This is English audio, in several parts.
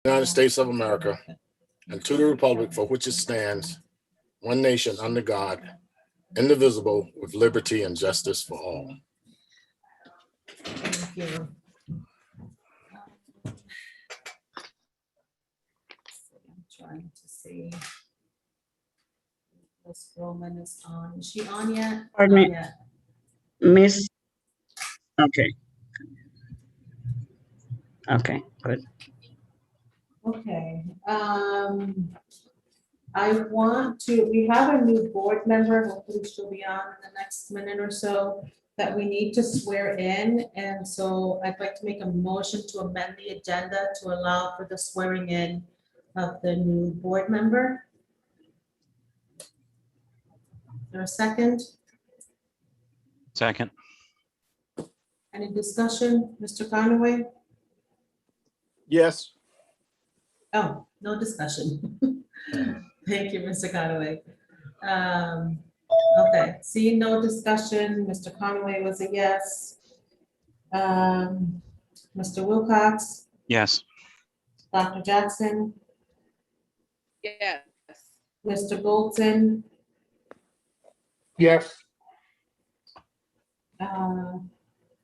United States of America, and to the republic for which it stands, one nation under God, indivisible, with liberty and justice for all. Thank you. I'm trying to see. Miss Roman is on. Is she on yet? Pardon Not me. yet. Miss. Okay. Okay, good. Okay, I want to, we have a new board member, hopefully she'll be on in the next minute or so, that we need to swear in, and so I'd like to make a motion to amend the agenda to allow for the swearing in of the new board member. Is there a second? Second. Any discussion? Mr. Conaway? Yes. Oh, no discussion. Thank you, Mr. Conaway. Okay, seeing no discussion, Mr. Conaway was a yes. Mr. Wilcox, Yes. Dr. Jackson, Yes. Mr. Bolton, Yes.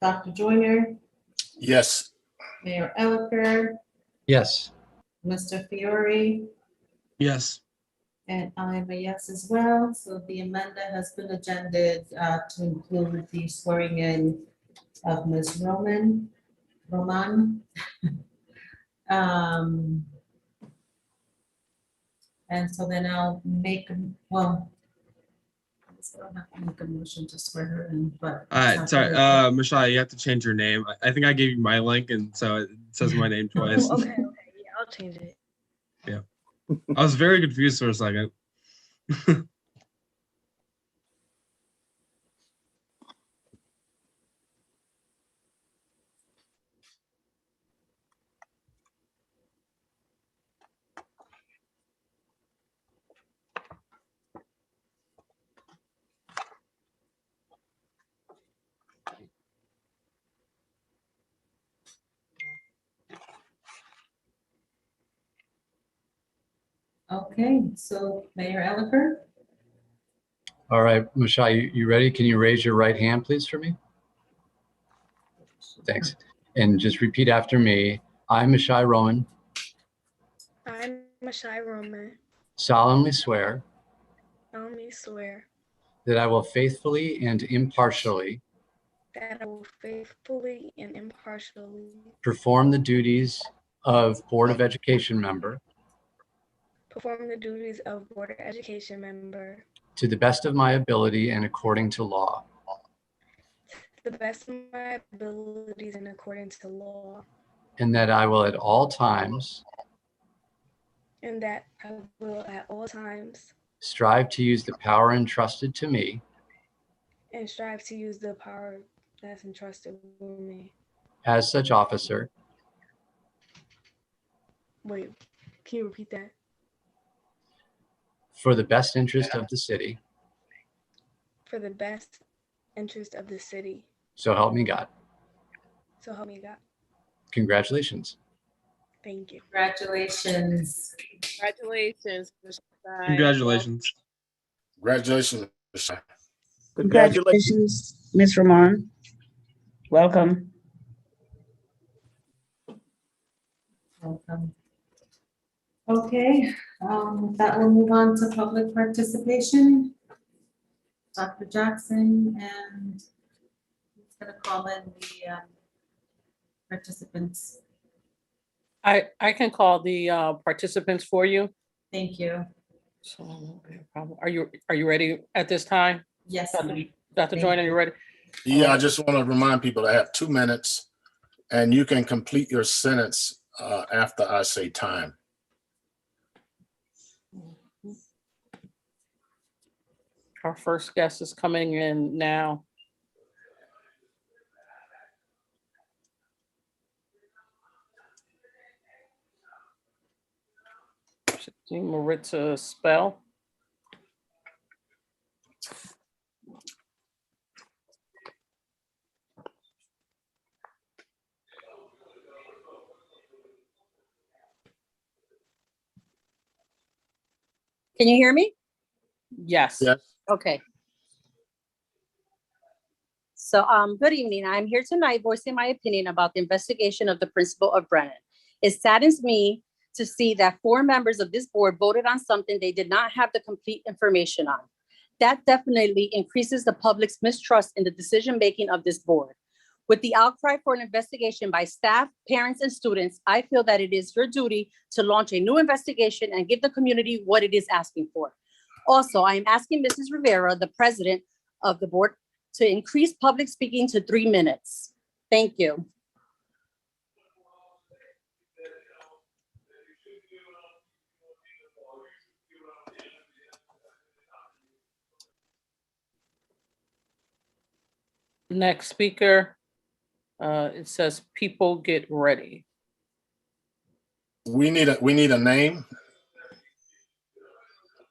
Dr. Joyner, Yes, Mayor Elicker, Yes. Mr. Fiore, Yes. and I'm a yes as well. So the amendment has been agended to include the swearing in of Ms. Roman. And so then I'll make, well, I guess I don't have to make a motion to swear her in, but. Sorry, Michelle, you have to change your name. I think I gave you my link, and so it says my name twice. Okay, yeah, I'll change it. I was very confused for a second. Okay, so Mayor Elicker, All right, Michelle, you ready? Can you raise your right hand, please, for me? Thanks. And just repeat after me. I, Michelle Roman, I'm Mashai Roman. solemnly swear Solemnly swear that I will faithfully and impartially that I will faithfully and impartially perform the duties of Board of Education member perform the duties of Board of Education member to the best of my ability and according to law. to the best of my abilities and according to law, And that I will at all times and that I will at all times strive to use the power entrusted to me and strive to use the power that's entrusted with me. as such officer Wait, can you repeat that? for the best interest of the city. For the best interest of the city. So help me God. So help me God. Congratulations. Thank you. congratulations. Congratulations. Congratulations. congratulations, Michelle. Congratulations, Ms. Roman. Welcome. Welcome. Okay, with that we'll move on to public participation. Dr. Jackson, and he's gonna call in the participants. I can call the participants for you. Thank you. So, okay, problem. Are you ready at this time? Yes, Dr. ma'am. Dr. Joyner, you ready? Yeah, I just want to remind people I have 2 minutes and you can complete your sentence after I say time. Our first guest is coming in now. Maritza Spell. Can you hear me? Yes. Yes. Okay. So, good evening. I'm here tonight voicing my opinion about the investigation of the principal of Brennan. It saddens me to see that 4 members of this board voted on something they did not have the complete information on. That definitely increases the public's mistrust in the decision-making of this board. With the outcry for an investigation by staff, parents, and students, I feel that it is your duty to launch a new investigation and give the community what it is asking for. Also, I am asking Mrs. Rivera, the president of the board, to increase public speaking to 3 minutes. Thank you. Next speaker, it says people get ready. We need a name.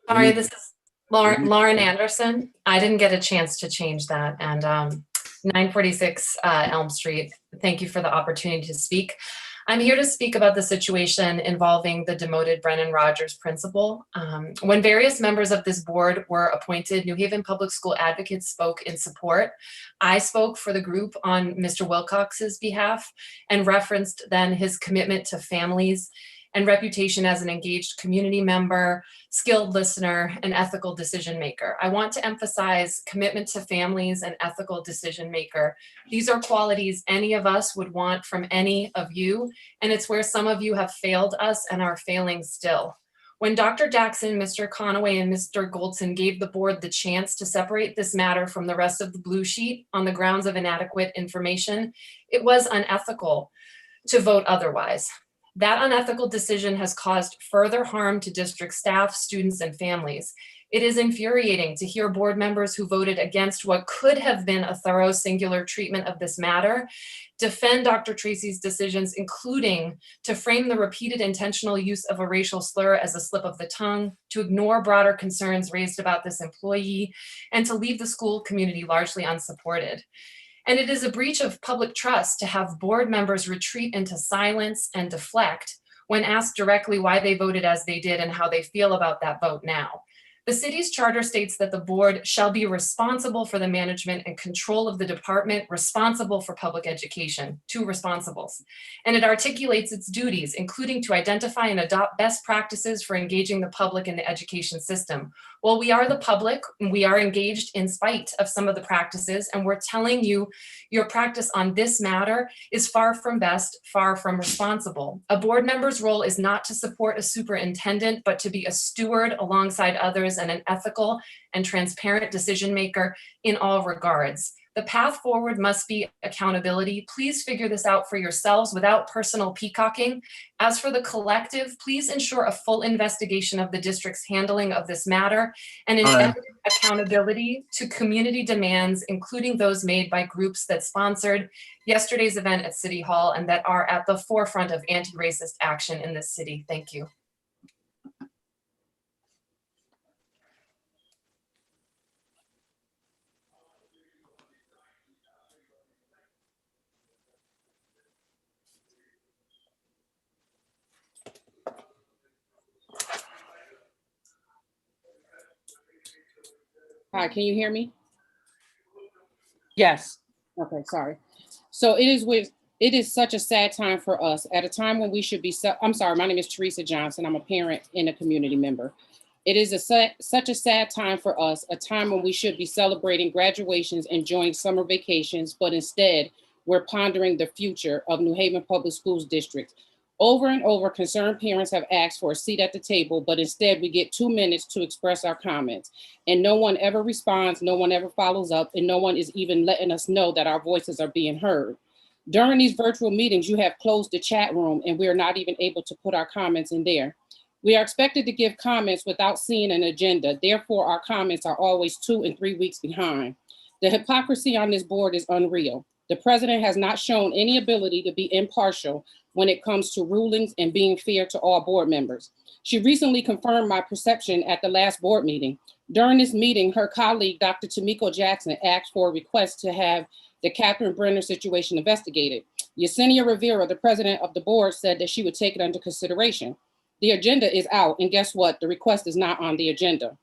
Sorry, this is Lauren Anderson. I didn't get a chance to change that. And 946 Elm Street, thank you for the opportunity to speak. I'm here to speak about the situation involving the demoted Brennan Rogers principal. When various members of this board were appointed, New Haven Public School advocates spoke in support. I spoke for the group on Mr. Wilcox's behalf and referenced then his commitment to families and reputation as an engaged community member, skilled listener, and ethical decision maker. I want to emphasize commitment to families and ethical decision maker. These are qualities any of us would want from any of you, and it's where some of you have failed us and are failing still. When Dr. Jackson, Mr. Conaway, and Mr. Goldson gave the board the chance to separate this matter from the rest of the blue sheet on the grounds of inadequate information, it was unethical to vote otherwise. That unethical decision has caused further harm to district staff, students, and families. It is infuriating to hear board members who voted against what could have been a thorough singular treatment of this matter defend Dr. Tracy's decisions, including to frame the repeated intentional use of a racial slur as a slip of the tongue, to ignore broader concerns raised about this employee, and to leave the school community largely unsupported. And it is a breach of public trust to have board members retreat into silence and deflect when asked directly why they voted as they did and how they feel about that vote now. The city's charter states that the board shall be responsible for the management and control of the department, responsible for public education, 2 responsibles. And it articulates its duties, including to identify and adopt best practices for engaging the public in the education system. Well, we are the public, and we are engaged in spite of some of the practices, and we're telling you your practice on this matter is far from best, far from responsible. A board member's role is not to support a superintendent, but to be a steward alongside others and an ethical and transparent decision maker in all regards. The path forward must be accountability. Please figure this out for yourselves without personal peacocking. As for the collective, please ensure a full investigation of the district's handling of this matter and an accountability to community demands, including those made by groups that sponsored yesterday's event at City Hall and that are at the forefront of anti-racist action in this city. Thank you. Hi, can you hear me? Yes. Okay, sorry. So it is such a sad time for us at a time when we should be, I'm sorry, my name is Teresa Johnson. I'm a parent and a community member. It is such a sad time for us, a time when we should be celebrating graduations, enjoying summer vacations, but instead we're pondering the future of New Haven Public Schools District. Over and over, concerned parents have asked for a seat at the table, but instead we get 2 minutes to express our comments. And no one ever responds, no one ever follows up, and no one is even letting us know that our voices are being heard. During these virtual meetings, you have closed the chat room and we are not even able to put our comments in there. We are expected to give comments without seeing an agenda. Therefore, our comments are always 2 and 3 weeks behind. The hypocrisy on this board is unreal. The president has not shown any ability to be impartial when it comes to rulings and being fair to all board members. She recently confirmed my perception at the last board meeting. During this meeting, her colleague, Dr. Tamiko Jackson, asked for a request to have the Catherine Brenner situation investigated. Yesenia Rivera, the president of the board, said that she would take it under consideration. The agenda is out, and guess what? The request is not on the agenda.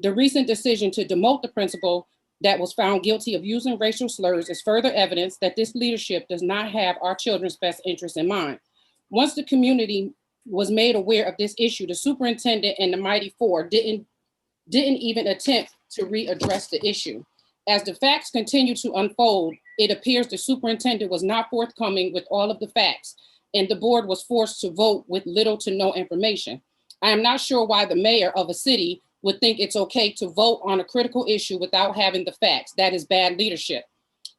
The recent decision to demote the principal that was found guilty of using racial slurs is further evidence that this leadership does not have our children's best interests in mind. Once the community was made aware of this issue, the superintendent and the Mighty Four didn't even attempt to readdress the issue. As the facts continue to unfold, it appears the superintendent was not forthcoming with all of the facts, and the board was forced to vote with little to no information. I am not sure why the mayor of a city would think it's okay to vote on a critical issue without having the facts. That is bad leadership.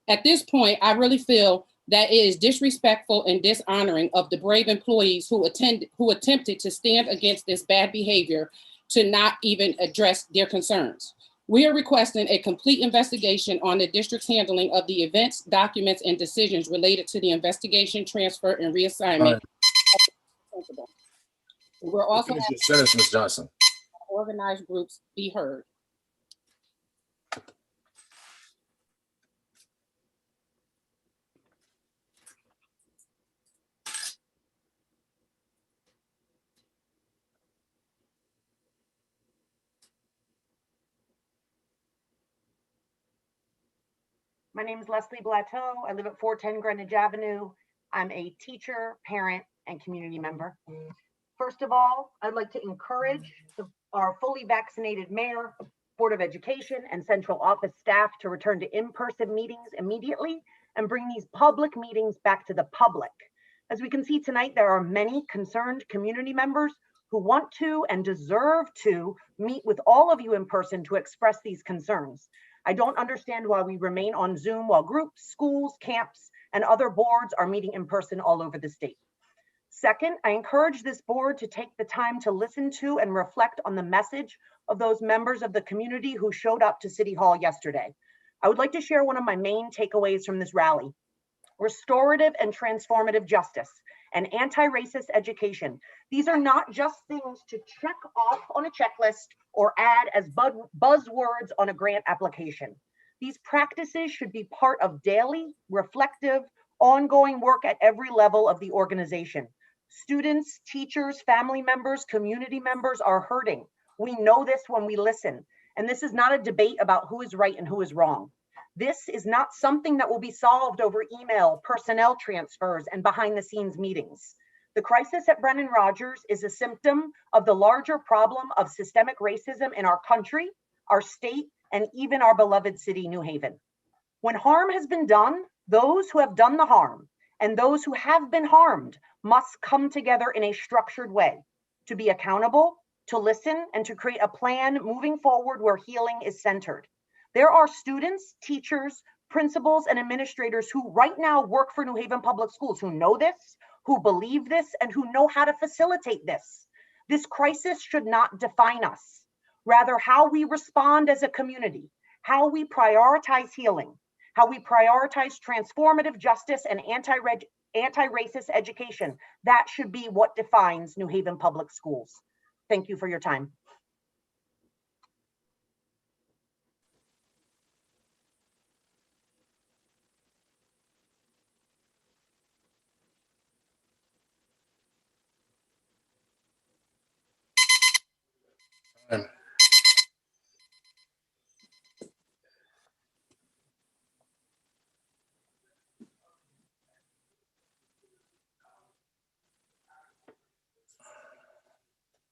At this point, I really feel that it is disrespectful and dishonoring of the brave employees who attempted to stand against this bad behavior to not even address their concerns. We are requesting a complete investigation on the district's handling of the events, documents, and decisions related to the investigation, transfer, and reassignment. We're also Finish your sentence, Ms. Johnson. organized groups be heard. My name is Leslie Blateau. I live at 410 Greenwich Avenue. I'm a teacher, parent, and community member. First of all, I'd like to encourage our fully vaccinated mayor, Board of Education, and central office staff to return to in-person meetings immediately and bring these public meetings back to the public. As we can see tonight, there are many concerned community members who want to and deserve to meet with all of you in person to express these concerns. I don't understand why we remain on Zoom while groups, schools, camps, and other boards are meeting in person all over the state. Second, I encourage this board to take the time to listen to and reflect on the message of those members of the community who showed up to City Hall yesterday. I would like to share one of my main takeaways from this rally. Restorative and transformative justice and anti-racist education. These are not just things to check off on a checklist or add as buzzwords on a grant application. These practices should be part of daily, reflective, ongoing work at every level of the organization. Students, teachers, family members, community members are hurting. We know this when we listen. And this is not a debate about who is right and who is wrong. This is not something that will be solved over email, personnel transfers, and behind the scenes meetings. The crisis at Brennan Rogers is a symptom of the larger problem of systemic racism in our country, our state, and even our beloved city, New Haven. When harm has been done, those who have done the harm and those who have been harmed must come together in a structured way to be accountable, to listen, and to create a plan moving forward where healing is centered. There are students, teachers, principals, and administrators who right now work for New Haven Public Schools who know this, who believe this, and who know how to facilitate this. This crisis should not define us. Rather, how we respond as a community, how we prioritize healing, how we prioritize transformative justice and anti-racist education. That should be what defines New Haven Public Schools. Thank you for your time.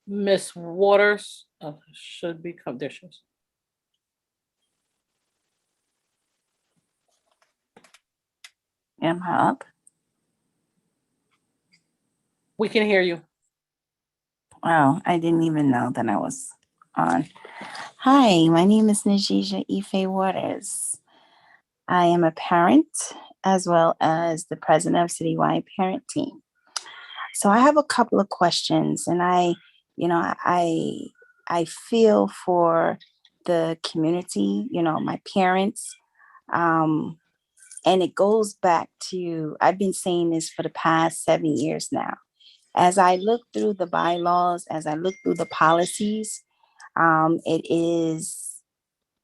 Miss Waters should be conditions. Am I up? We can hear you. Oh, I didn't even know that I was on. Hi, my name is Najija Ife Waters. I am a parent as well as the president of Citywide Parent Team. So I have a couple of questions, and I feel for the community, my parents, and it goes back to, I've been saying this for the past 7 years now. As I look through the bylaws, as I look through the policies,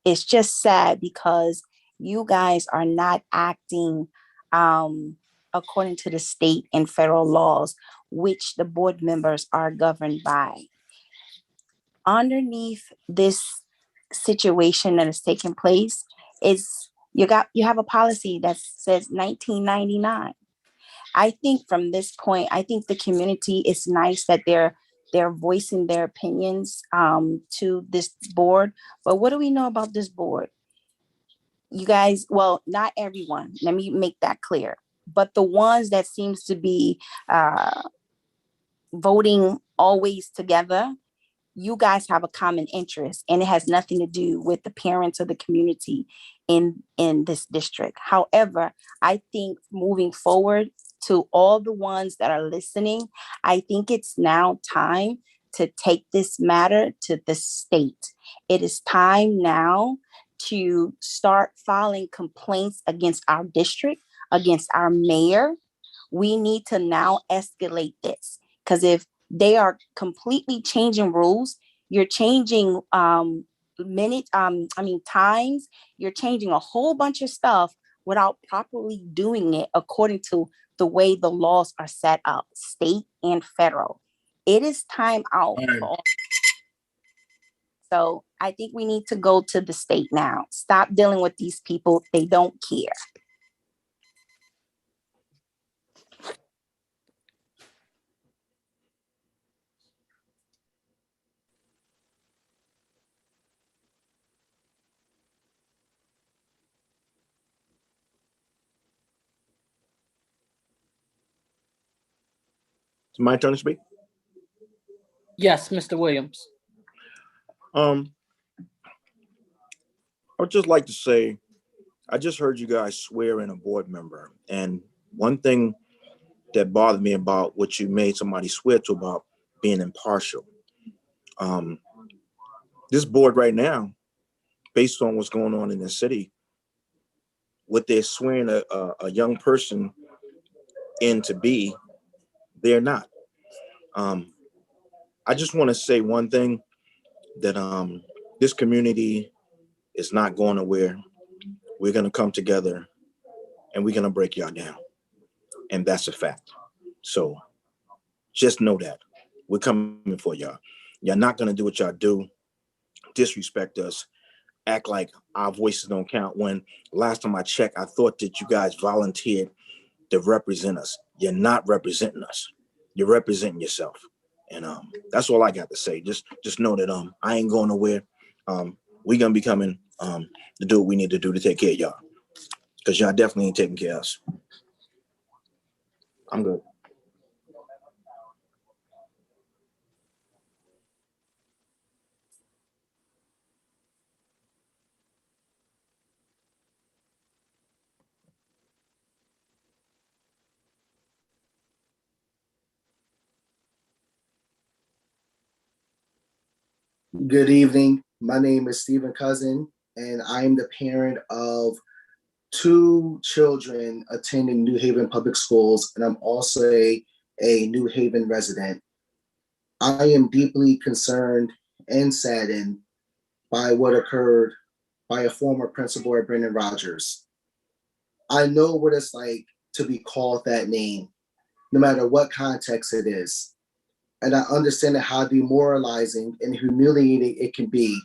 it's just sad because you guys are not acting according to the state and federal laws, which the board members are governed by. Underneath this situation that is taking place is you have a policy that says 1999. I think from this point, I think the community is nice that they're voicing their opinions to this board. But what do we know about this board? You guys, well, not everyone. Let me make that clear. But the ones that seems to be voting always together, you guys have a common interest, and it has nothing to do with the parents or the community in this district. However, I think moving forward, to all the ones that are listening, I think it's now time to take this matter to the state. It is time now to start filing complaints against our district, against our mayor. We need to now escalate this, because if they are completely changing rules, you're changing times, you're changing a whole bunch of stuff without properly doing it according to the way the laws are set up, state and federal. It is time out for all. So I think we need to go to the state now. Stop dealing with these people. They don't care. It's my turn to speak. Yes, Mr. Williams. I would just like to say, I just heard you guys swear in a board member. And one thing that bothered me about what you made somebody swear to about being impartial. This board right now, based on what's going on in the city, what they're swearing a young person in to be, they're not. I just want to say one thing, that this community is not going nowhere. We're going to come together and we're going to break y'all down. And that's a fact. So just know that we're coming for y'all. Y'all not going to do what y'all do, disrespect us, act like our voices don't count. When last time I checked, I thought that you guys volunteered to represent us. You're not representing us. You're representing yourself. And that's all I got to say. Just know that I ain't going nowhere. We're going to be coming to do what we need to do to take care of y'all, because y'all definitely ain't taking care of us. I'm good. Good evening. My name is Stephen Cousin, and I am the parent of 2 children attending New Haven Public Schools, and I'm also a New Haven resident. I am deeply concerned and saddened by what occurred by a former principal at Brendan Rogers. I know what it's like to be called that name, no matter what context it is. And I understand how demoralizing and humiliating it can be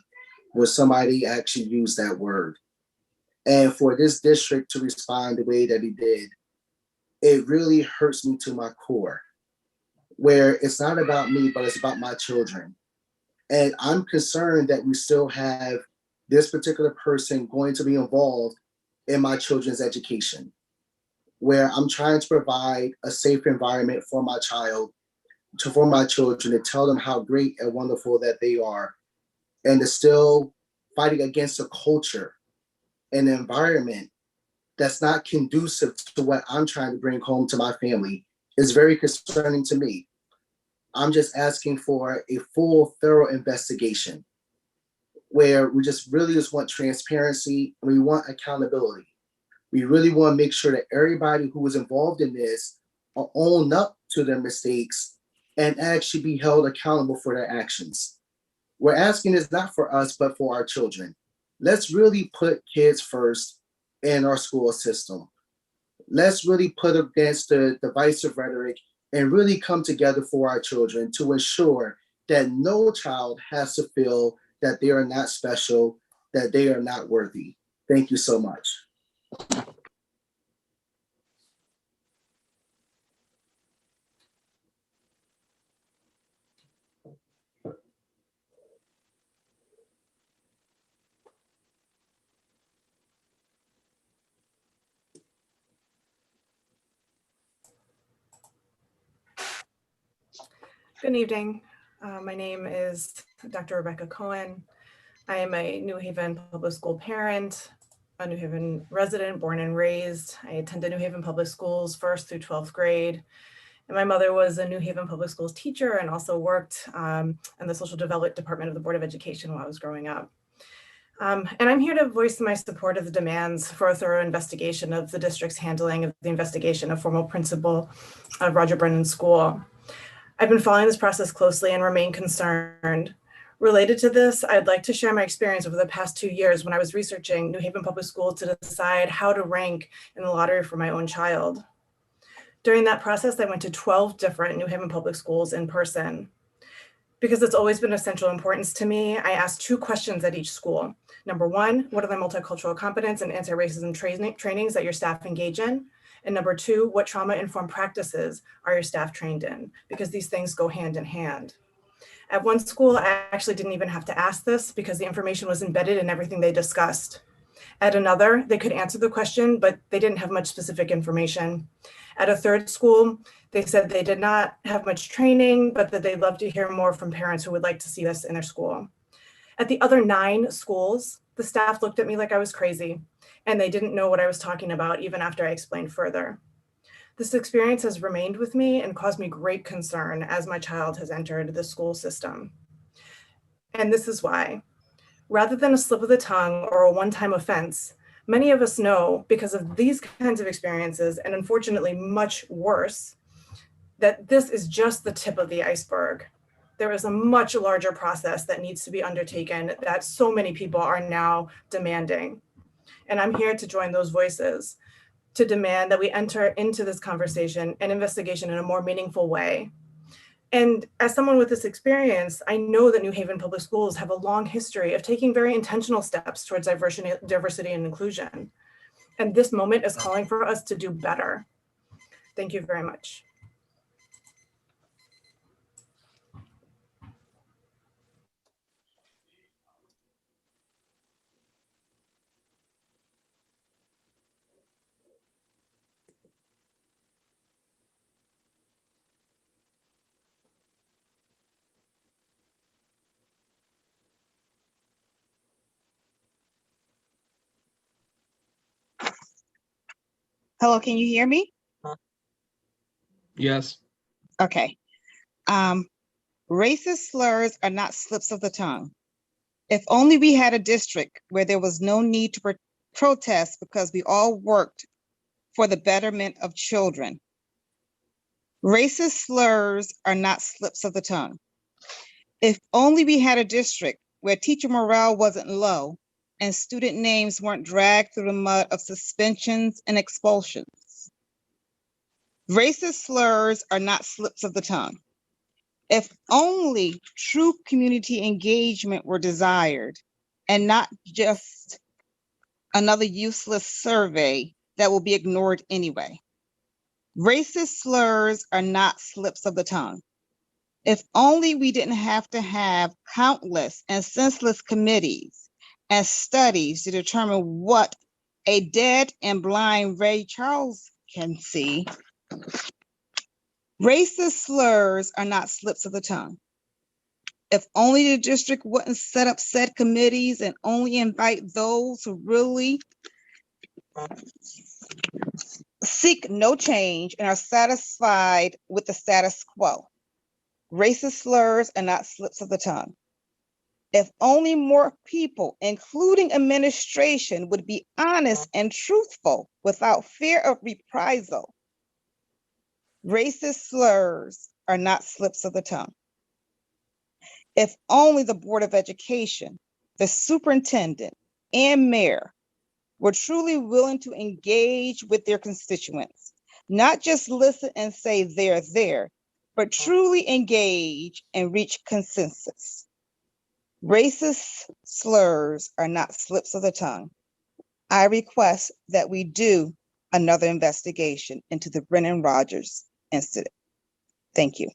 when somebody actually used that word. And for this district to respond the way that he did, it really hurts me to my core, where it's not about me, but it's about my children. And I'm concerned that we still have this particular person going to be involved in my children's education, where I'm trying to provide a safe environment for my child, for my children, to tell them how great and wonderful that they are, and to still fighting against a culture and environment that's not conducive to what I'm trying to bring home to my family is very concerning to me. I'm just asking for a full, thorough investigation where we just really just want transparency and we want accountability. We really want to make sure that everybody who was involved in this are own up to their mistakes and actually be held accountable for their actions. We're asking this not for us, but for our children. Let's really put kids first in our school system. let's really put against the divisive rhetoric and really come together for our children to ensure that no child has to feel that they are not special, that they are not worthy. Thank you so much. Good evening. My name is Dr. Rebecca Cohen. I am a New Haven Public School parent, a New Haven resident, born and raised. I attended New Haven Public Schools 1st through 12th grade. And my mother was a New Haven Public Schools teacher and also worked in the Social Development Department of the Board of Education while I was growing up. And I'm here to voice my support of the demands for a thorough investigation of the district's handling of the investigation of former principal of Roger Brennan School. I've been following this process closely and remain concerned. Related to this, I'd like to share my experience over the past 2 years when I was researching New Haven Public Schools to decide how to rank in the lottery for my own child. During that process, I went to 12 different New Haven Public Schools in person. Because it's always been of central importance to me, I asked 2 questions at each school. Number 1, what are the multicultural competence and anti-racism trainings that your staff engage in? And number 2, what trauma-informed practices are your staff trained in? Because these things go hand in hand. At one school, I actually didn't even have to ask this because the information was embedded in everything they discussed. At another, they could answer the question, but they didn't have much specific information. At a third school, they said they did not have much training, but that they'd love to hear more from parents who would like to see this in their school. At the other 9 schools, the staff looked at me like I was crazy, and they didn't know what I was talking about even after I explained further. This experience has remained with me and caused me great concern as my child has entered the school system. And this is why. Rather than a slip of the tongue or a one-time offense, many of us know because of these kinds of experiences, and unfortunately much worse, that this is just the tip of the iceberg. There is a much larger process that needs to be undertaken that so many people are now demanding. And I'm here to join those voices to demand that we enter into this conversation and investigation in a more meaningful way. And as someone with this experience, I know that New Haven Public Schools have a long history of taking very intentional steps towards diversity and inclusion. And this moment is calling for us to do better. Thank you very much. Hello, can you hear me? Yes. Okay. Racist slurs are not slips of the tongue. If only we had a district where there was no need to protest because we all worked for the betterment of children. Racist slurs are not slips of the tongue. If only we had a district where teacher morale wasn't low and student names weren't dragged through the mud of suspensions and expulsions. Racist slurs are not slips of the tongue. If only true community engagement were desired and not just another useless survey that will be ignored anyway. Racist slurs are not slips of the tongue. If only we didn't have to have countless and senseless committees and studies to determine what a dead and blind Ray Charles can see. Racist slurs are not slips of the tongue. If only the district wouldn't set up said committees and only invite those who really seek no change and are satisfied with the status quo. Racist slurs are not slips of the tongue. If only more people, including administration, would be honest and truthful without fear of reprisal. Racist slurs are not slips of the tongue. If only the Board of Education, the superintendent, and mayor were truly willing to engage with their constituents, not just listen and say they're there, but truly engage and reach consensus. Racist slurs are not slips of the tongue. I request that we do another investigation into the Brennan Rogers incident. Thank you.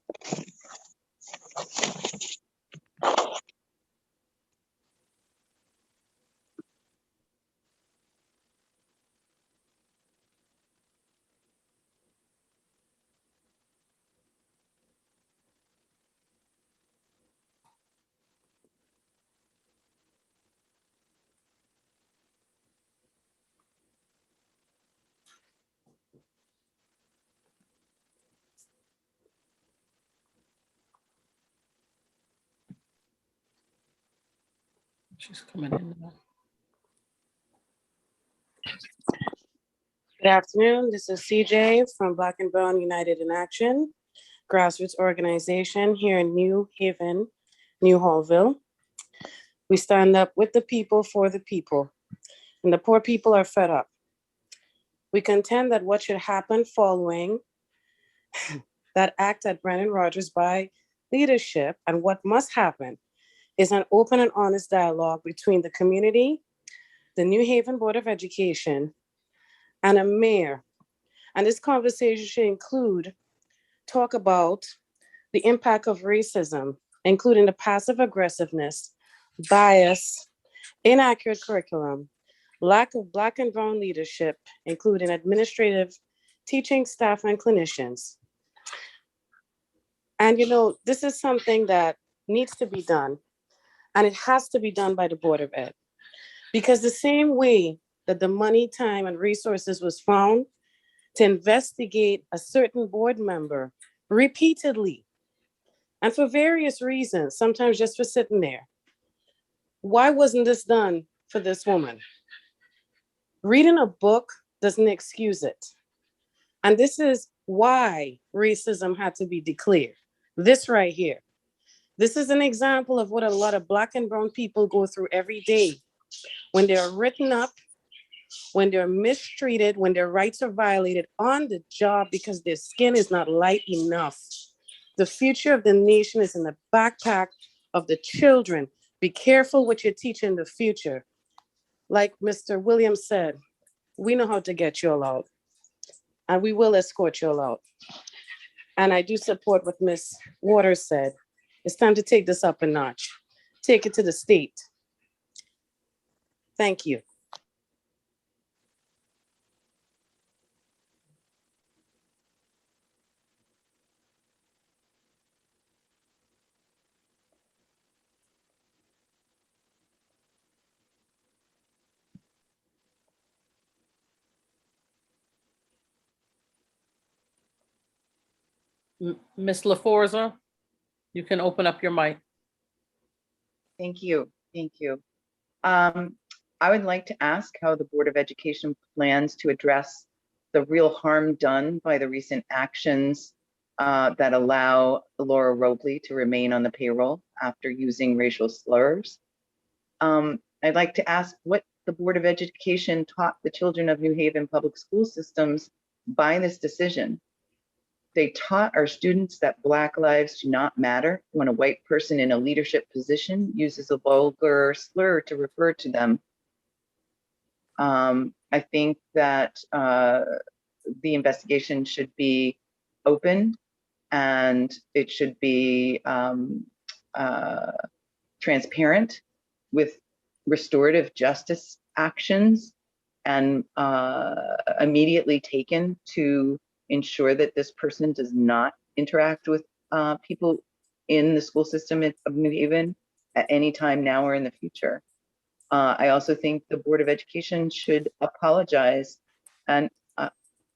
She's coming in now. Good afternoon. This is CJ from Black and Brown United in Action, grassroots organization here in New Haven, New Hallville. We stand up with the people for the people, and the poor people are fed up. We contend that what should happen following that act at Brennan Rogers by leadership and what must happen is an open and honest dialogue between the community, the New Haven Board of Education, and a mayor. And this conversation should include talk about the impact of racism, including the passive aggressiveness, bias, inaccurate curriculum, lack of Black and Brown leadership, including administrative, teaching staff, and clinicians. And this is something that needs to be done, and it has to be done by the Board of Ed. Because the same way that the money, time, and resources was found to investigate a certain board member repeatedly, and for various reasons, sometimes just for sitting there. Why wasn't this done for this woman? Reading a book doesn't excuse it. And this is why racism had to be declared. This right here. This is an example of what a lot of Black and Brown people go through every day when they're written up, when they're mistreated, when their rights are violated on the job because their skin is not light enough. The future of the nation is in the backpack of the children. Be careful what you're teaching the future. Like Mr. Williams said, we know how to get you all out, and we will escort you all out. And I do support what Ms. Waters said. It's time to take this up a notch. Take it to the state. Thank you. Ms. LaForza, you can open up your mic. Thank you. Thank you. I would like to ask how the Board of Education plans to address the real harm done by the recent actions that allow Laura Robley to remain on the payroll after using racial slurs. I'd like to ask what the Board of Education taught the children of New Haven public school systems by this decision. They taught our students that Black lives do not matter when a white person in a leadership position uses a vulgar slur to refer to them. I think that the investigation should be open, and it should be transparent with restorative justice actions and immediately taken to ensure that this person does not interact with people in the school system of New Haven at any time now or in the future. I also think the Board of Education should apologize and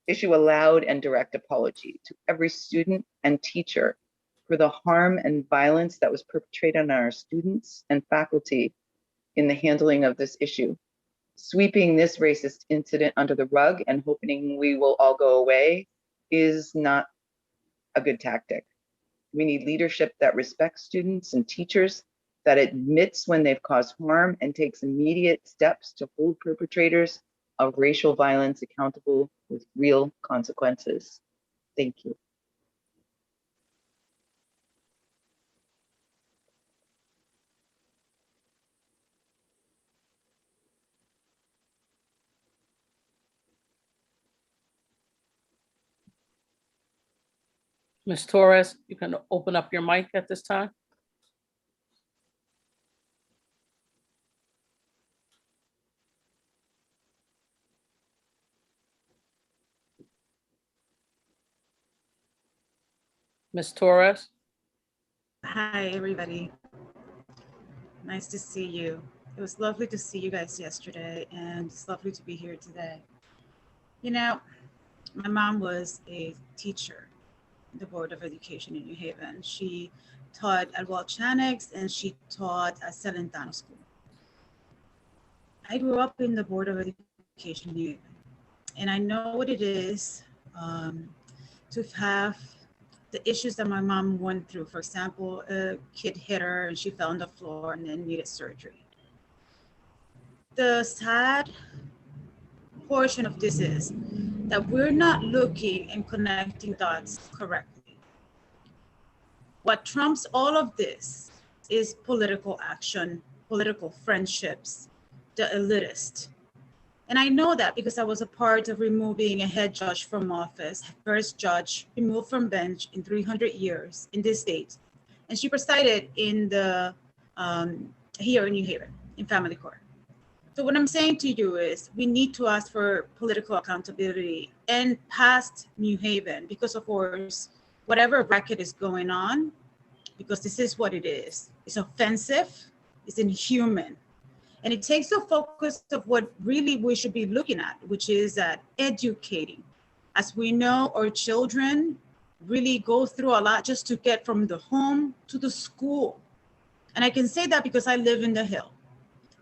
issue a loud and direct apology to every student and teacher for the harm and violence that was perpetrated on our students and faculty in the handling of this issue. Sweeping this racist incident under the rug and hoping we will all go away is not a good tactic. We need leadership that respects students and teachers, that admits when they've caused harm and takes immediate steps to hold perpetrators of racial violence accountable with real consequences. Thank you. Ms. Torres, you can open up your mic at this time. Ms. Torres? Hi, everybody. Nice to see you. It was lovely to see you guys yesterday, and it's lovely to be here today. You know, my mom was a teacher in the Board of Education in New Haven. She taught at Welch Annex, and she taught at Celentano School. I grew up in the Board of Education in New Haven, and I know what it is to have the issues that my mom went through. For example, a kid hit her and she fell on the floor and then needed surgery. The sad portion of this is that we're not looking and connecting dots correctly. What trumps all of this is political action, political friendships, the elitist. And I know that because I was a part of removing a head judge from office, first judge removed from bench in 300 years in this state. And she presided in the, here in New Haven, in family court. So what I'm saying to you is we need to ask for political accountability and past New Haven, because of course, whatever bracket is going on, because this is what it is. It's offensive, it's inhuman. And it takes the focus of what really we should be looking at, which is educating. As we know, our children really go through a lot just to get from the home to the school. And I can say that because I live in the Hill.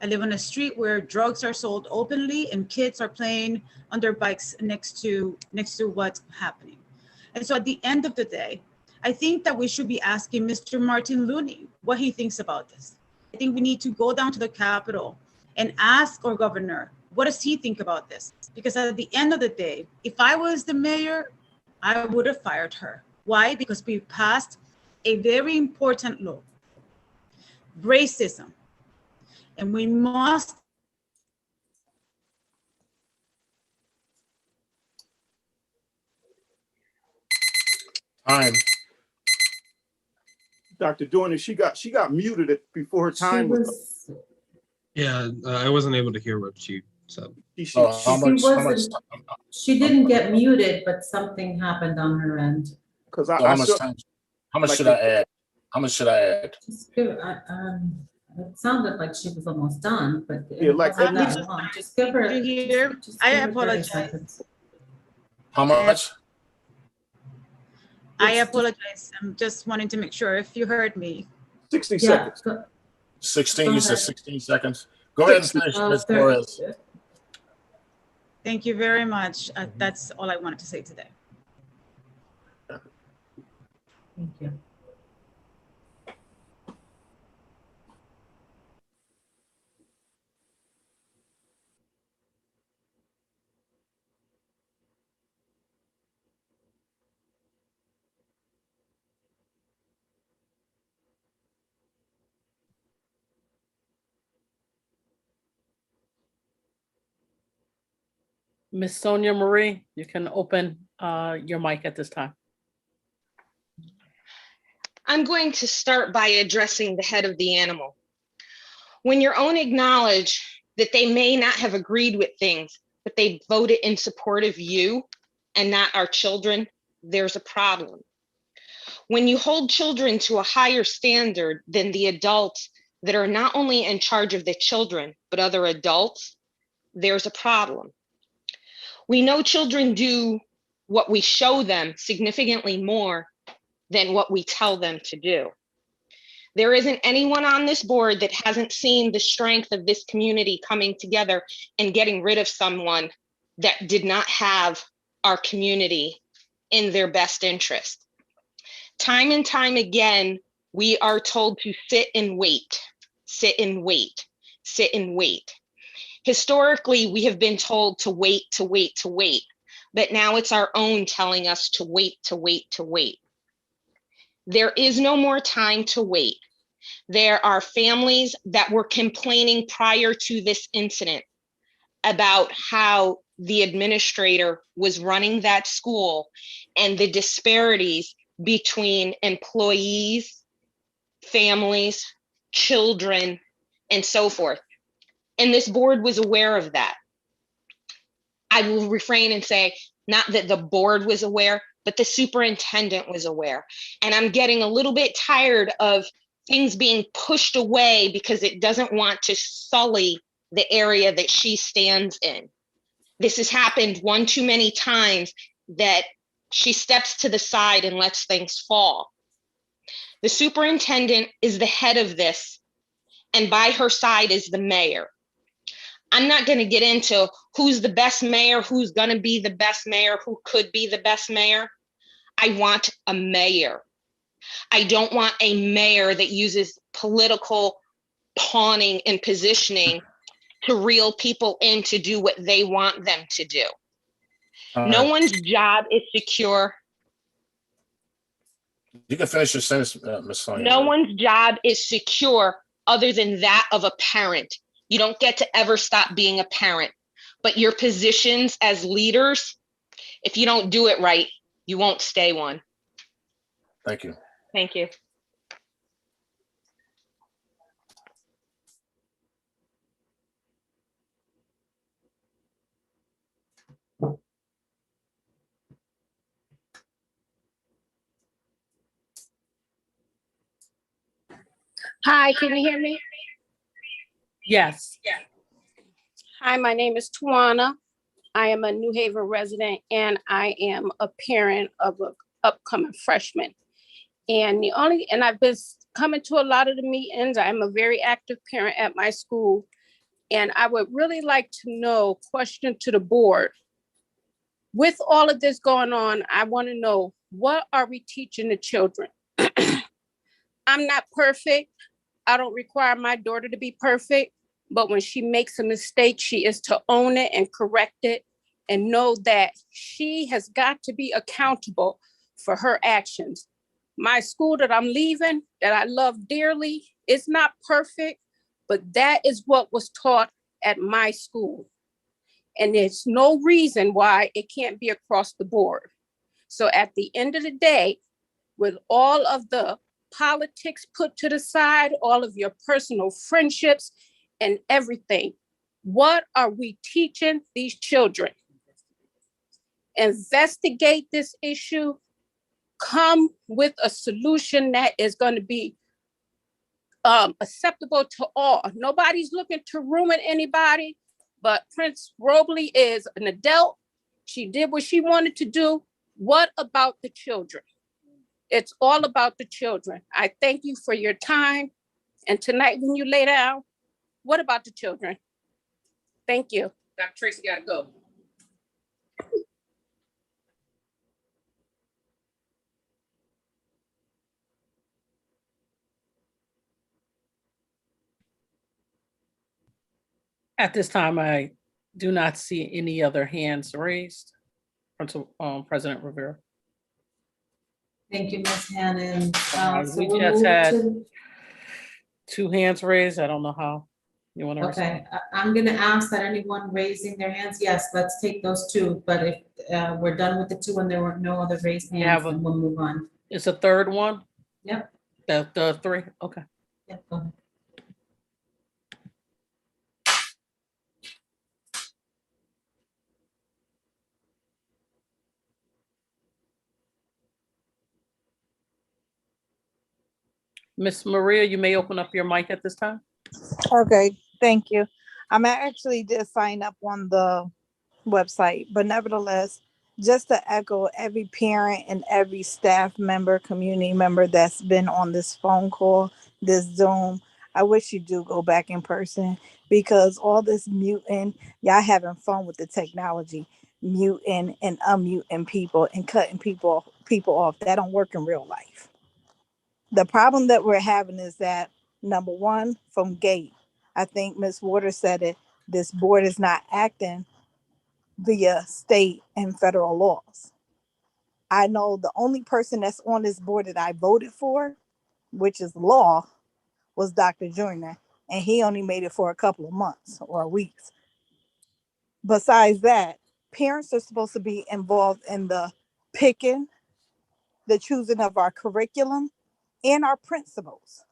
I live on a street where drugs are sold openly and kids are playing on their bikes next to what's happening. And so at the end of the day, I think that we should be asking Mr. Martin Looney what he thinks about this. I think we need to go down to the Capitol and ask our governor, what does he think about this? Because at the end of the day, if I was the mayor, I would have fired her. Why? Because we passed a very important law, racism, and we must Time. Dr. Dorner, she got muted before her time was up. Yeah, I wasn't able to hear what she said. She didn't get muted, but something happened on her end. Because how much should I add? How much should I add? Just give, it sounded like she was almost done, but Yeah, it like wasn't at that least- long. Just give her. Did you hear? just I give her 30 apologize. seconds. How much? I apologize. I'm just wanting to make sure if you heard me. 60 Yeah, seconds. 16, Go you said ahead. 16 seconds. Go ahead and finish, Ms. Torres. Thank you very much. That's all I wanted to say today. Thank you. Ms. Sonia Marie, you can open your mic at this time. I'm going to start by addressing the head of the animal. When your own acknowledge that they may not have agreed with things, but they voted in support of you and not our children, there's a problem. When you hold children to a higher standard than the adults that are not only in charge of the children, but other adults, there's a problem. We know children do what we show them significantly more than what we tell them to do. There isn't anyone on this board that hasn't seen the strength of this community coming together and getting rid of someone that did not have our community in their best interest. Time and time again, we are told to sit and wait, sit and wait, sit and wait. Historically, we have been told to wait, to wait, to wait, but now it's our own telling us to wait, to wait, to wait. There is no more time to wait. There are families that were complaining prior to this incident about how the administrator was running that school and the disparities between employees, families, children, and so forth. And this board was aware of that. I will refrain and say, not that the board was aware, but the superintendent was aware. And I'm getting a little bit tired of things being pushed away because it doesn't want to sully the area that she stands in. This has happened one too many times that she steps to the side and lets things fall. The superintendent is the head of this, and by her side is the mayor. I'm not going to get into who's the best mayor, who's going to be the best mayor, who could be the best mayor. I want a mayor. I don't want a mayor that uses political pawning and positioning to reel people in to do what they want them to do. No one's job is secure. You can finish your sentence, Ms. Sonia. No one's job is secure other than that of a parent. You don't get to ever stop being a parent, but your positions as leaders, if you don't do it right, you won't stay one. Thank you. Thank you. Hi, can you hear me? Yes. Hi, my name is Tawana. I am a New Haven resident and I am a parent of an upcoming freshman. And I've been coming to a lot of the meetings. I'm a very active parent at my school. And I would really like to know, question to the board. With all of this going on, I want to know, what are we teaching the children? I'm not perfect. I don't require my daughter to be perfect, but when she makes a mistake, she is to own it and correct it and know that she has got to be accountable for her actions. My school that I'm leaving, that I love dearly, is not perfect, but that is what was taught at my school. And there's no reason why it can't be across the board. So at the end of the day, with all of the politics put to the side, all of your personal friendships and everything, what are we teaching these children? Investigate this issue, come with a solution that is going to be acceptable to all. Nobody's looking to ruin anybody, but Prince Robley is an adult. She did what she wanted to do. What about the children? It's all about the children. I thank you for your time. And tonight when you lay down, what about the children? Thank you. Dr. Tracy gotta go. At this time, I do not see any other hands raised. President Rivera. Thank you, Ms. Hannon. So We we'll just move had to- 2 hands raised. I don't know how you want to Okay, respond. I'm gonna ask that anyone raising their hands, yes, let's take those 2, but if we're done with the 2 and there were no other raised You hands, have then we'll move on. It's a third one? Yep. The 3, okay. Yep, go ahead. Miss Maria, you may open up your mic at this time. Okay, thank you. I'm actually just signed up on the website, but nevertheless, just to echo every parent and every staff member, community member that's been on this phone call, this Zoom, I wish you do go back in person, because all this muting, y'all having fun with the technology, muting and unmuting people and cutting people off. That don't work in real life. The problem that we're having is that, number one, from gate, I think Ms. Waters said it, this board is not acting via state and federal laws. I know the only person that's on this board that I voted for, which is law, was Dr. Joyner, and he only made it for a couple of months or weeks. Besides that, parents are supposed to be involved in the picking, the choosing of our curriculum, and our principals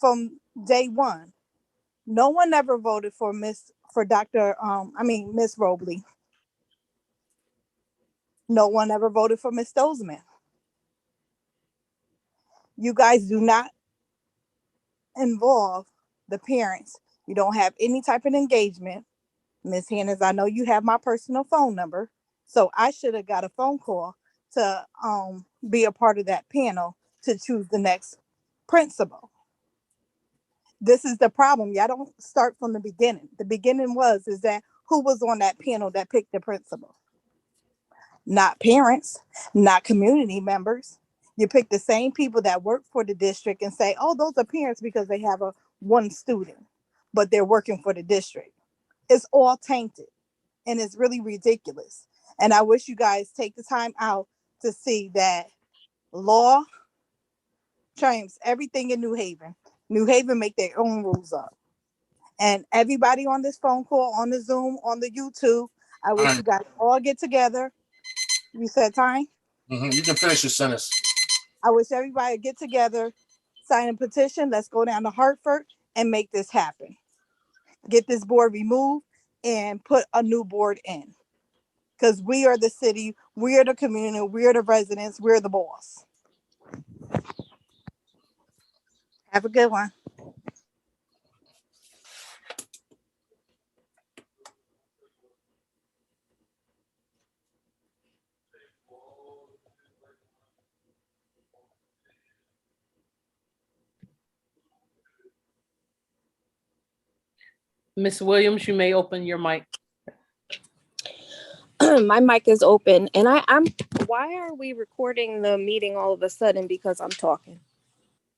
from day one. No one ever voted for Miss Robley. No one ever voted for Miss Dozeman. You guys do not involve the parents. You don't have any type of engagement. Miss Hannahs, I know you have my personal phone number, so I should have got a phone call to be a part of that panel to choose the next principal. This is the problem. Y'all don't start from the beginning. The beginning is that who was on that panel that picked the principal? Not parents, not community members. You pick the same people that work for the district and say, oh, those are parents because they have one student, but they're working for the district. It's all tainted and it's really ridiculous. And I wish you guys take the time out to see that law trumps everything in New Haven. New Haven make their own rules up. And everybody on this phone call, on the Zoom, on the YouTube, I wish you guys all get together. You said time? You can finish your sentence. I wish everybody get together, sign a petition. Let's go down to Hartford and make this happen. Get this board removed and put a new board in. Because we are the city, we are the community, we are the residents, we're the boss. Have a good one. Miss Williams, you may open your mic. My mic is open, and I'm. Why are we recording the meeting all of a sudden? Because I'm talking.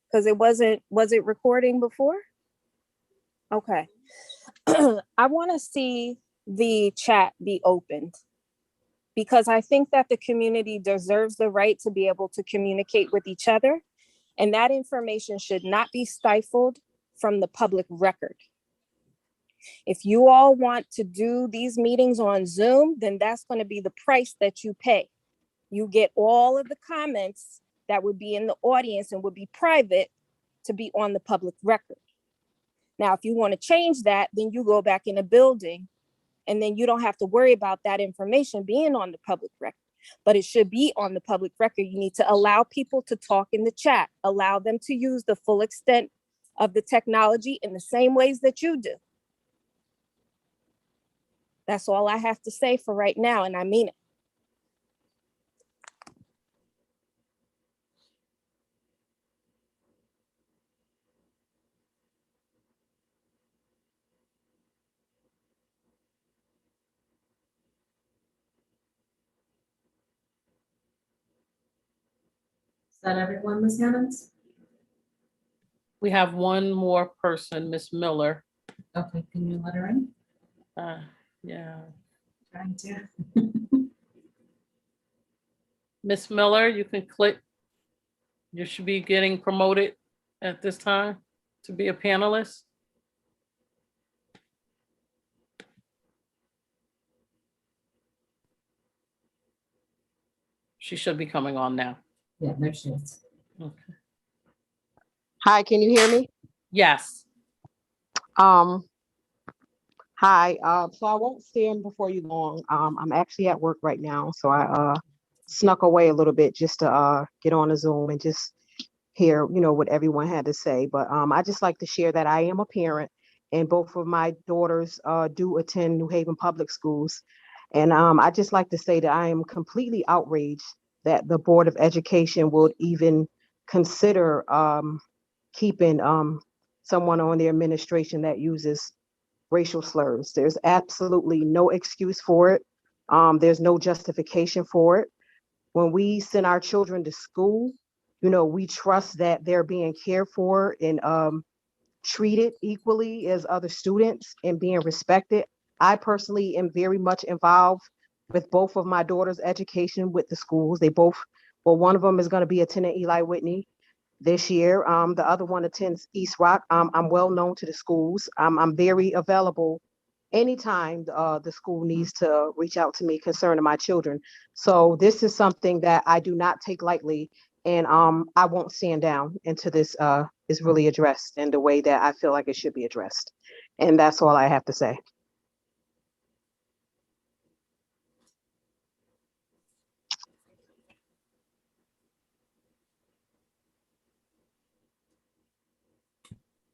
Because it wasn't. Was it recording before? Okay. I want to see the chat be opened because I think that the community deserves the right to be able to communicate with each other, and that information should not be stifled from the public record. If you all want to do these meetings on Zoom, then that's going to be the price that you pay. You get all of the comments that would be in the audience and would be private to be on the public record. Now, if you want to change that, then you go back in the building and then you don't have to worry about that information being on the public record. But it should be on the public record. You need to allow people to talk in the chat, allow them to use the full extent of the technology in the same ways that you do. That's all I have to say for right now, and I mean it. Is that everyone, Ms. Hannans? We have one more person, Miss Miller. Okay, can you let her in? Yeah. Trying to. Miss Miller, you can click. You should be getting promoted at this time to be a panelist. She should be coming on now. Yeah, there she is. Okay. Hi, can you hear me? Yes. Hi, so I won't stand before you long. I'm actually at work right now, so I snuck away a little bit just to get on a Zoom and just hear, what everyone had to say. But I just like to share that I am a parent and both of my daughters do attend New Haven Public Schools. And I just like to say that I am completely outraged that the Board of Education would even consider keeping someone on their administration that uses racial slurs. There's absolutely no excuse for it. There's no justification for it. When we send our children to school, we trust that they're being cared for in treated equally as other students and being respected. I personally am very much involved with both of my daughter's education with the schools. They both, well, one of them is going to be attending Eli Whitney this year. The other one attends East Rock. I'm well known to the schools. I'm very available anytime the school needs to reach out to me concerning my children. So this is something that I do not take lightly, and I won't stand down until this is really addressed in the way that I feel like it should be addressed. And that's all I have to say.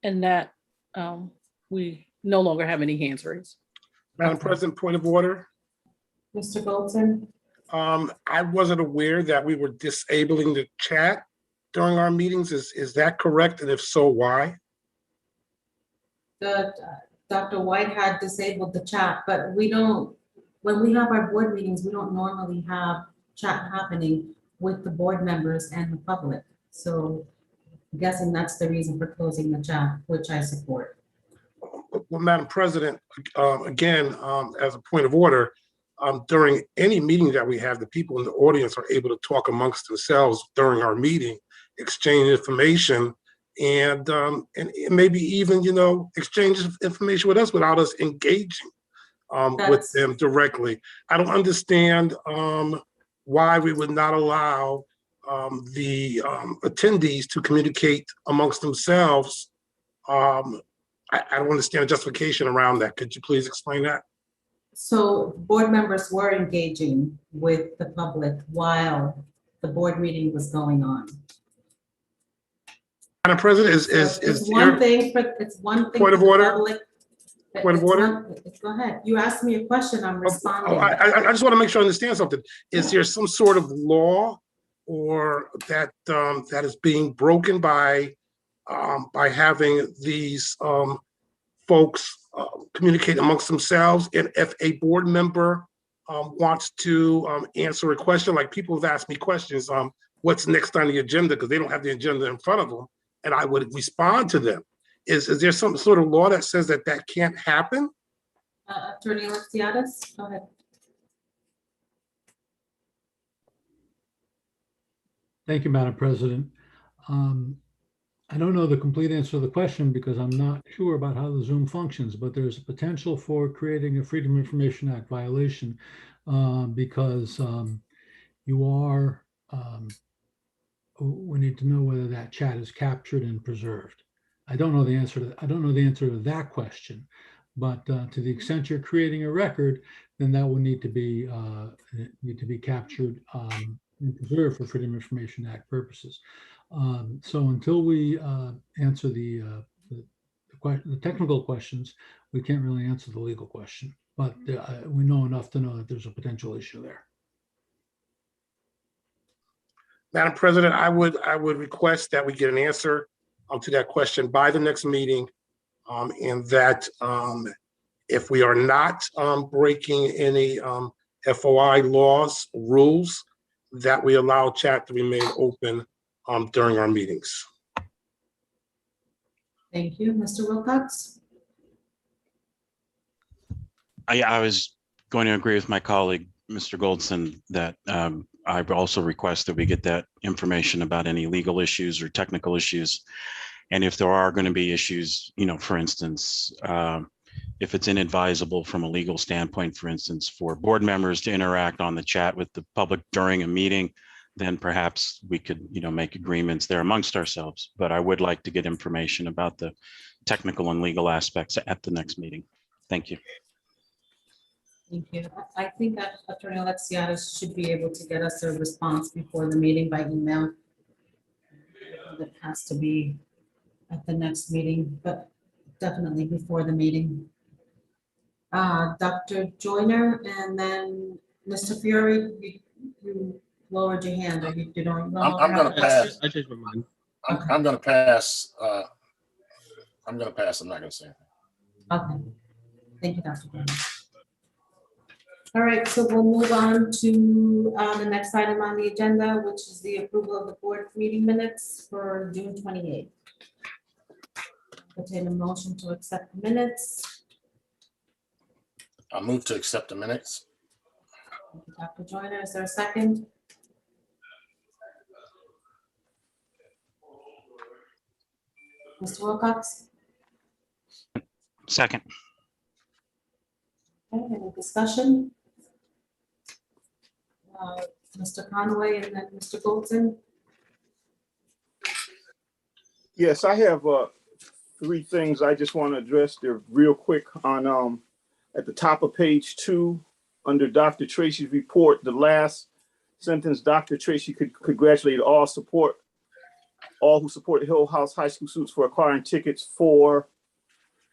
And that we no longer have any hands raised. Madam President, point of order. Mr. Golden? I wasn't aware that we were disabling the chat during our meetings. Is that correct? And if so, why? Dr. White had disabled the chat, but we don't, when we have our board meetings, we don't normally have chat happening with the board members and the public. So I'm guessing that's the reason for closing the chat, which I support. Well, Madam President, again, as a point of order, during any meeting that we have, the people in the audience are able to talk amongst themselves during our meeting, exchange information, and maybe even, exchange information with us without us engaging with them directly. I don't understand why we would not allow the attendees to communicate amongst themselves. I don't understand the justification around that. Could you please explain that? So board members were engaging with the public while the board meeting was going on. Madam President, It's one thing for point of the order? public. Point of order? Go ahead. You asked me a question, I'm responding. I just want to make sure I understand something. Is there some sort of law or that that is being broken by having these folks communicate amongst themselves? And if a board member wants to answer a question, like people have asked me questions, what's next on the agenda, because they don't have the agenda in front of them, and I would respond to them. Is there some sort of law that says that that can't happen? Attorney Alexiadis, go ahead. Thank you, Madam President. I don't know the complete answer to the question because I'm not sure about how the Zoom functions, but there's a potential for creating a Freedom of Information Act violation because you are, we need to know whether that chat is captured and preserved. I don't know the answer to that question, but to the extent you're creating a record, then that will need to be captured and preserved for Freedom of Information Act purposes. So until we answer the technical questions, we can't really answer the legal question, but we know enough to know that there's a potential issue there. Madam President, I would request that we get an answer to that question by the next meeting, and that if we are not breaking any FOI laws, rules, that we allow chat to remain open during our meetings. Thank you. Mr. Wilcox? I was going to agree with my colleague, Mr. Goldson, that I also request that we get that information about any legal issues or technical issues. And if there are going to be issues, for instance, if it's inadvisable from a legal standpoint, for instance, for board members to interact on the chat with the public during a meeting, then perhaps we could, make agreements there amongst ourselves. But I would like to get information about the technical and legal aspects at the next meeting. Thank you. Thank you. I think that Attorney Alexiadis should be able to get us a response before the meeting by email. That has to be at the next meeting, but definitely before the meeting. Dr. Joyner, and then Mr. Fiore, you lowered your hand. Or you don't. I'm going to pass. I changed my mind. I'm going to pass. I'm going to pass. I'm not going to say anything. Okay. Thank you, Dr. Joyner. All right, so we'll move on to the next item on the agenda, which is the approval of the board meeting minutes for June 28th. Entertain a motion to accept the minutes. I move to accept the minutes. Thank you, Dr. Joyner, is there a second? Mr. Wilcox? Second. Okay, any discussion? Mr. Conway and then Mr. Goldson? Yes, I have three things I just want to address. They're real quick on at the top of page 2, under Dr. Tracy's report, the last sentence, Dr. Tracy could congratulate all who support Hill House High School students for acquiring tickets for,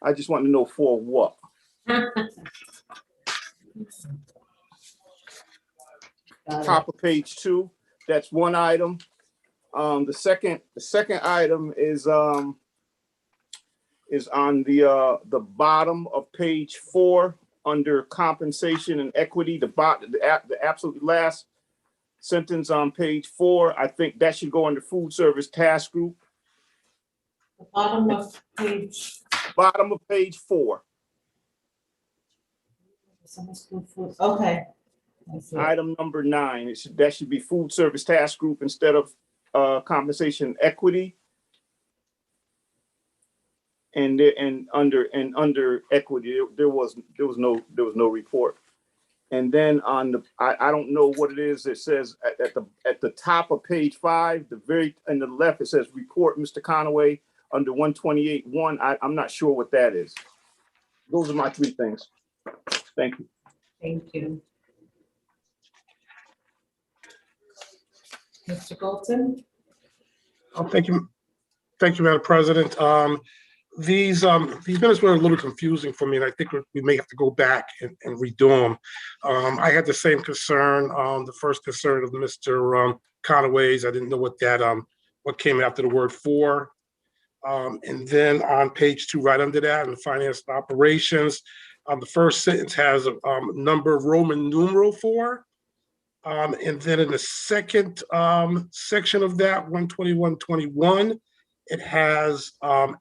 I just want to know for what? Top of page 2, that's one item. The second item is on the bottom of page 4 under compensation and equity. The absolute last sentence on page 4. I think that should go under food service task group. The bottom of page. Bottom of page 4. Okay. Item number 9. That should be food service task group instead of compensation equity. And under equity, there was no report. And then on the I don't know what it is. It says at the top of page 5, the very in the left, it says report Mr. Conway under 128.1. I'm not sure what that is. Those are my 3 things. Thank you. Thank you. Mr. Goldson? Thank you, Madam President. These minutes were a little confusing for me, and I think we may have to go back and redo them. I had the same concern, the first concern of Mr. Conaway's. I didn't know what came after the word for. And then on page 2, right under that, in the finance and operations, the first sentence has a number Roman numeral 4. And then in the second section of that, 121.21, it has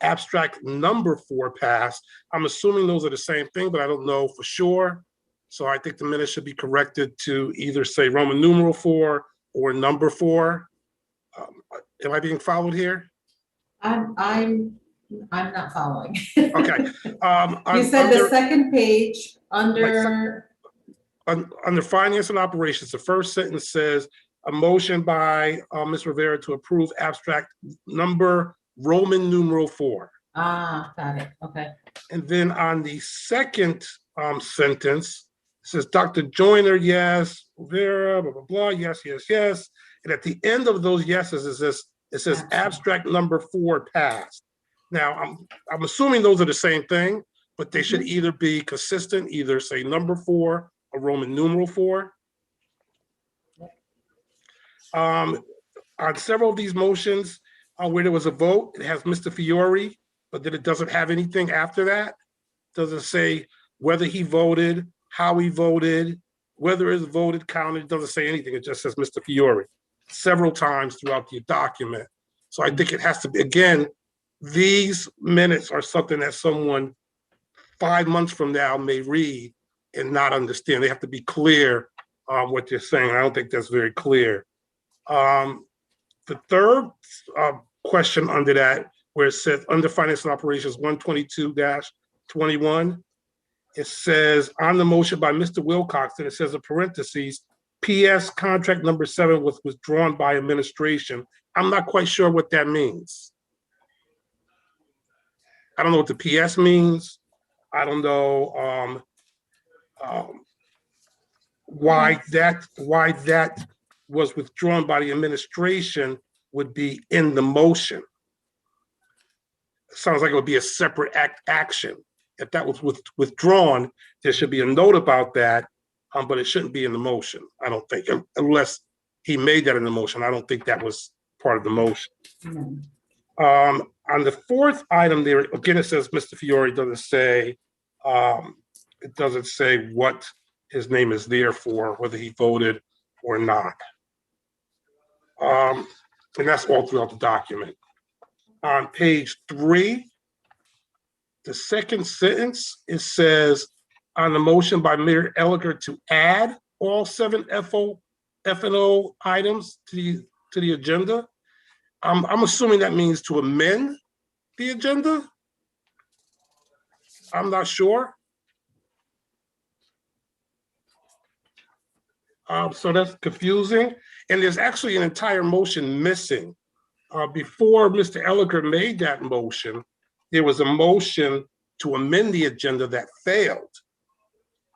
abstract number 4 passed. I'm assuming those are the same thing, but I don't know for sure. So I think the minutes should be corrected to either say Roman numeral 4 or number 4. Am I being followed here? I'm not following. Okay. You said the second page under. Under finance and operations, the first sentence says a motion by Ms. Rivera to approve abstract number Roman numeral 4. Ah, got it. Okay. And then on the second sentence, it says Dr. Joyner, yes, Rivera, blah, blah, blah, yes, yes, yes. And at the end of those yeses, it says abstract number 4 passed. Now, I'm assuming those are the same thing, but they should either be consistent, either say number 4 or Roman numeral 4. On several of these motions where there was a vote, it has Mr. Fiore, but then it doesn't have anything after that. It doesn't say whether he voted, how he voted, whether his voted counted. It doesn't say anything. It just says Mr. Fiore several times throughout the document. So I think it has to be, again, these minutes are something that someone 5 months from now may read and not understand. They have to be clear what they're saying. I don't think that's very clear. The third question under that, where it says under finance and operations 122-21, it says on the motion by Mr. Wilcox, and it says in parentheses, PS contract number 7 was withdrawn by administration. I'm not quite sure what that means. I don't know what the PS means. I don't know why that was withdrawn by the administration would be in the motion. It sounds like it would be a separate action. If that was withdrawn, there should be a note about that, but it shouldn't be in the motion, I don't think, unless he made that in the motion. I don't think that was part of the motion. On the fourth item there, again, it says Mr. Fiore. Doesn't say, it doesn't say what his name is there for, whether he voted or not. And that's all throughout the document. On page 3, the second sentence, it says, on the motion by Mayor Eliger to add all 7 F&O items to the agenda. I'm assuming that means to amend the agenda. I'm not sure. So that's confusing. And there's actually an entire motion missing. Before Mr. Eliger made that motion, there was a motion to amend the agenda that failed.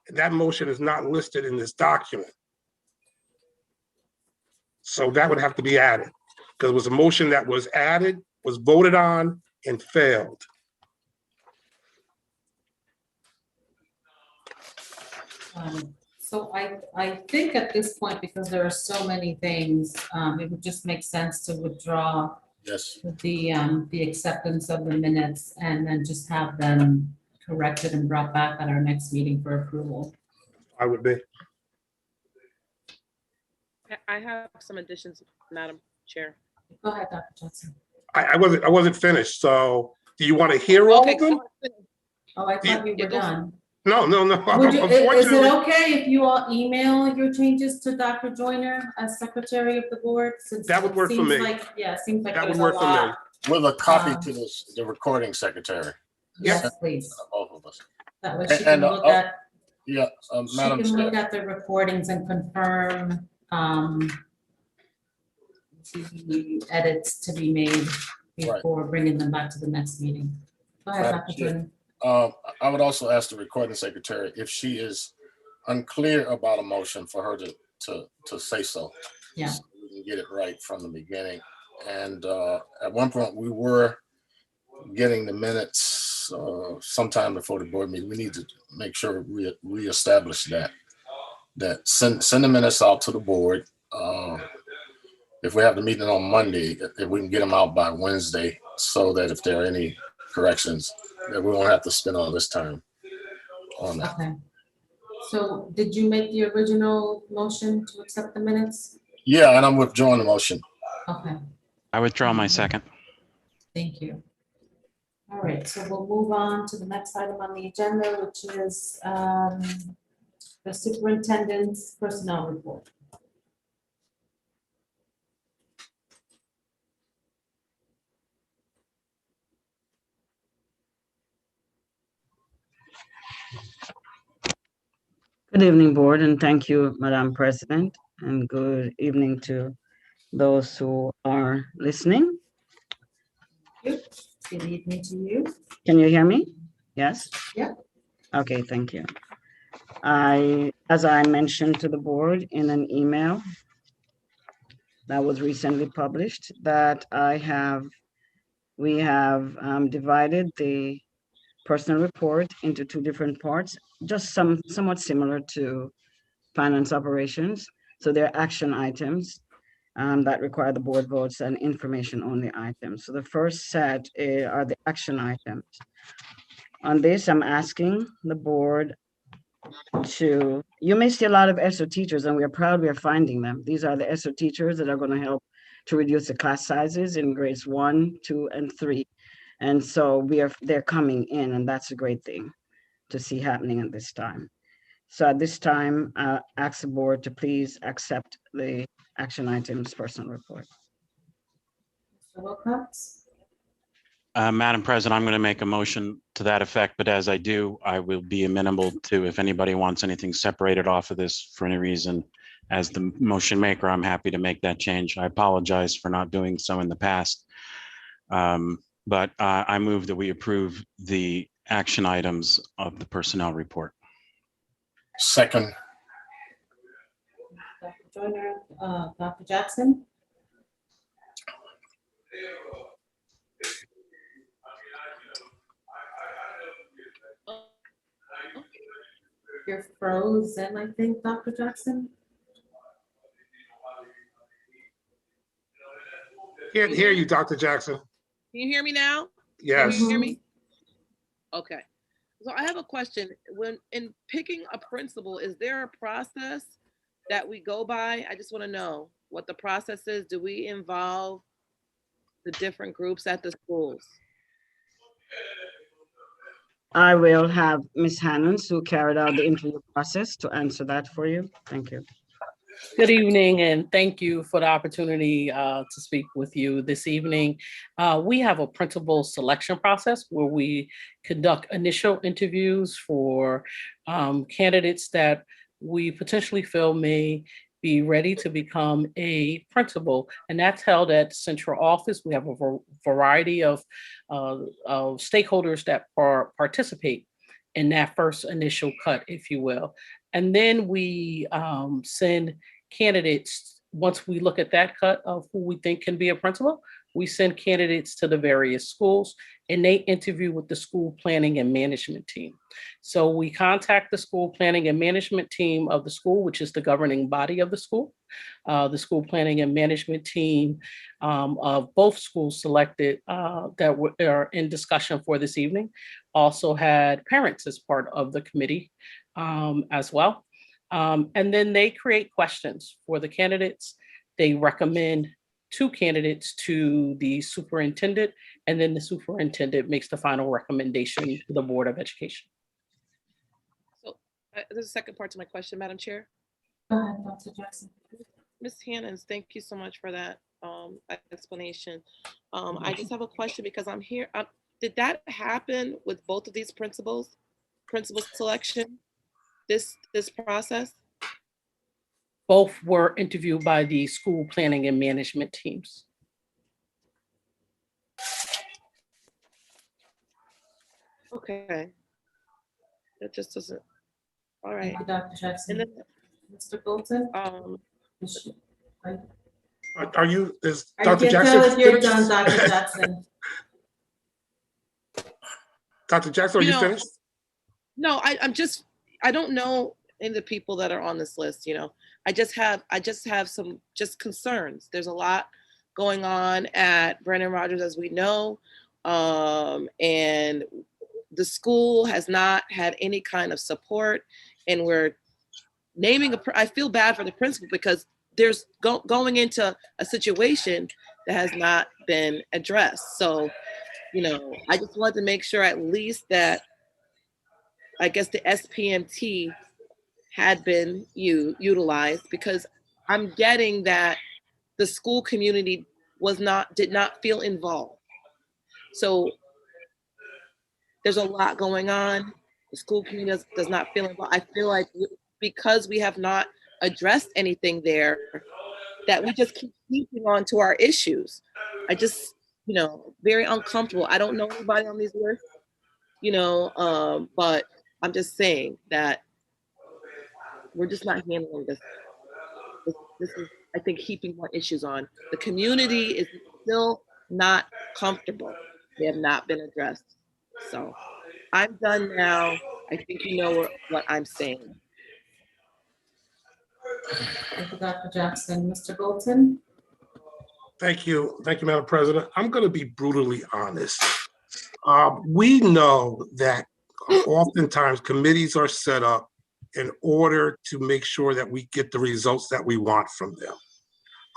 That motion is not listed in this document. So that would have to be added, because it was a motion that was added, was voted on, and failed. So I think at this point, because there are so many things, it would just make sense to withdraw Yes. the acceptance of the minutes and then just have them corrected and brought back at our next meeting for approval. I would be. I have some additions, Madam Chair. Go ahead, Dr. Johnson. I wasn't finished. So do you want to hear all of them? Oh, I thought you were done. No. Would you, is it Unfortunately, okay if you all email your changes to Dr. Joyner as secretary of the board? Since that would work for seems me. like- Yeah, it seems like That would there's a work for me. lot. With a copy to the recording secretary. Yes, please. Both of us. That way she can look at, Yeah, she Madam can look Chair. at the recordings and confirm, the edits to be made before bringing them back to the next meeting. Go ahead, Madam Dr. Chair. Joyner. I would also ask the recording secretary if she is unclear about a motion for her to say so. Yeah. So we can get it right from the beginning. And at one point, we were getting the minutes sometime before the board meeting. We need to make sure we reestablish that send the minutes out to the board. If we have the meeting on Monday, if we can get them out by Wednesday, so that if there are any corrections, that we won't have to spend all this time on that. Okay. So did you make the original motion to accept the minutes? Yeah, and I'm withdrawing the motion. Okay, I withdraw my second. thank you. All right, so we'll move on to the next item on the agenda, which is the superintendent's personnel report. Good evening, board, and thank you, Madam President, and good evening to those who are listening. Good evening to you. Can you hear me? Yes? Yeah. Okay, thank you. As I mentioned to the board in an email that was recently published, that we have divided the personal report into 2 different parts, just somewhat similar to finance operations. So there are action items that require the board votes and information on the items. So the first set are the action items. On this, I'm asking the board you may see a lot of ESO teachers, and we are proud we are finding them. These are the ESO teachers that are going to help to reduce the class sizes in grades 1, 2, and 3. And so they're coming in, and that's a great thing to see happening at this time. So at this time, ask the board to please accept the action items personal report. Mr. Wilcox? Madam President, I'm going to make a motion to that effect, but as I do, I will be amenable to if anybody wants anything separated off of this for any reason. As the motion maker, I'm happy to make that change. I apologize for not doing so in the past. But I move that we approve the action items of the personnel report. Second. Dr. Joyner, Dr. Jackson? You're frozen, I think, Dr. Jackson? Can't hear you, Dr. Jackson. Can you hear me now? Yes. Can you hear me? Okay. So I have a question. When in picking a principal, is there a process that we go by? I just want to know what the process is. Do we involve the different groups at the schools? I will have Ms. Hannons, who carried out the interview process, to answer that for you. Thank you. Good evening, and thank you for the opportunity to speak with you this evening. We have a principal selection process where we conduct initial interviews for candidates that we potentially feel may be ready to become a principal, and that's held at central office. We have a variety of stakeholders that participate in that first initial cut, if you will. And then we send candidates, once we look at that cut of who we think can be a principal, we send candidates to the various schools and they interview with the school planning and management team. So we contact the school planning and management team of the school, which is the governing body of the school. The school planning and management team of both schools selected that are in discussion for this evening also had parents as part of the committee as well. And then they create questions for the candidates. They recommend 2 candidates to the superintendent, and then the superintendent makes the final recommendation to the Board of Education. So there's a second part to my question, Madam Chair. Go ahead, Dr. Jackson. Ms. Hannons, thank you so much for that explanation. I just have a question because I'm here. Did that happen with both of these principal selection, this process? Both were interviewed by the school planning and management teams. Okay. That just doesn't, all right. Thank you, Dr. Jackson. And then, Mr. Golden? Are you, is I Dr. can Jackson? tell if you're finished? done, Dr. Jackson. Dr. Jackson, are you finished? No, I don't know any of the people that are on this list, I just have some concerns. There's a lot going on at Brennan Rogers, as we know. And the school has not had any kind of support, and we're naming I feel bad for the principal because there's going into a situation that has not been addressed. So, I just wanted to make sure at least that, I guess, the SPMT had been utilized, because I'm getting that the school community did not feel involved. So there's a lot going on. The school community does not feel involved. I feel like because we have not addressed anything there, that we just keep keeping on to our issues. I just, very uncomfortable. I don't know anybody on these lists, but I'm just saying that we're just not handling this. This is, I think, heaping more issues on. The community is still not comfortable. They have not been addressed. So I'm done now. I think you know what I'm saying. Thank you, Dr. Jackson. Mr. Golden? Thank you, Madam President. I'm going to be brutally honest. We know that oftentimes committees are set up in order to make sure that we get the results that we want from them.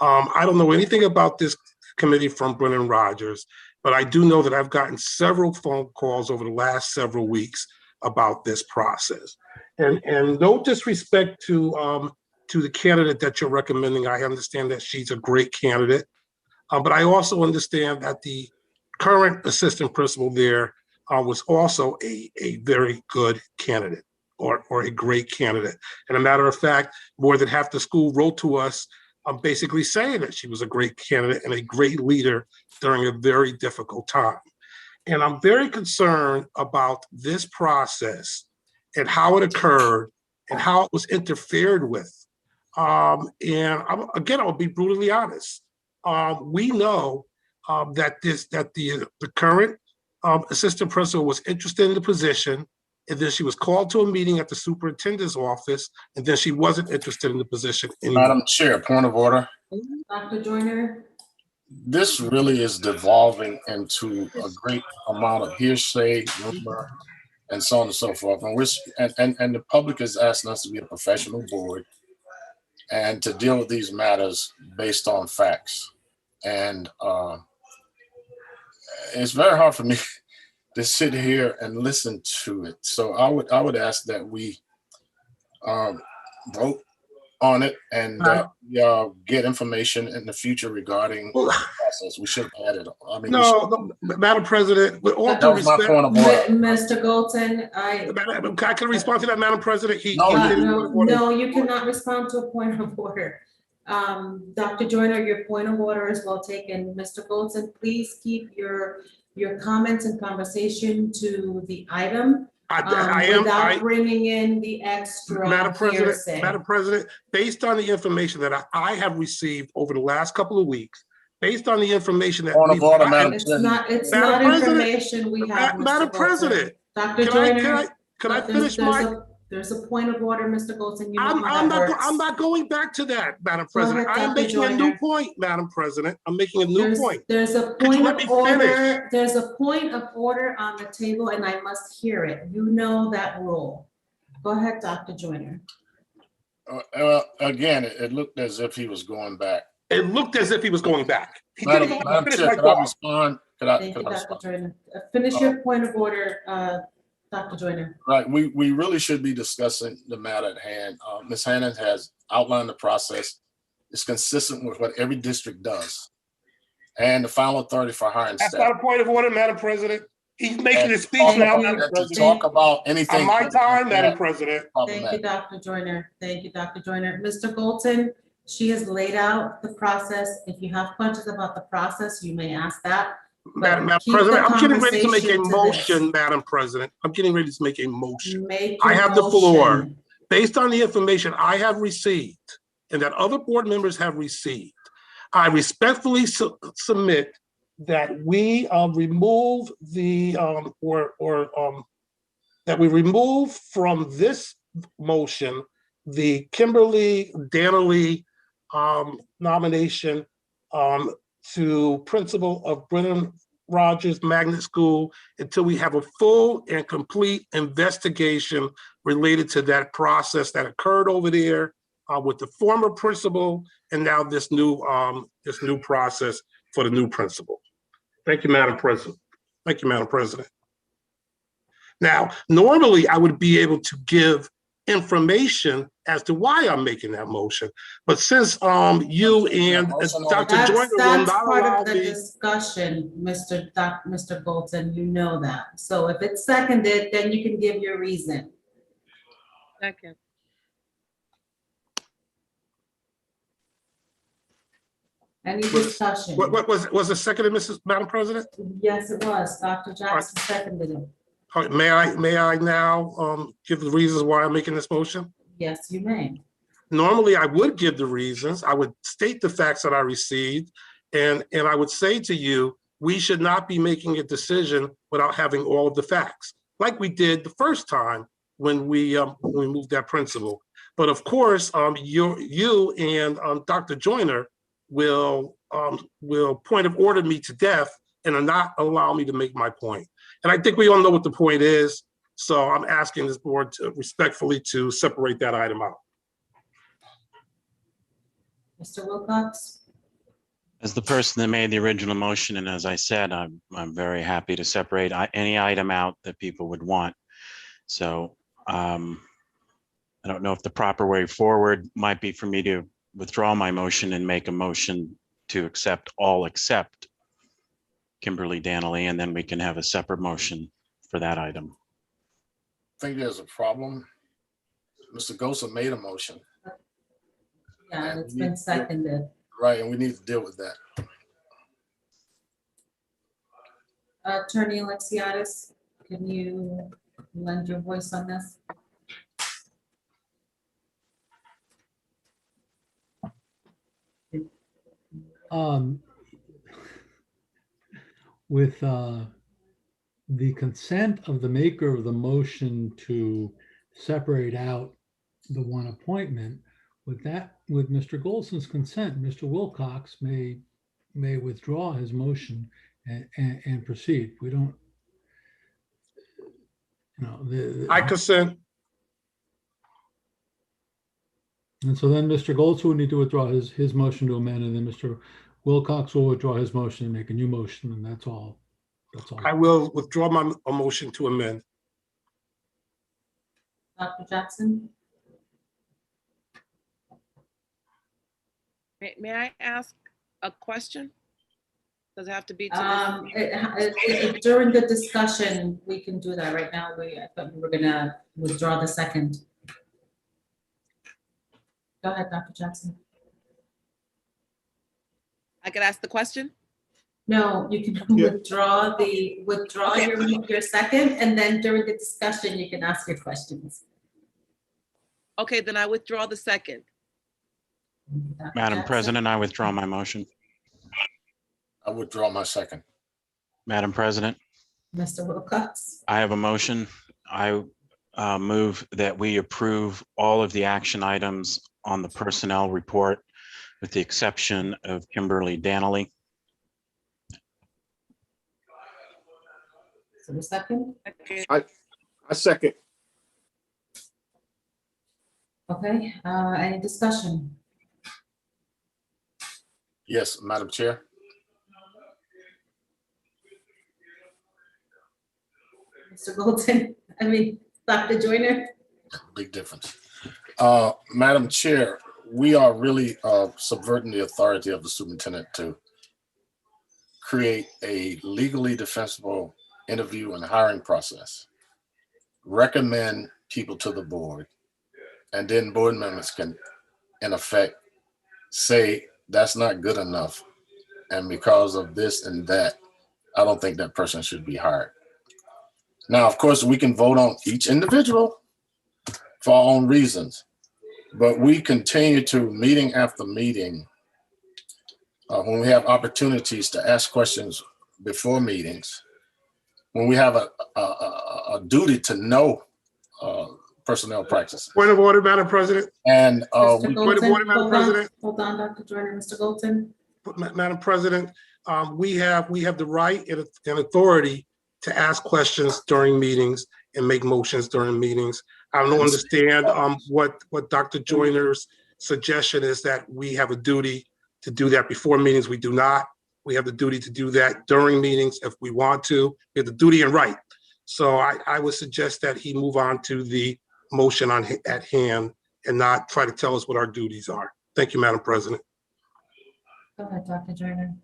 I don't know anything about this committee from Brennan Rogers, but I do know that I've gotten several phone calls over the last several weeks about this process. And no disrespect to the candidate that you're recommending. I understand that she's a great candidate, but I also understand that the current assistant principal there was also a very good candidate, or a great candidate. And a matter of fact, more than half the school wrote to us basically saying that she was a great candidate and a great leader during a very difficult time. And I'm very concerned about this process and how it occurred and how it was interfered with. Again, I'll be brutally honest. We know that the current assistant principal was interested in the position, and then she was called to a meeting at the superintendent's office, and then she wasn't interested in the position anymore. Madam Chair, point of order. Dr. Joyner? This really is devolving into a great amount of hearsay, rumor, and so on and so forth. And the public is asking us to be a professional board and to deal with these matters based on facts. And it's very hard for me to sit here and listen to it. So I would ask that we vote on it and get information in the future regarding the process. We should have had it. I mean, No, Madam President, with all that due was my respect. point of order. Mr. Golden, I can respond to that, Madam President. No, you cannot respond to a point of order. Dr. Joyner, your point of order is well taken. Mr. Golden, please keep your comments and conversation to the item. Without bringing in the extra hearsay. Madam President, based on the information that I have received over the last couple of weeks, based on the information that it's not information we have, Madam President. Dr. Joyner, can I finish there's a point of order, Mr. Golden. You know I'm not going back to that, Madam President. I am making a new point, Madam President. I'm making a new point. There's a point of order. There's a point of order on the table, and I must hear it. You know that rule. Go ahead, Dr. Joyner. Again, it looked as if he was going back. It looked as if he was going back. Madam Chair, could I respond? Thank you, Dr. Joyner. Finish your point of order, Dr. Joyner. Right, we really should be discussing the matter at hand. Ms. Hannon has outlined the process. It's consistent with what every district does. And the final authority for hiring staff. That's not a point of order, Madam President. He's making his speech now, Madam President. To talk about anything. On my time, Madam President. Thank you, Dr. Joyner. Thank you, Dr. Joyner. Mr. Golden, she has laid out the process. If you have questions about the process, you may ask that. Madam President, I'm getting ready to make a motion, Madam President. I'm getting ready to make a motion. I have the floor. Based on the information I have received and that other board members have received, I respectfully submit that we remove the that we remove from this motion the Kimberly Danley nomination to principal of Brennan Rogers Magnet School until we have a full and complete investigation related to that process that occurred over there with the former principal and now this new process for the new principal. Thank you, Madam President. Thank you, Madam President. Now, normally I would be able to give information as to why I'm making that motion. But since you and Dr. Joyner will not allow the me. Discussion, Mr. Golden, you know that. So if it's seconded, then you can give your reason. Second. Any discussion? What was it seconded, Madam President? Yes, it was. Dr. Jackson seconded it. All right, may I now give the reasons why I'm making this motion? Yes, you may. Normally, I would give the reasons. I would state the facts that I received, and I would say to you, we should not be making a decision without having all of the facts, like we did the first time when we moved that principle. But of course, you and Dr. Joyner will point of order me to death and not allow me to make my point. And I think we all know what the point is. So I'm asking this board to respectfully to separate that item out. Mr. Wilcox? As the person that made the original motion, and as I said, I'm very happy to separate any item out that people would want. So I don't know if the proper way forward might be for me to withdraw my motion and make a motion to accept all except Kimberly Danley, and then we can have a separate motion for that item. I think there's a problem. Mr. Gosa made a motion. Yeah, and it's been seconded. Right, and we need to deal with that. Attorney Alexiadis, can you lend your voice on this? With the consent of the maker of the motion to separate out the one appointment, with Mr. Golson's consent, Mr. Wilcox may withdraw his motion and proceed. We don't, I consent. And so then Mr. Golson would need to withdraw his motion to amend, and then Mr. Wilcox will withdraw his motion and make a new motion, and that's all That's all. I will withdraw my motion to amend. Dr. Jackson? May I ask a question? Does it have to be to During the discussion, we can do that right now. I thought we were gonna withdraw the second. Go ahead, Dr. Jackson. I could ask the question? No, you can withdraw your second, and then during the discussion, you can ask your questions. Okay, then I withdraw the second. Madam President, I withdraw my motion. I withdraw my second. Madam President, Mr. Wilcox? I have a motion. I move that we approve all of the action items on the personnel report with the exception of Kimberly Danley. So the second? I second. Okay, any discussion? Yes, Madam Chair. Mr. Golden, Dr. Joyner? Big difference. Madam Chair, we are really subverting the authority of the superintendent to create a legally defensible interview and hiring process, recommend people to the board, and then board members can, in effect, say that's not good enough. And because of this and that, I don't think that person should be hired. Now, of course, we can vote on each individual for our own reasons, but we continue to meeting after meeting when we have opportunities to ask questions before meetings, when we have a duty to know personnel practices. Point of order, Madam President. And Mr. point of order, Madam President. Hold on, Dr. Joyner. Mr. Golden? Madam President, we have the right and authority to ask questions during meetings and make motions during meetings. I don't understand what Dr. Joyner's suggestion is, that we have a duty to do that before meetings. We do not. We have the duty to do that during meetings if we want to. We have the duty and right. So I would suggest that he move on to the motion at hand and not try to tell us what our duties are. Thank you, Madam President. Go ahead, Dr. Joyner.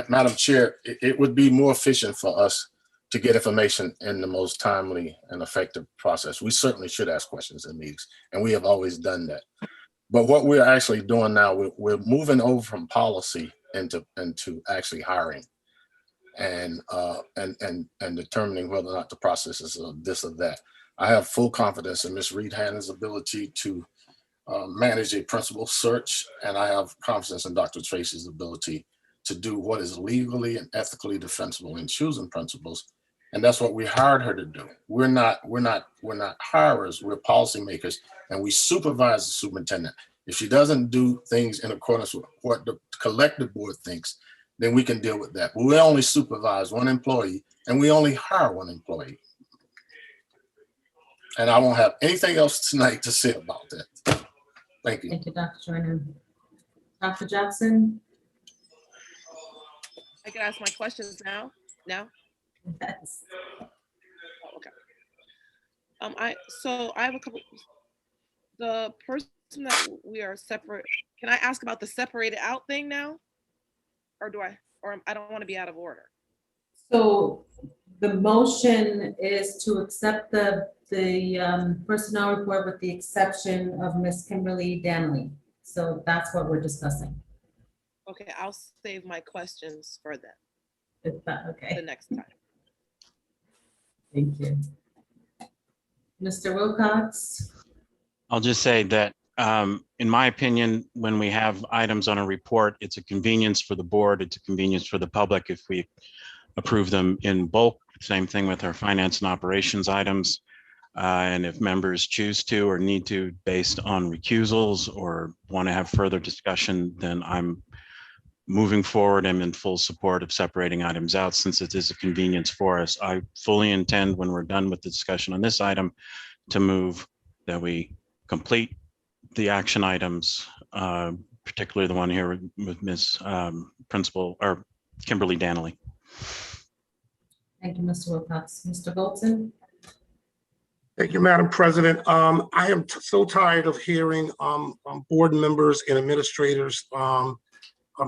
Madam Chair, it would be more efficient for us to get information in the most timely and effective process. We certainly should ask questions in meetings, and we have always done that. But what we're actually doing now, we're moving over from policy into actually hiring and determining whether or not the process is this or that. I have full confidence in Ms. Reed Hannon's ability to manage a principal search, and I have confidence in Dr. Tracy's ability to do what is legally and ethically defensible in choosing principals. And that's what we hired her to do. We're not hirers, we're policymakers, and we supervise the superintendent. If she doesn't do things in accordance with what the collective board thinks, then we can deal with that. But we only supervise one employee and we only hire one employee. And I won't have anything else tonight to say about that. Thank you. Thank you, Dr. Joyner. Dr. Jackson? I can ask my questions now? Now? Yes. Oh, okay. I have a couple. The person that we are separate, can I ask about the separated out thing now? Or I don't want to be out of order. So the motion is to accept the personnel report with the exception of Ms. Kimberly Danley. So that's what we're discussing. Okay, I'll save my questions for that. Is that okay? The next time. Thank you. Mr. Wilcox? I'll just say that, in my opinion, when we have items on a report, it's a convenience for the board, it's a convenience for the public if we approve them in bulk. Same thing with our finance and operations items. And if members choose to or need to, based on recusals or want to have further discussion, then I'm moving forward. I'm in full support of separating items out since it is a convenience for us. I fully intend, when we're done with the discussion on this item, to move that we complete the action items, particularly the one here with Ms. Principal or Kimberly Danley. Thank you, Mr. Wilcox. Mr. Goldson? Thank you, Madam President. I am so tired of hearing board members and administrators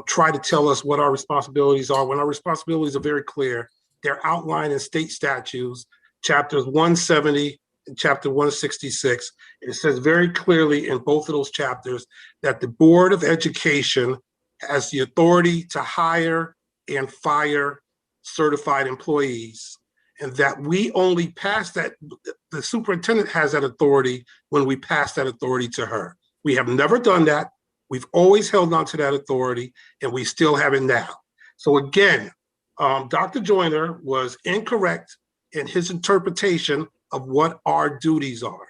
try to tell us what our responsibilities are when our responsibilities are very clear. They're outlined in state statutes, chapters 170 and chapter 166. It says very clearly in both of those chapters that the Board of Education has the authority to hire and fire certified employees, and that we only pass that, the superintendent has that authority when we pass that authority to her. We have never done that. We've always held on to that authority, and we still have it now. So again, Dr. Joyner was incorrect in his interpretation of what our duties are.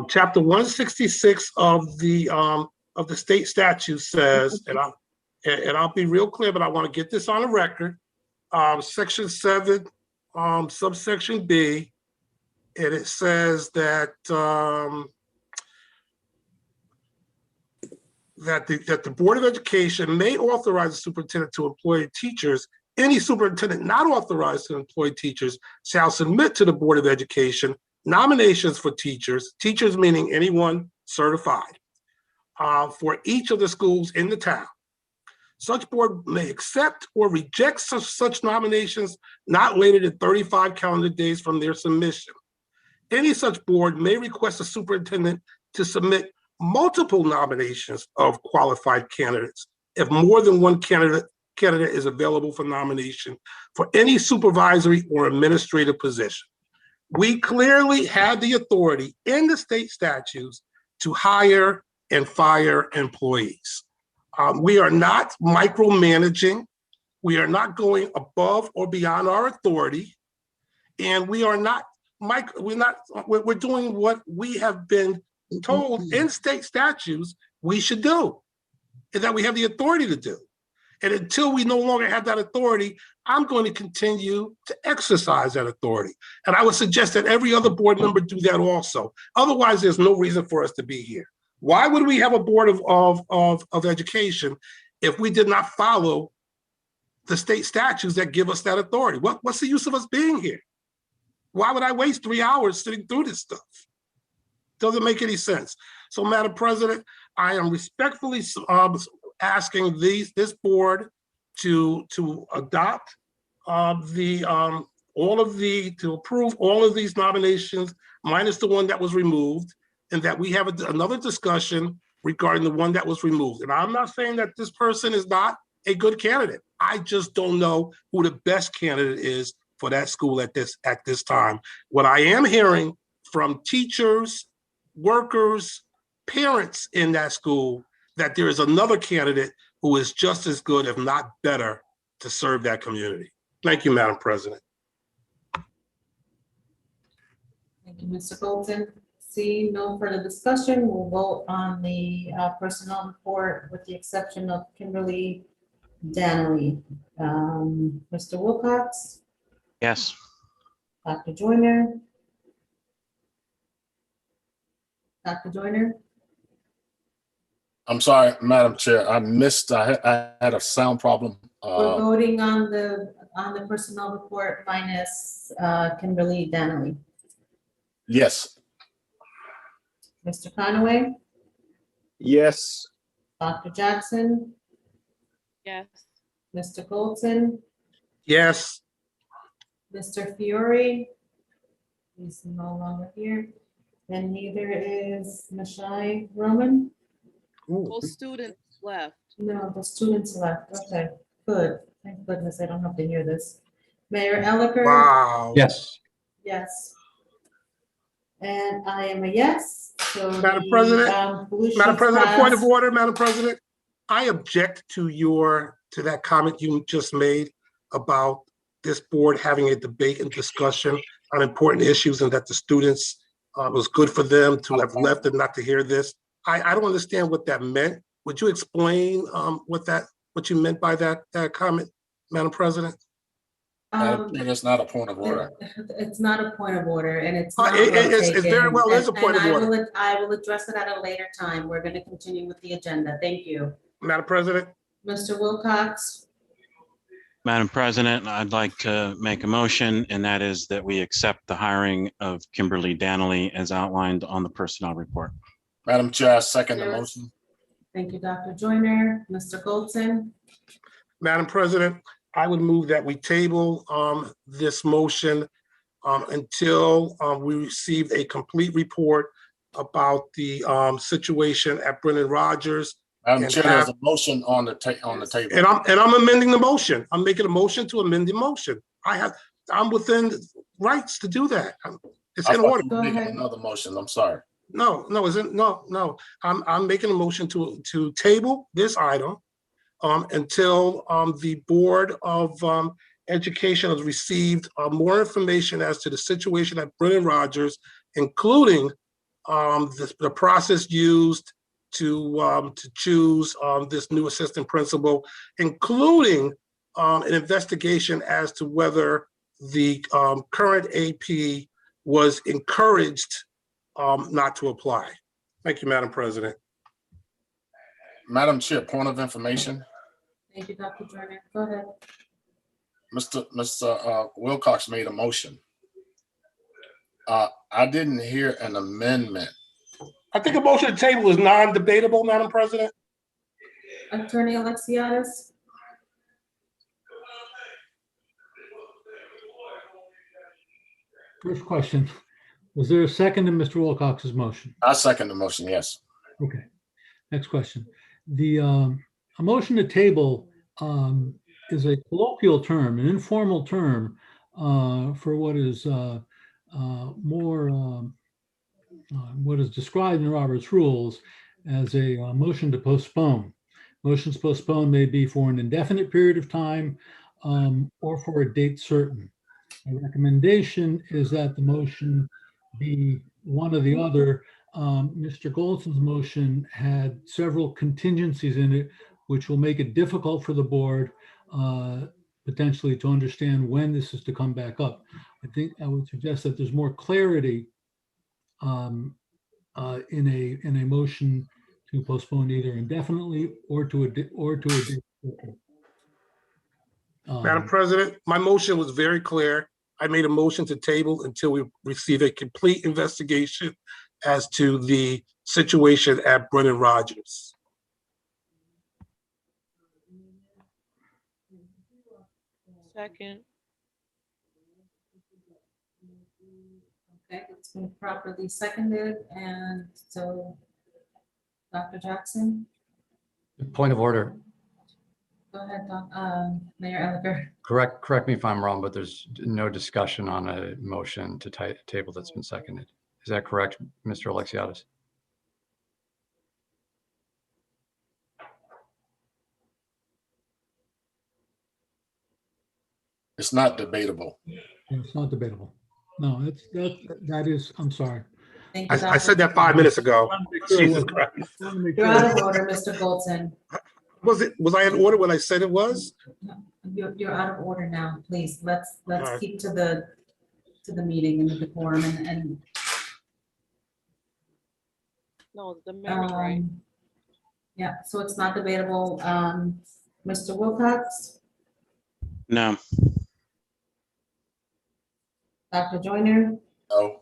Chapter 166 of the state statute says, and I'll be real clear, but I want to get this on the record. Section 7, subsection B, and it says that that the Board of Education may authorize the superintendent to employ teachers. Any superintendent not authorized to employ teachers shall submit to the Board of Education nominations for teachers meaning anyone certified, for each of the schools in the town. Such board may accept or reject such nominations not later than 35 calendar days from their submission. Any such board may request a superintendent to submit multiple nominations of qualified candidates if more than one candidate is available for nomination for any supervisory or administrative position. We clearly have the authority in the state statutes to hire and fire employees. We are not micromanaging. We are not going above or beyond our authority. And we are not, we're doing what we have been told in state statutes we should do, and that we have the authority to do. And until we no longer have that authority, I'm going to continue to exercise that authority. And I would suggest that every other board member do that also. Otherwise, there's no reason for us to be here. Why would we have a Board of Education if we did not follow the state statutes that give us that authority? What's the use of us being here? Why would I waste 3 hours sitting through this stuff? Doesn't make any sense. So, Madam President, I am respectfully asking this board to adopt to approve all of these nominations minus the one that was removed, and that we have another discussion regarding the one that was removed. And I'm not saying that this person is not a good candidate. I just don't know who the best candidate is for that school at this time. What I am hearing from teachers, workers, parents in that school, that there is another candidate who is just as good, if not better, to serve that community. Thank you, Madam President. Thank you, Mr. Golden. Seeing no further discussion, we'll vote on the personnel report with the exception of Kimberly Danley. Mr. Wilcox? Yes. Dr. Joyner? Dr. Joyner? I'm sorry, Madam Chair, I missed, I had a sound problem. We're voting on the personnel report minus Kimberly Danley. Yes. Mr. Conaway? Yes. Dr. Jackson? Yes. Mr. Goldson? Yes. Mr. Fiore? He's no longer here. And neither is Mashai Roman? Both students left. No, the students left. Okay, good. Thank goodness I don't have to hear this. Mayor Elicker? Wow. Yes. Yes. And I am a yes. So Madam President, Madam President, point of passed. order, Madam President. I object to that comment you just made about this board having a debate and discussion on important issues, and that the students, it was good for them to have left and not to hear this. I don't understand what that meant. Would you explain what you meant by that comment, Madam President? It's not a point of order. It's not a point of order, and it's not It's very well is a point of order. I will address it at a later time. We're going to continue with the agenda. Thank you. Madam President? Mr. Wilcox? Madam President, I'd like to make a motion, and that is that we accept the hiring of Kimberly Danley as outlined on the personnel report. Madam Chair, I second the Yes. motion. Thank you, Dr. Joyner. Mr. Goldson? Madam President, I would move that we table this motion until we receive a complete report about the situation at Brennan Rogers. Madam and Chair, there's have- a motion on the table. And I'm amending the motion. I'm making a motion to amend the motion. I'm within rights to do that. It's I in thought order. you were making another motion. I'm sorry. No, I'm making a motion to table this item until the Board of Education has received more information as to the situation at Brennan Rogers, including the process used to choose this new assistant principal, including an investigation as to whether the current AP was encouraged not to apply. Thank you, Madam President. Madam Chair, point of information. Thank you, Dr. Joyner. Go ahead. Mr. Wilcox made a motion. I didn't hear an amendment. I think a motion to table is non-debatable, Madam President. Attorney Alexiadis? First question, was there a second to Mr. Wilcox's motion? I second the motion, yes. Okay, next question. A motion to table is a colloquial term, an informal term for what is what is described in Robert's rules as a motion to postpone. Motions postponed may be for an indefinite period of time or for a date certain. A recommendation is that the motion be one or the other. Mr. Goldson's motion had several contingencies in it, which will make it difficult for the board potentially to understand when this is to come back up. I think I would suggest that there's more clarity in a motion to postpone either indefinitely or to a date. Madam President, my motion was very clear. I made a motion to table until we receive a complete investigation as to the situation at Brennan Rogers. Second. Okay, it's been properly seconded, and so Dr. Jackson, Point of order. go ahead, Mayor Eliger. Correct me if I'm wrong, but there's no discussion on a motion to table that's been seconded. Is that correct, Mr. Alexiadis? It's not debatable. It's not debatable. No, that is, I'm sorry. Thank you, I said that 5 minutes ago. Jesus Christ. You're out of order, Mr. Goldson. Was I in order when I said it was? You're out of order now, please. Let's right. keep to the meeting and the decorum and No, the mayor's right. yeah, so it's not debatable. Mr. Wilcox, No. Dr. Joyner, No.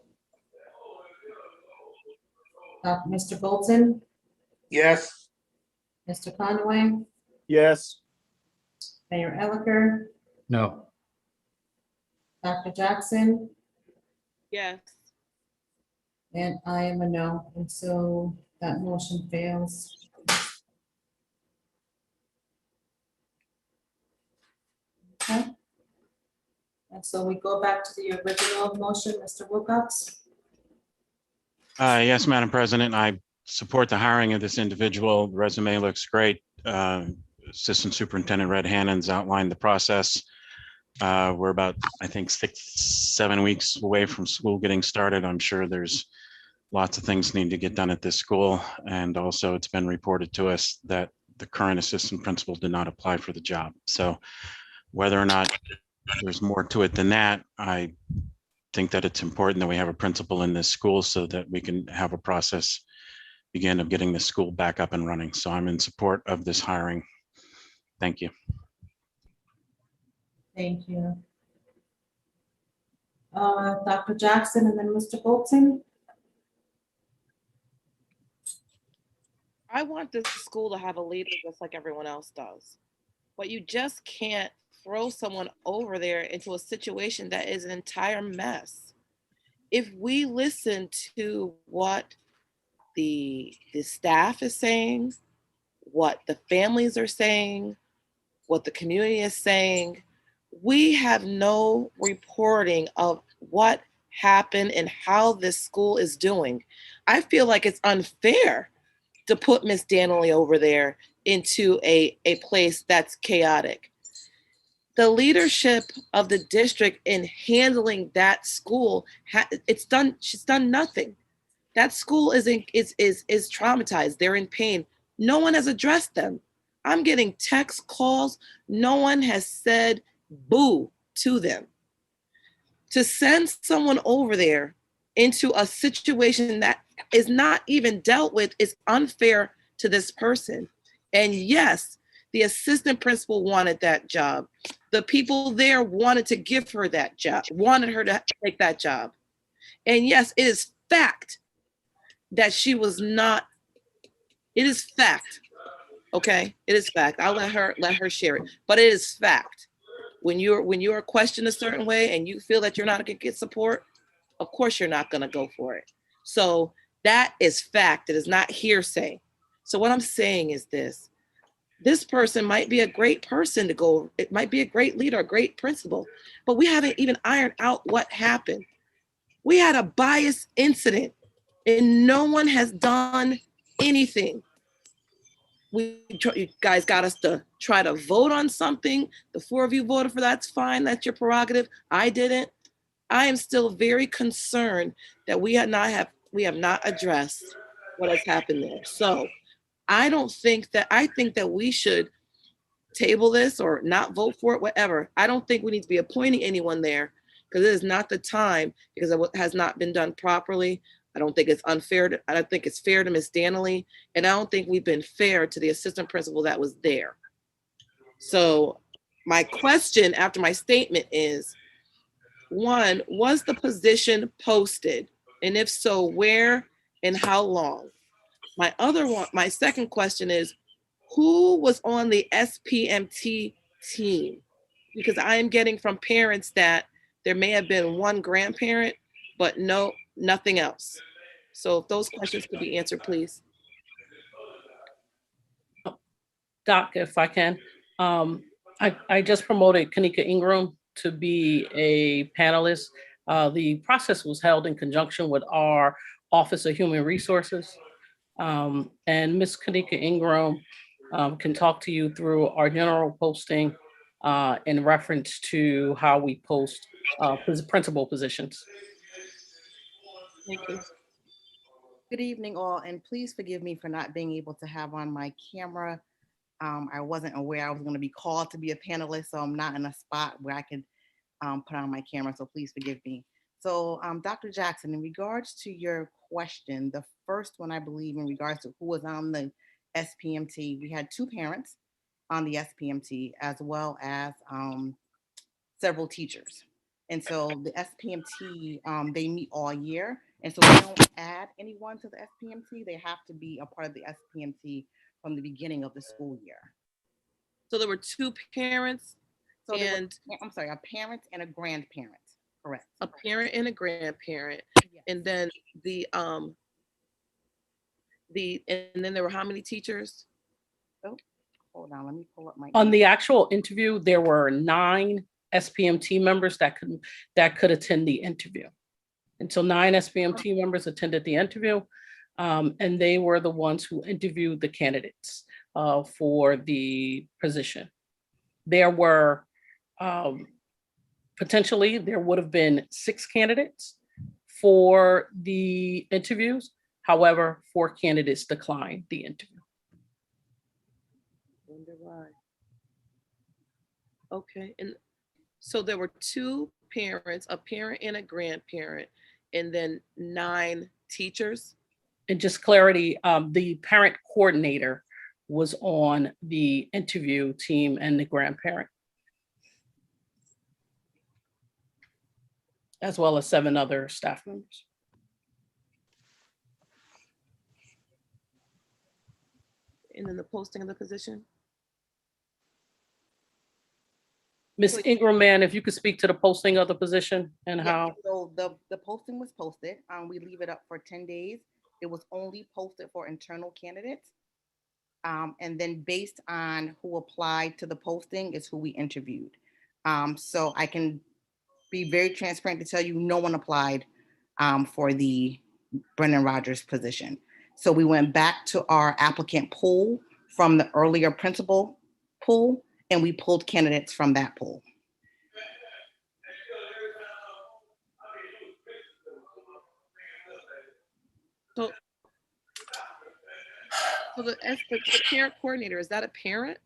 Mr. Goldson, Yes. Mr. Conway, Yes. Mayor Eliger, No. Dr. Jackson, Yes. and I am a no, and so that motion fails. Okay. And so we go back to the original motion, Mr. Wilcox. Yes, Madam President, I support the hiring of this individual. The resume looks great. Assistant Superintendent Red Hannon's outlined the process. We're about, I think, 6-7 weeks away from school getting started. I'm sure there's lots of things need to get done at this school. And also it's been reported to us that the current assistant principal did not apply for the job. So whether or not there's more to it than that, I think that it's important that we have a principal in this school so that we can have a process begin of getting the school back up and running. So I'm in support of this hiring. Thank you. Thank you. Dr. Jackson and then Mr. Bolton. I want this school to have a leader just like everyone else does. But you just can't throw someone over there into a situation that is an entire mess. If we listen to what the staff is saying, what the families are saying, what the community is saying, we have no reporting of what happened and how this school is doing. I feel like it's unfair to put Miss Danley over there into a place that's chaotic. The leadership of the district in handling that school, she's done nothing. That school is traumatized. They're in pain. No one has addressed them. I'm getting text calls. No one has said boo to them. To send someone over there into a situation that is not even dealt with is unfair to this person. And yes, the assistant principal wanted that job. The people there wanted to give her that job, wanted her to take that job. And yes, it is fact that she was not, it is fact. Okay, it is fact. I'll let her share it, but it is fact. When you're questioned a certain way and you feel that you're not gonna get support, of course you're not gonna go for it. So that is fact. It is not hearsay. So what I'm saying is this person might be a great person to go, it might be a great leader, a great principal, but we haven't even ironed out what happened. We had a bias incident and no one has done anything. You guys got us to try to vote on something. The 4 of you voted for that's fine. That's your prerogative. I didn't. I am still very concerned that we have not addressed what has happened there. So I think that we should table this or not vote for it, whatever. I don't think we need to be appointing anyone there because it is not the time, because it has not been done properly. I don't think it's unfair. I don't think it's fair to Ms. Danley, and I don't think we've been fair to the assistant principal that was there. So my question after my statement is, one, was the position posted? And if so, where and how long? My second question is, who was on the SPMT team? Because I am getting from parents that there may have been one grandparent, but nothing else. So if those questions could be answered, please. Doc, if I can, I just promoted Kanika Ingram to be a panelist. The process was held in conjunction with our Office of Human Resources. And Ms. Kanika Ingram can talk to you through our general posting in reference to how we post principal positions. Thank you. Good evening, all, and please forgive me for not being able to have on my camera. I wasn't aware I was going to be called to be a panelist, so I'm not in a spot where I can put on my camera, so please forgive me. So Dr. Jackson, in regards to your question, the first one, I believe, in regards to who was on the SPMT, we had 2 parents on the SPMT as well as several teachers. And so the SPMT, they meet all year. And so we don't add anyone to the SPMT. They have to be a part of the SPMT from the beginning of the school year. So there were 2 parents So and I'm sorry, a parent and a grandparent, correct? a parent and a grandparent. Yes. And then and then there were how many teachers? Oh, hold on, let me pull up my. On the actual interview, there were 9 SPMT members that could attend the interview. And so 9 SPMT members attended the interview, and they were the ones who interviewed the candidates for the position. There were potentially, there would have been 6 candidates for the interviews. However, 4 candidates declined the interview. Wonder why. Okay, and so there were 2 parents, a parent and a grandparent, and then 9 teachers. And just clarity, the parent coordinator was on the interview team and the grandparent. as well as 7 other staff members. And then the posting of the position? Ms. Ingram, ma'am, if you could speak to the posting of the position and how. So the posting was posted. We leave it up for 10 days. It was only posted for internal candidates. And then based on who applied to the posting is who we interviewed. So I can be very transparent to tell you no one applied for the Brendan Rogers position. So we went back to our applicant pool from the earlier principal pool, and we pulled candidates from that pool. So the parent coordinator, is that a parent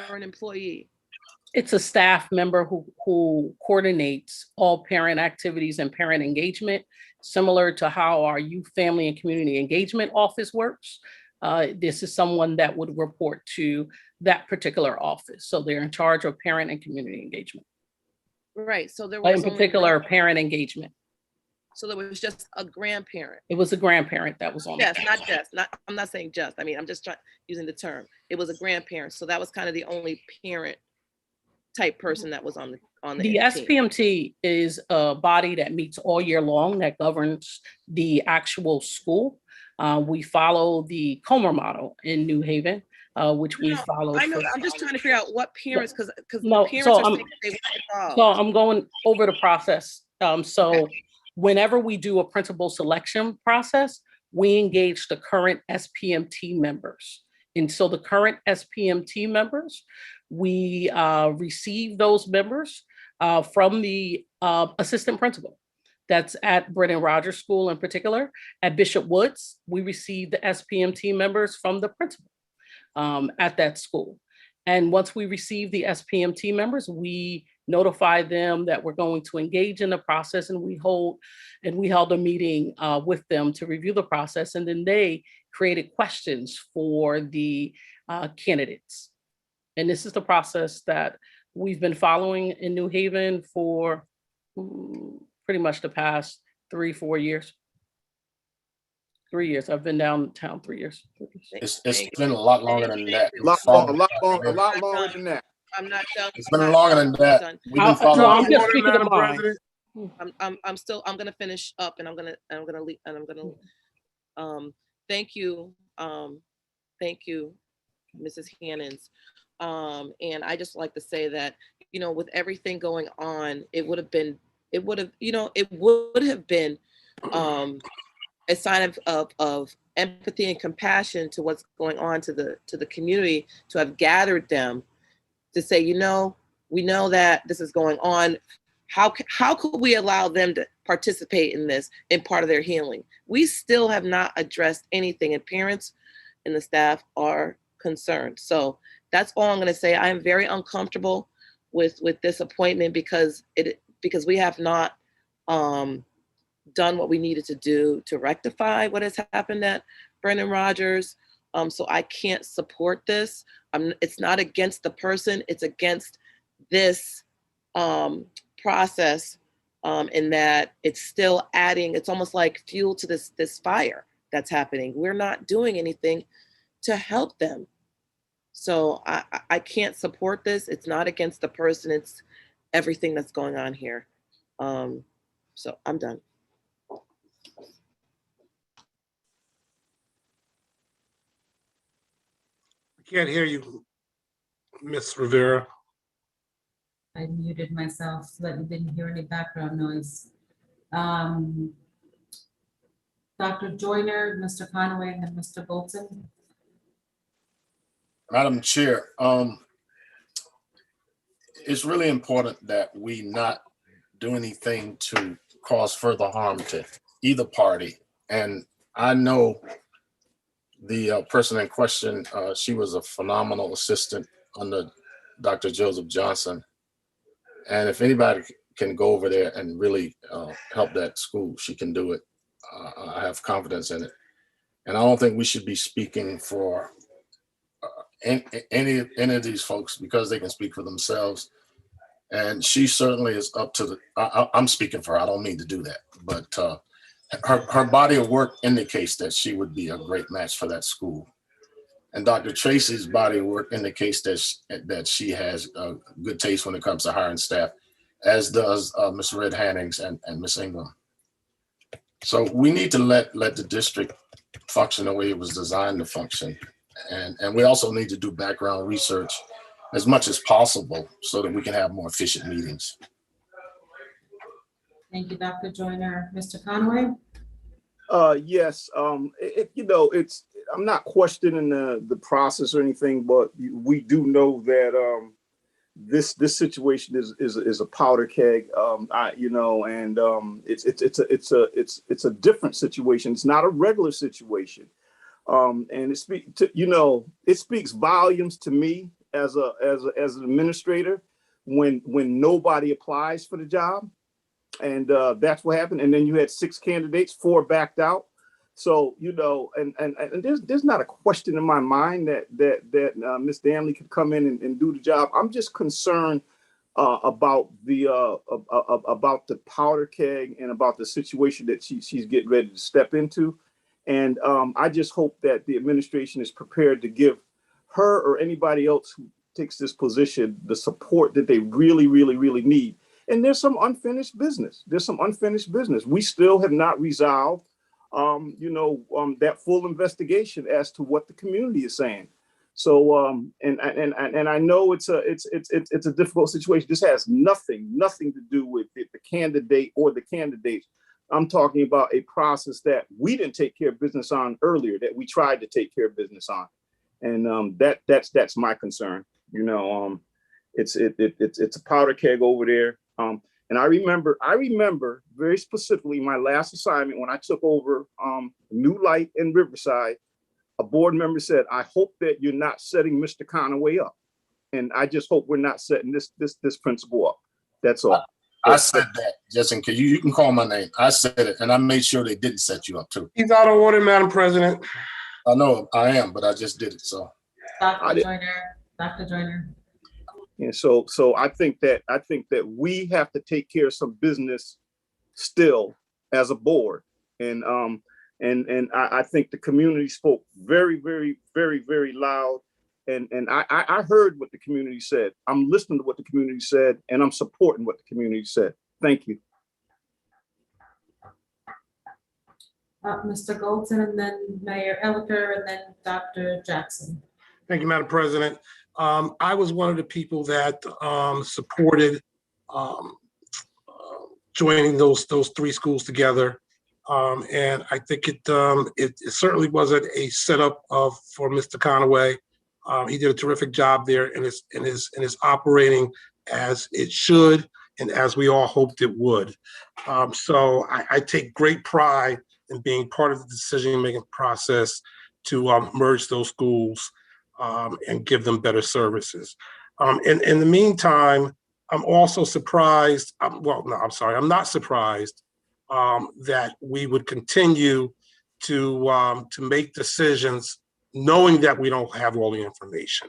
or an employee? It's a staff member who coordinates all parent activities and parent engagement, similar to how our youth, family, and community engagement office works. This is someone that would report to that particular office. So they're in charge of parent and community engagement. Right, so there was In particular, parent engagement. So there was just a grandparent. It was a grandparent that was on. Yes, not just, I'm not saying just, I mean, I'm just using the term. It was a grandparent. So that was kind of the only parent type person that was on the The team. SPMT is a body that meets all year long that governs the actual school. We follow the Comer model in New Haven, which we followed. I know, I'm just trying to figure out what parents, because No, parents so are I'm- saying they were involved. So I'm going over the process. So whenever we do a principal selection process, we engage the current SPMT members. And so the current SPMT members, we receive those members from the assistant principal. That's at Brendan Rogers School in particular. At Bishop Woods, we receive the SPMT members from the principal at that school. And once we receive the SPMT members, we notify them that we're going to engage in the process, and we held a meeting with them to review the process, and then they created questions for the candidates. And this is the process that we've been following in New Haven for pretty much the past 3-4 years. 3 years. I've been downtown 3 years. It's been a lot longer than that. A lot longer than that. I'm not done. It's been longer than that. We've been following. I'm just speaking of mine. I'm gonna finish up, and I'm gonna leave, and I'm gonna thank you, Mrs. Hannons. And I just like to say that, you know, with everything going on, it would have been a sign of empathy and compassion to what's going on to the community, to have gathered them to say, you know, we know that this is going on. How could we allow them to participate in this, in part of their healing? We still have not addressed anything, and parents and the staff are concerned. So that's all I'm going to say. I am very uncomfortable with this appointment because we have not done what we needed to do to rectify what has happened at Brendan Rogers. So I can't support this. It's not against the person, it's against this process, in that it's still adding, it's almost like fuel to this fire that's happening. We're not doing anything to help them. So I can't support this. It's not against the person, it's everything that's going on here. So I'm done. I can't hear you, Ms. Rivera. I muted myself so that you didn't hear any background noise. Dr. Joyner, Mr. Conaway, and Mr. Bolton. Madam Chair, it's really important that we not do anything to cause further harm to either party. And I know the person in question, she was a phenomenal assistant under Dr. Joseph Johnson. And if anybody can go over there and really help that school, she can do it. I have confidence in it. And I don't think we should be speaking for any of these folks, because they can speak for themselves. And she certainly is up to the, I'm speaking for her, I don't mean to do that, but her body of work indicates that she would be a great match for that school. And Dr. Tracy's body of work indicates that she has a good taste when it comes to hiring staff, as does Ms. Red Hannings and Ms. Ingram. So we need to let the district function the way it was designed to function. And we also need to do background research as much as possible so that we can have more efficient meetings. Thank you, Dr. Joyner. Mr. Conway? Yes, I'm not questioning the process or anything, but we do know that this situation is a powder keg. It's a different situation. It's not a regular situation, and it speaks volumes to me as an administrator when nobody applies for the job. And that's what happened. And then you had 6 candidates, 4 backed out. So, and there's not a question in my mind that Ms. Danley could come in and do the job. I'm just concerned about the powder keg and about the situation that she's getting ready to step into. And I just hope that the administration is prepared to give her or anybody else who takes this position the support that they really, really, really need. And there's some unfinished business. We still have not resolved, that full investigation as to what the community is saying. So, and I know it's a difficult situation. This has nothing to do with the candidate or the candidates. I'm talking about a process that we didn't take care of business on earlier, that we tried to take care of business on, and that's my concern. It's a powder keg over there. And I remember very specifically my last assignment when I took over New Light in Riverside. A board member said, "I hope that you're not setting Mr. Conaway up," and I just hope we're not setting this principal up. That's all. I said that, Justin, because you can call my name. I said it, and I made sure they didn't set you up too. He's out of order, Madam President. I know I am, but I just did it. So, Dr. Joyner. And so I think that we have to take care of some business still as a board. And I think the community spoke very, very, very, very loud. And I heard what the community said. I'm listening to what the community said, and I'm supporting what the community said. Thank you. Mr. Goldson, and then Mayor Elicker, and then Dr. Jackson. Thank you, Madam President. I was one of the people that supported joining those 3 schools together, and I think it certainly wasn't a setup for Mr. Conaway. He did a terrific job there, and is operating as it should, and as we all hoped it would. So I take great pride in being part of the decision-making process to merge those schools. And give them better services. In the meantime, I'm also surprised, I'm not surprised that we would continue to make decisions knowing that we don't have all the information,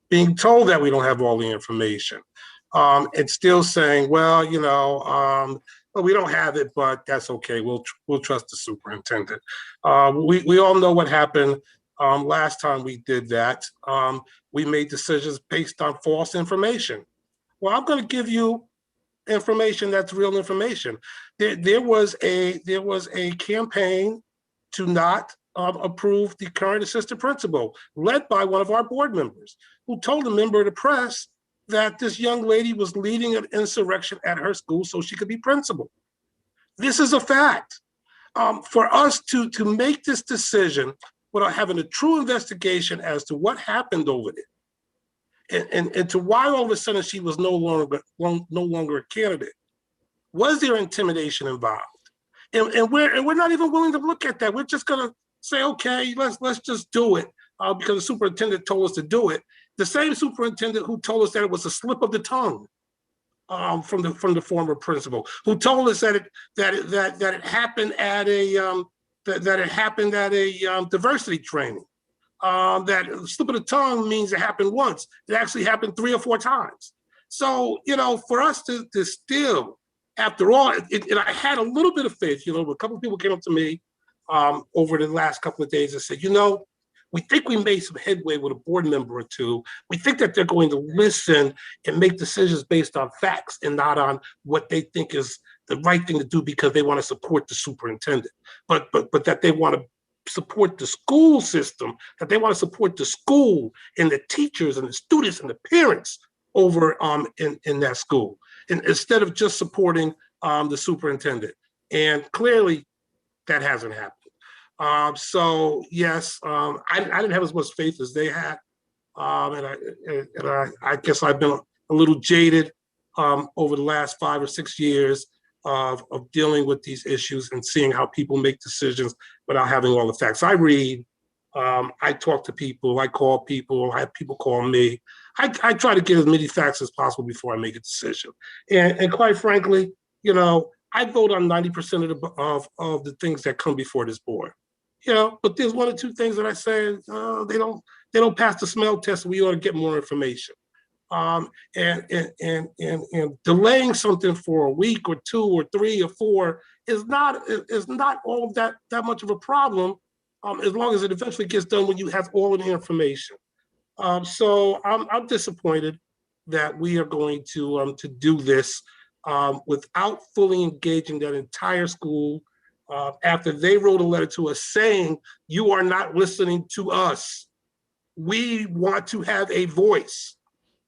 being told that we don't have all the information, and still saying, well, we don't have it, but that's okay. We'll trust the superintendent. We all know what happened last time we did that. We made decisions based on false information. Well, I'm going to give you information that's real information. There was a campaign to not approve the current assistant principal, led by one of our board members, who told a member of the press that this young lady was leading an insurrection at her school so she could be principal. This is a fact. For us to make this decision without having a true investigation as to what happened over there, and to why all of a sudden she was no longer a candidate. Was there intimidation involved? And we're not even willing to look at that. We're just gonna say, okay, let's just do it because the superintendent told us to do it. The same superintendent who told us that it was a slip of the tongue from the former principal, who told us that it happened at a diversity training. That slip of the tongue means it happened once. It actually happened 3 or 4 times. So, for us to still, after all, and I had a little bit of faith, a couple of people came up to me over the last couple of days and said, we think we made some headway with a board member or two. We think that they're going to listen and make decisions based on facts and not on what they think is the right thing to do because they want to support the superintendent, but that they want to support the school system, that they want to support the school and the teachers and the students and the parents over in that school, and instead of just supporting the superintendent. And clearly that hasn't happened. So yes, I didn't have as much faith as they had. And I guess I've been a little jaded over the last 5 or 6 years of dealing with these issues and seeing how people make decisions without having all the facts. I read, I talk to people, I call people, I have people call me. I try to get as many facts as possible before I make a decision. And quite frankly, I vote on 90% of the things that come before this board. But there's 1 or 2 things that I say they don't pass the smell test. We ought to get more information. And delaying something for a week or 2 or 3 or 4 is not all of that much of a problem, as long as it eventually gets done when you have all of the information. So I'm disappointed that we are going to do this without fully engaging that entire school. After they wrote a letter to us saying, you are not listening to us. We want to have a voice.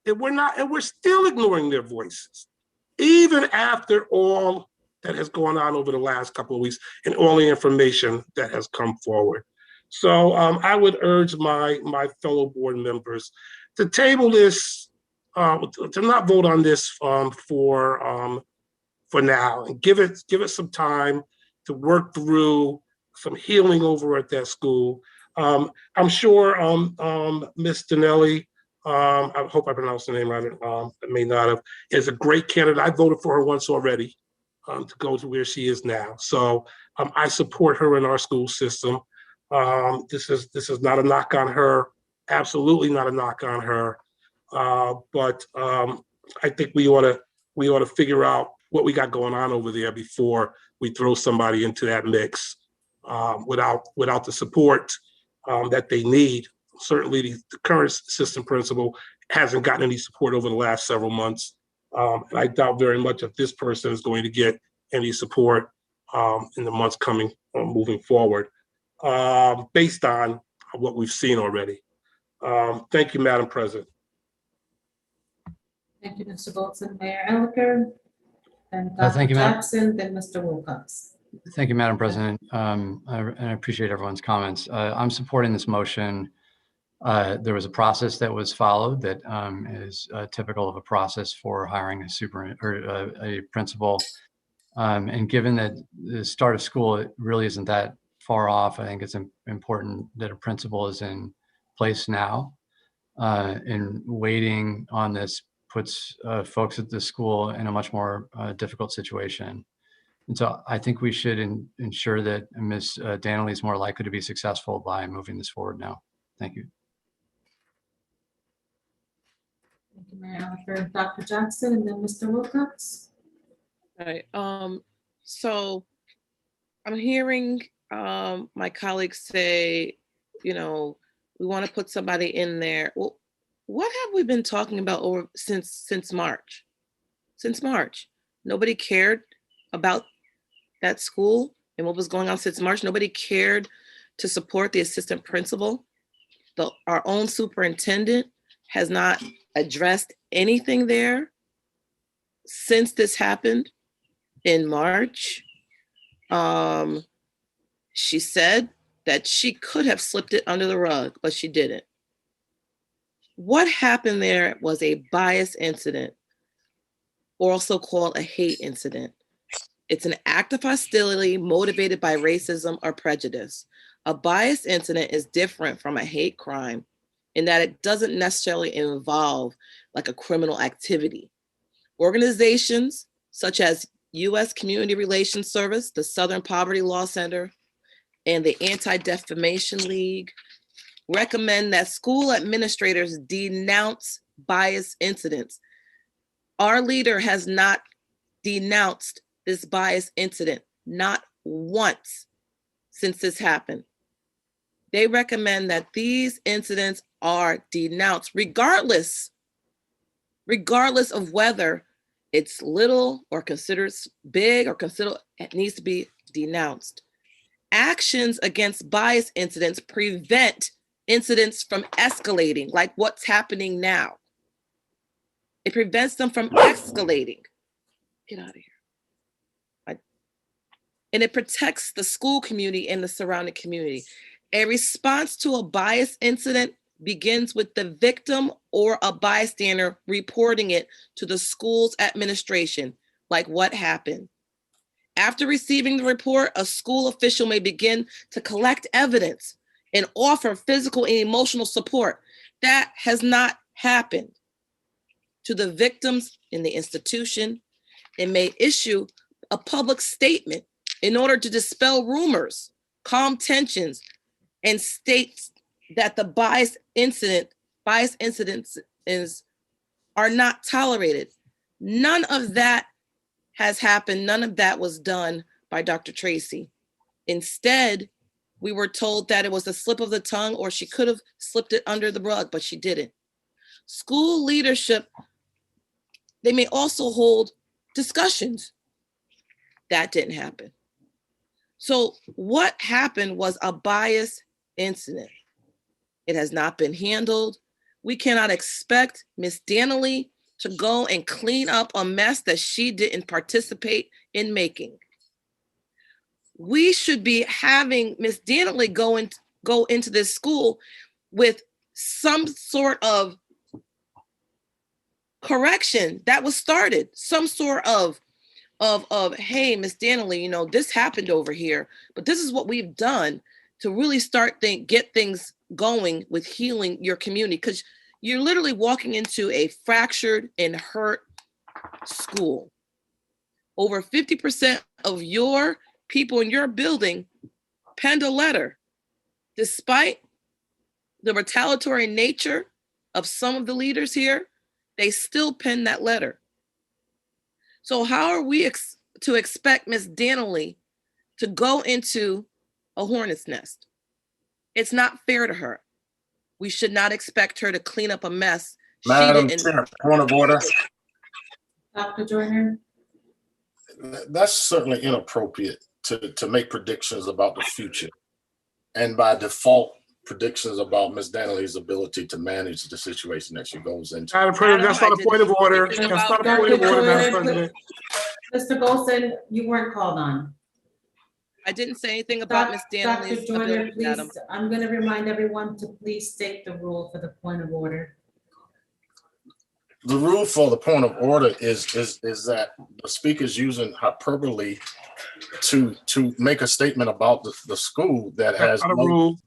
And we're still ignoring their voices, even after all that has gone on over the last couple of weeks and all the information that has come forward. So I would urge my fellow board members to table this, to not vote on this for now, and give it some time to work through some healing over at that school. I'm sure Ms. Dinelli, I hope I pronounced the name right, I may not have, is a great candidate. I voted for her once already to go to where she is now. So I support her in our school system. This is not a knock on her, absolutely not a knock on her. But I think we ought to figure out what we got going on over there before we throw somebody into that mix without the support that they need. Certainly the current assistant principal hasn't gotten any support over the last several months. And I doubt very much that this person is going to get any support in the months coming moving forward, based on what we've seen already. Thank you, Madam President. Thank you, Mr. Goldson. Mayor Elicker, then Thank Dr. you, Madam. Jackson, then Mr. Wilcox. Thank you, Madam President. I appreciate everyone's comments. I'm supporting this motion. There was a process that was followed that is typical of a process for hiring a principal. And given that the start of school, it really isn't that far off, I think it's important that a principal is in place now. And waiting on this puts folks at the school in a much more difficult situation. And so I think we should ensure that Ms. Danley is more likely to be successful by moving this forward now. Thank you. Thank you, Mayor Elicker. Dr. Jackson, and then Mr. Wilcox. All right. So I'm hearing my colleagues say, we want to put somebody in there. Well, what have we been talking about since March? Since March, nobody cared about that school and what was going on since March. Nobody cared to support the assistant principal. Our own superintendent has not addressed anything there since this happened in March. She said that she could have slipped it under the rug, but she didn't. What happened there was a bias incident, also called a hate incident. It's an act of hostility motivated by racism or prejudice. A bias incident is different from a hate crime in that it doesn't necessarily involve like a criminal activity. Organizations such as U.S. Community Relations Service, the Southern Poverty Law Center, and the Anti-Defamation League recommend that school administrators denounce bias incidents. Our leader has not denounced this bias incident, not once since this happened. They recommend that these incidents are denounced regardless of whether it's little or considered big or considered, it needs to be denounced. Actions against bias incidents prevent incidents from escalating, like what's happening now. It prevents them from escalating. Get out of here. And it protects the school community and the surrounding community. A response to a bias incident begins with the victim or a bystander reporting it to the school's administration, like what happened. After receiving the report, a school official may begin to collect evidence and offer physical and emotional support. That has not happened to the victims in the institution, and may issue a public statement in order to dispel rumors, calm tensions, and states that the bias incidents are not tolerated. None of that has happened. None of that was done by Dr. Tracy. Instead, we were told that it was a slip of the tongue, or she could have slipped it under the rug, but she didn't. School leadership, they may also hold discussions. That didn't happen. So what happened was a bias incident. It has not been handled. We cannot expect Ms. Danley to go and clean up a mess that she didn't participate in making. We should be having Ms. Danley go into this school with some sort of correction that was started, some sort of hey, Ms. Danley, this happened over here, but this is what we've done to really get things going with healing your community, because you're literally walking into a fractured and hurt school. Over 50% of your people in your building penned a letter. Despite the retaliatory nature of some of the leaders here, they still penned that letter. So how are we to expect Ms. Danley to go into a hornet's nest? It's not fair to her. We should not expect her to clean up a mess. Madam Chair, point of order. Dr. Joyner? That's certainly inappropriate to make predictions about the future. And by default, predictions about Ms. Danley's ability to manage the situation that she goes into. Madam President, that's not a point of order. That's not a point of order, Madam President. Mr. Golson, you weren't called on. I didn't say anything about Ms. Danley's Dr. Joyner, ability, madam. please, I'm going to remind everyone to please state the rule for the point of order. The rule for the point of order is that the speaker's using hyperbole to make a statement about the school that has no rule.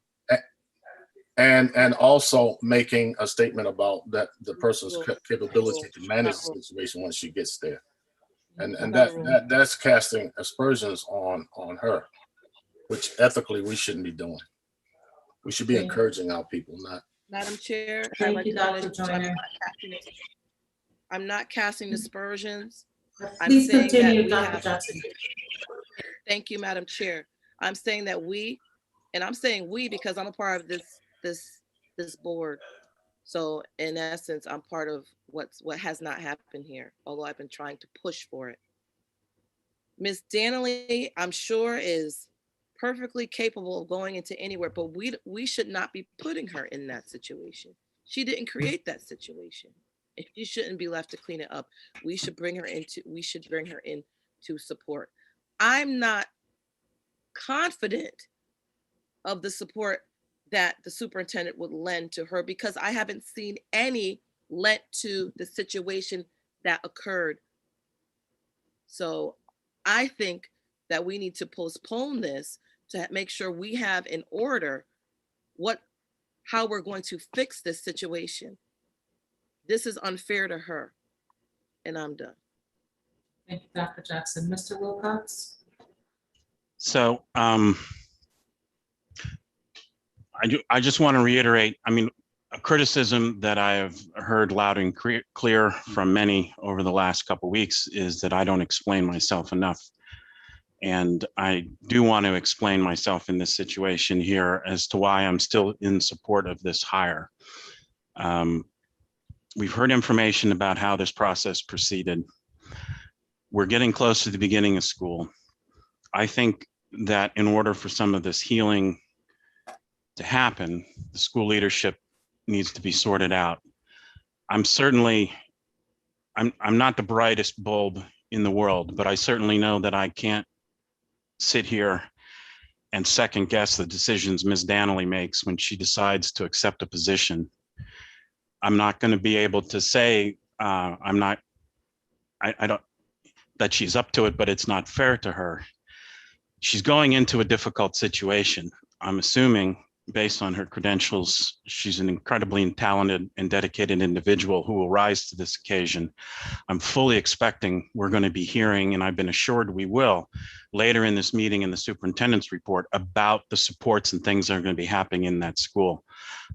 And also making a statement about that the person's capability to manage the situation once she gets there. And that's casting aspersions on her, which ethically we shouldn't be doing. We should be encouraging our people, not. Madam Chair, Thank you, Dr. Joyner. I'm not casting aspersions. Please continue, Dr. Jackson. Thank you, Madam Chair. I'm saying that I'm saying we because I'm a part of this board. So in essence, I'm part of what has not happened here, although I've been trying to push for it. Ms. Danley, I'm sure, is perfectly capable of going into anywhere, but we should not be putting her in that situation. She didn't create that situation. And she shouldn't be left to clean it up. We should bring her into support. I'm not confident of the support that the superintendent would lend to her because I haven't seen any lent to the situation that occurred. So I think that we need to postpone this to make sure we have in order how we're going to fix this situation. This is unfair to her, and I'm done. Thank you, Dr. Jackson. Mr. Wilcox? So I just want to reiterate, I mean, a criticism that I have heard loud and clear from many over the last couple of weeks is that I don't explain myself enough. And I do want to explain myself in this situation here as to why I'm still in support of this hire. We've heard information about how this process proceeded. We're getting close to the beginning of school. I think that in order for some of this healing to happen, the school leadership needs to be sorted out. I'm not the brightest bulb in the world, but I certainly know that I can't sit here and second guess the decisions Ms. Danley makes when she decides to accept a position. I'm not going to be able to say I don't that she's up to it, but it's not fair to her. She's going into a difficult situation. I'm assuming, based on her credentials, she's an incredibly talented and dedicated individual who will rise to this occasion. I'm fully expecting we're going to be hearing, and I've been assured we will, later in this meeting in the superintendent's report about the supports and things that are going to be happening in that school.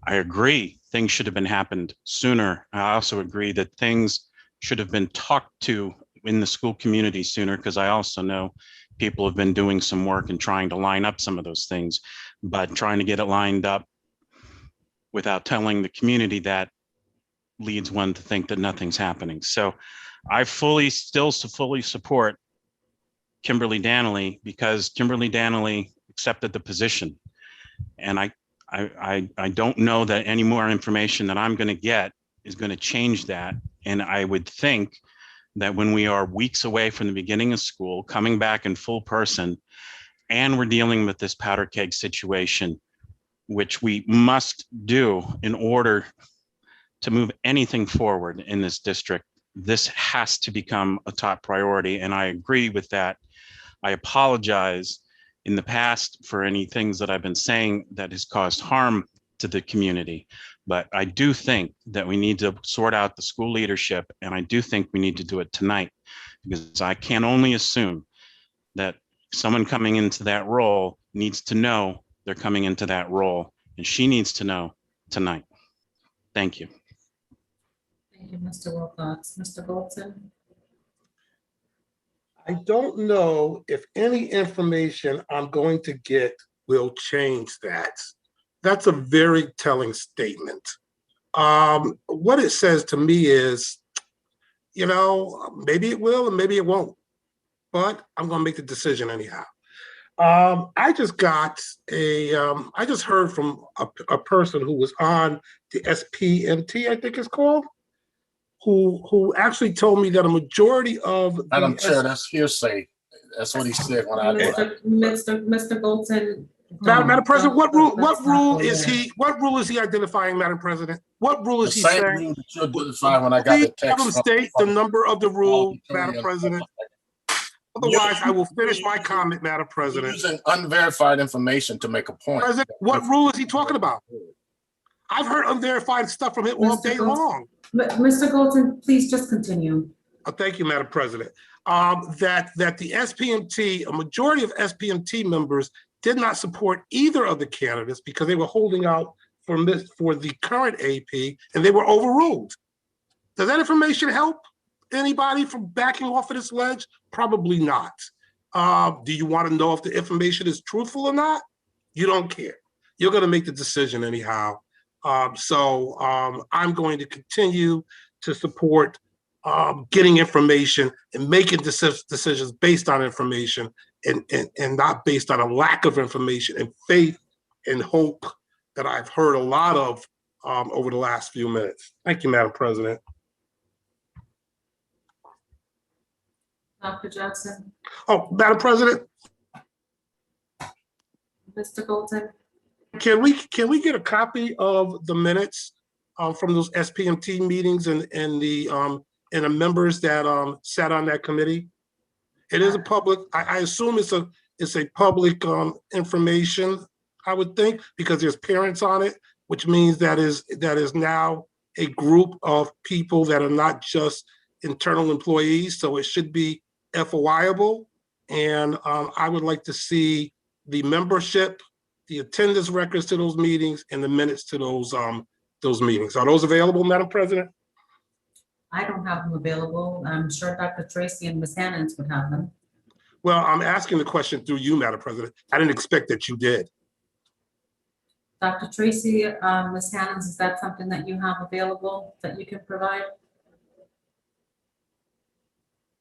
I agree things should have been happened sooner. I also agree that things should have been talked to in the school community sooner, because I also know people have been doing some work and trying to line up some of those things, but trying to get it lined up without telling the community that leads one to think that nothing's happening. So I still fully support Kimberly Danley, because Kimberly Danley accepted the position. And I don't know that any more information that I'm going to get is going to change that. And I would think that when we are weeks away from the beginning of school, coming back in full person, and we're dealing with this powder keg situation, which we must do in order to move anything forward in this district, this has to become a top priority. And I agree with that. I apologize in the past for any things that I've been saying that has caused harm to the community. But I do think that we need to sort out the school leadership, and I do think we need to do it tonight, because I can only assume that someone coming into that role needs to know they're coming into that role, and she needs to know tonight. Thank you. Thank you, Mr. Wilcox. Mr. Goldson? I don't know if any information I'm going to get will change that. That's a very telling statement. What it says to me is, maybe it will and maybe it won't, but I'm going to make the decision anyhow. I just heard from a person who was on the SPMT, I think it's called, who actually told me that a majority of Madam Chair, that's hearsay. That's what he said when I. Mr. Goldson. Madam President, what rule is he identifying, Madam President? What rule is he saying? The same rule that you identified when I got the text. Have him state the number of the rule, Madam President. Otherwise, I will finish my comment, Madam President. Using unverified information to make a point. President, what rule is he talking about? I've heard unverified stuff from him all day long. Mr. Goldson, please just continue. Thank you, Madam President. That the SPMT, a majority of SPMT members did not support either of the candidates because they were holding out for the current AP, and they were overruled. Does that information help anybody from backing off of this ledge? Probably not. Do you want to know if the information is truthful or not? You don't care. You're going to make the decision anyhow. So I'm going to continue to support getting information and making decisions based on information and not based on a lack of information and faith and hope that I've heard a lot of over the last few minutes. Thank you, Madam President. Dr. Jackson? Oh, Madam President? Mr. Goldson? Can we get a copy of the minutes from those SPMT meetings and the members that sat on that committee? It is a public. I assume it's a public information. I would think, because there's parents on it, which means that is now a group of people that are not just internal employees. So it should be FOIable, and I would like to see the membership, the attendance records to those meetings, and the minutes to those those meetings. Are those available, Madam President? I don't have them available. I'm sure Dr. Tracy and Ms. Hannans would have them. Well, I'm asking the question through you, Madam President. I didn't expect that you did. Dr. Tracy, Ms. Hannans, is that something that you have available that you can provide?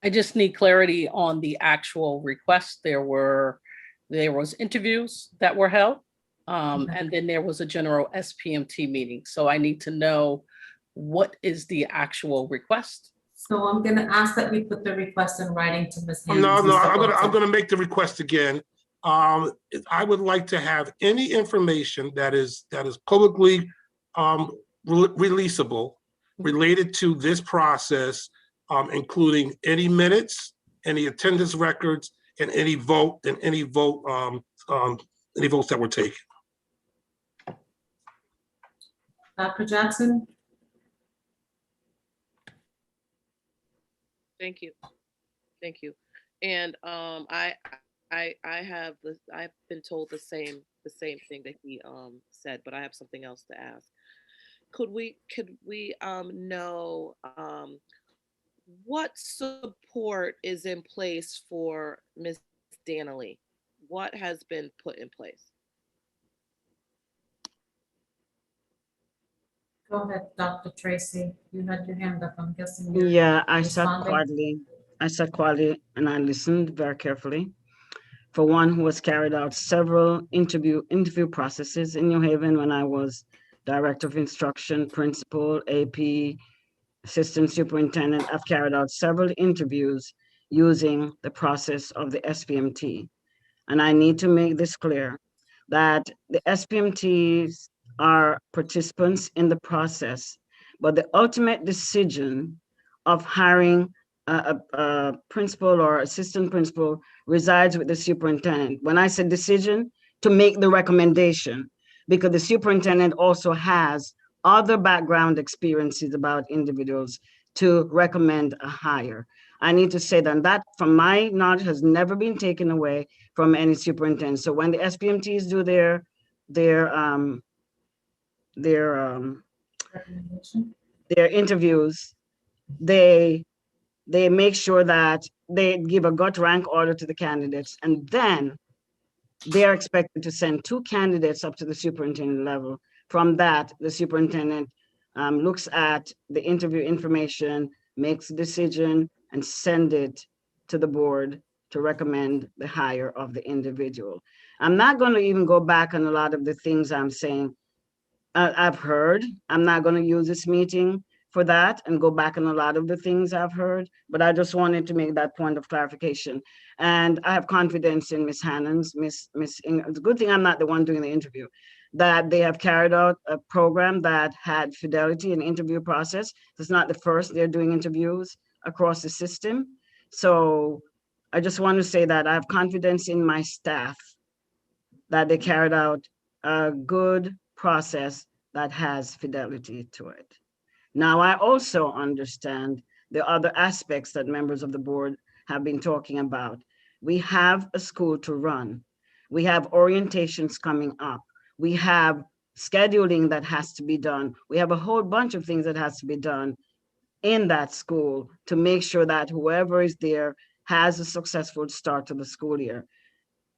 I just need clarity on the actual request. There was interviews that were held, and then there was a general SPMT meeting. So I need to know what is the actual request. So I'm gonna ask that we put the request in writing to Ms. Hannans. No, Mr. I'm Golden. gonna make the request again. I would like to have any information that is publicly releasable related to this process, including any minutes, any attendance records, and any votes that were taken. Dr. Jackson? Thank you. Thank you. And I've been told the same thing that he said, but I have something else to ask. Could we know what support is in place for Ms. Danley? What has been put in place? Go ahead, Dr. Tracy. You had your hand up. I'm guessing. you're Yeah, I sat responding. quietly and I listened very carefully. For one who has carried out several interview processes in New Haven when I was Director of Instruction, Principal, AP, Assistant Superintendent, I've carried out several interviews using the process of the SPMT. And I need to make this clear that the SPMTs are participants in the process, but the ultimate decision of hiring a principal or assistant principal resides with the superintendent. When I said decision, to make the recommendation, because the superintendent also has other background experiences about individuals to recommend a hire. I need to say that from my knowledge, has never been taken away from any superintendent. So when the SPMTs do their interviews, they make sure that they give a gut rank order to the candidates, and then they are expected to send 2 candidates up to the superintendent level. From that, the superintendent looks at the interview information, makes a decision, and send it to the board to recommend the hire of the individual. I'm not going to even go back on a lot of the things I'm saying. I've heard. I'm not going to use this meeting for that and go back on a lot of the things I've heard, but I just wanted to make that point of clarification. And I have confidence in Ms. Hannans, It's a good thing I'm not the one doing the interview, that they have carried out a program that had fidelity in the interview process. It's not the first they're doing interviews across the system. So I just want to say that I have confidence in my staff that they carried out a good process that has fidelity to it. Now, I also understand the other aspects that members of the board have been talking about. We have a school to run. We have orientations coming up. We have scheduling that has to be done. We have a whole bunch of things that has to be done in that school to make sure that whoever is there has a successful start to the school year.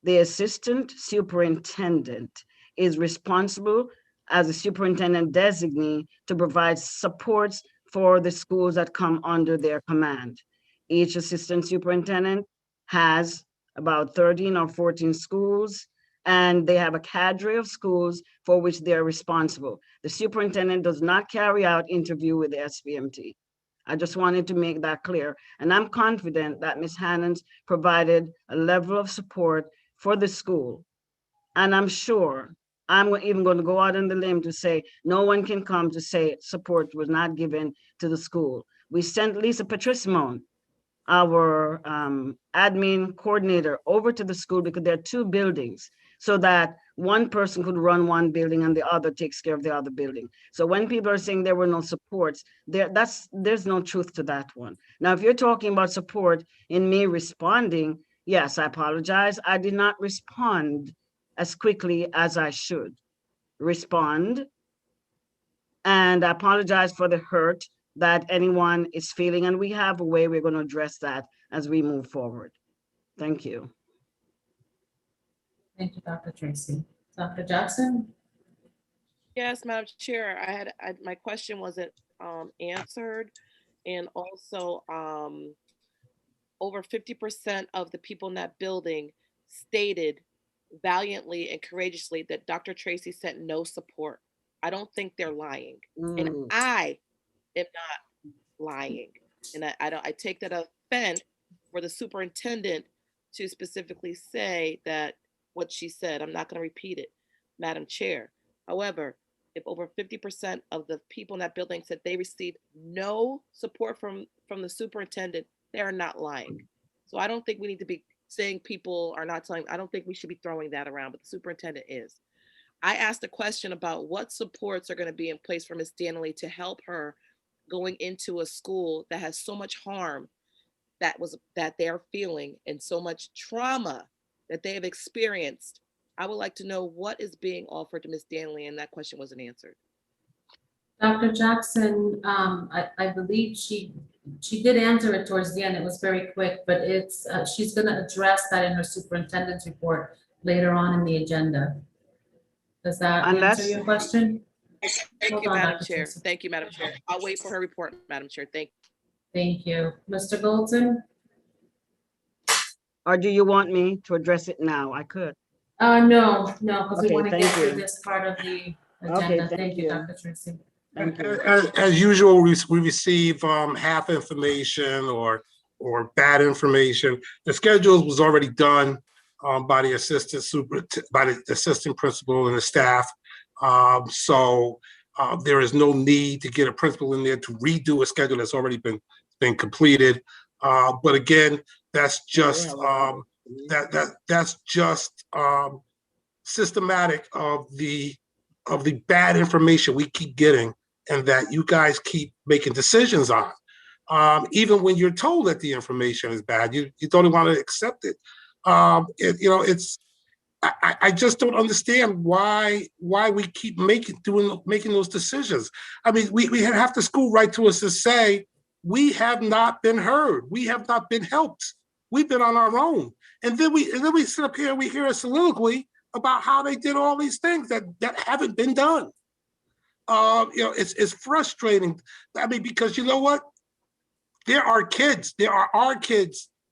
The assistant superintendent is responsible as a superintendent designee to provide supports for the schools that come under their command. Each assistant superintendent has about 13 or 14 schools, and they have a cadre of schools for which they're responsible. The superintendent does not carry out interview with the SPMT. I just wanted to make that clear. And I'm confident that Ms. Hannans provided a level of support for the school. And I'm sure, I'm even going to go out on the limb to say, no one can come to say support was not given to the school. We sent Lisa Patrissimone, our admin coordinator, over to the school because there are 2 buildings, so that one person could run one building and the other takes care of the other building. So when people are saying there were no supports, there's no truth to that one. Now, if you're talking about support in me responding, yes, I apologize. I did not respond as quickly as I should respond. And I apologize for the hurt that anyone is feeling, and we have a way we're going to address that as we move forward. Thank you. Thank you, Dr. Tracy. Dr. Jackson? Yes, Madam Chair, my question wasn't answered. And also, over 50% of the people in that building stated valiantly and courageously that Dr. Tracy sent no support. I don't think they're lying. And I am not lying. And I take that offense for the superintendent to specifically say that what she said. I'm not going to repeat it, Madam Chair. However, if over 50% of the people in that building said they received no support from the superintendent, they are not lying. So I don't think we need to be saying people are not telling. I don't think we should be throwing that around, but the superintendent is. I asked a question about what supports are going to be in place for Ms. Danley to help her going into a school that has so much harm that they are feeling and so much trauma that they have experienced. I would like to know what is being offered to Ms. Danley, and that question wasn't answered. Dr. Jackson, I believe she did answer it towards the end. It was very quick, but it's she's going to address that in her superintendent's report later on in the agenda. Does that answer your question? Thank you, Madam Chair. Thank you, Madam Chair. I'll wait for her report, Madam Chair. Thank you. Thank you. Mr. Goldson? Or do you want me to address it now? I could. No, because we Okay, want to thank get through you. this part of the agenda. Okay, Thank you, Dr. Tracy. Thank you. As usual, we receive half information or bad information. The schedule was already done by the assistant principal and the staff. So there is no need to get a principal in there to redo a schedule that's already been completed. But again, that's just that's just systematic of the bad information we keep getting and that you guys keep making decisions on. Even when you're told that the information is bad, you don't want to accept it. I just don't understand why we keep making those decisions. I mean, we have the school write to us to say, we have not been heard. We have not been helped. We've been on our own. And then we sit up here and we hear a soliloquy about how they did all these things that haven't been done. It's frustrating. I mean, because you know what? There are our kids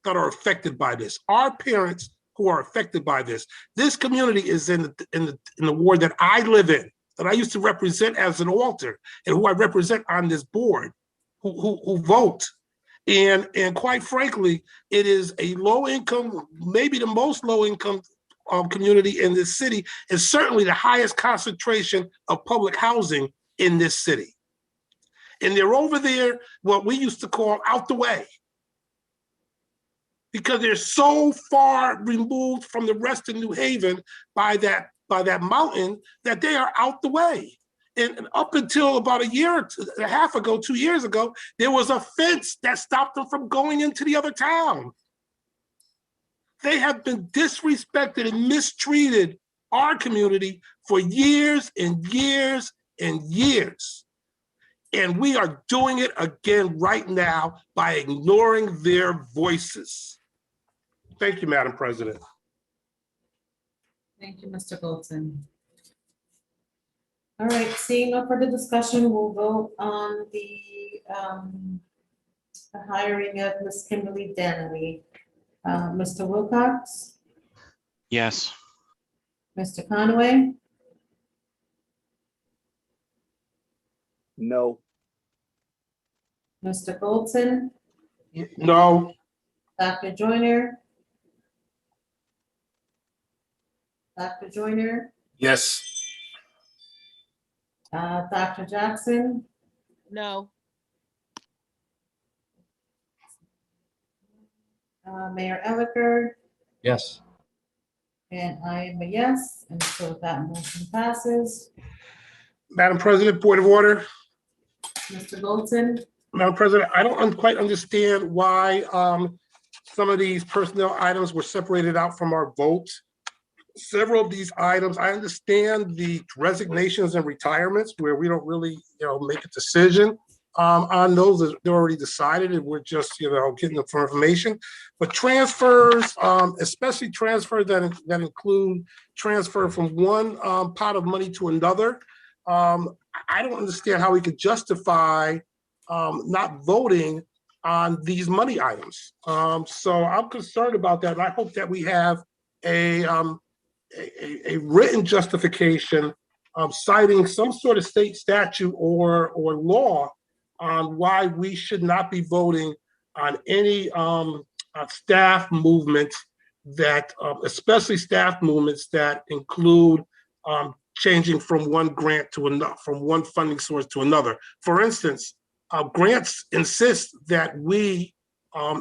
that are affected by this. Our parents who are affected by this. This community is in the ward that I live in, that I used to represent as an alter, and who I represent on this board, who vote. And quite frankly, it is a low income, maybe the most low income community in this city, and certainly the highest concentration of public housing in this city. And they're over there, what we used to call out the way, because they're so far removed from the rest of New Haven by that mountain that they are out the way. And up until about a year and a half ago, 2 years ago, there was a fence that stopped them from going into the other town. They have been disrespected and mistreated our community for years and years and years. And we are doing it again right now by ignoring their voices. Thank you, Madam President. Thank you, Mr. Goldson. All right, seeing no further discussion, we'll vote on the hiring of Ms. Kimberly Danley. Mr. Wilcox, Yes. Mr. Conway, No. Mr. Goldson, No. Dr. Joyner. Dr. Joyner, Yes. Dr. Jackson, No. Mayor Elicker, Yes. and I am a yes, and so that motion passes. Madam President, point of order. Mr. Goldson, Madam President, I don't quite understand why some of these personnel items were separated out from our vote. several of these items, I understand the resignations and retirements where we don't really, make a decision on those. They're already decided and we're just, getting them for information. But transfers, especially transfers that include transfer from one pot of money to another, I don't understand how we could justify not voting on these money items. So I'm concerned about that. And I hope that we have a written justification citing some sort of state statute or law on why we should not be voting on any staff movements that, especially staff movements that include changing from one grant to another, from one funding source to another. For instance, grants insist that we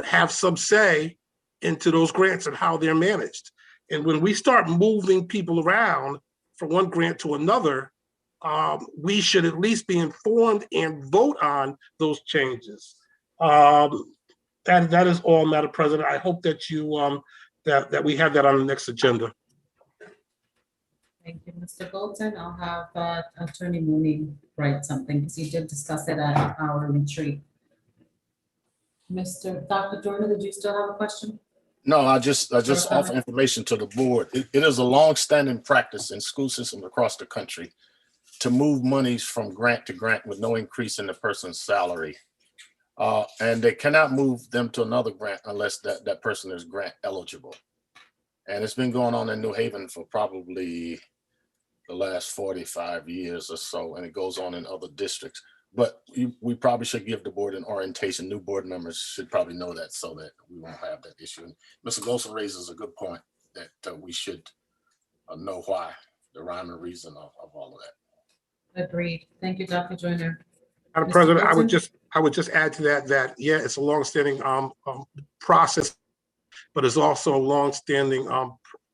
have some say into those grants and how they're managed. And when we start moving people around from one grant to another, we should at least be informed and vote on those changes. That is all, Madam President. I hope that you that we have that on the next agenda. Thank you, Mr. Golden. I'll have Attorney Mooney write something because he did discuss it at our retreat. Dr. Jordan, did you still have a question? No, I just offer information to the board. It is a long-standing practice in school systems across the country to move monies from grant to grant with no increase in the person's salary. And they cannot move them to another grant unless that person is grant eligible. And it's been going on in New Haven for probably the last 45 years or so, and it goes on in other districts. But we probably should give the board an orientation. New board members should probably know that so that we won't have that issue. And Mr. Golson raises a good point that we should know why, the rhyme and reason of all of that. Agreed. Thank you, Dr. Joyner. Madam President, I would just add to that yeah, it's a longstanding process, but it's also a longstanding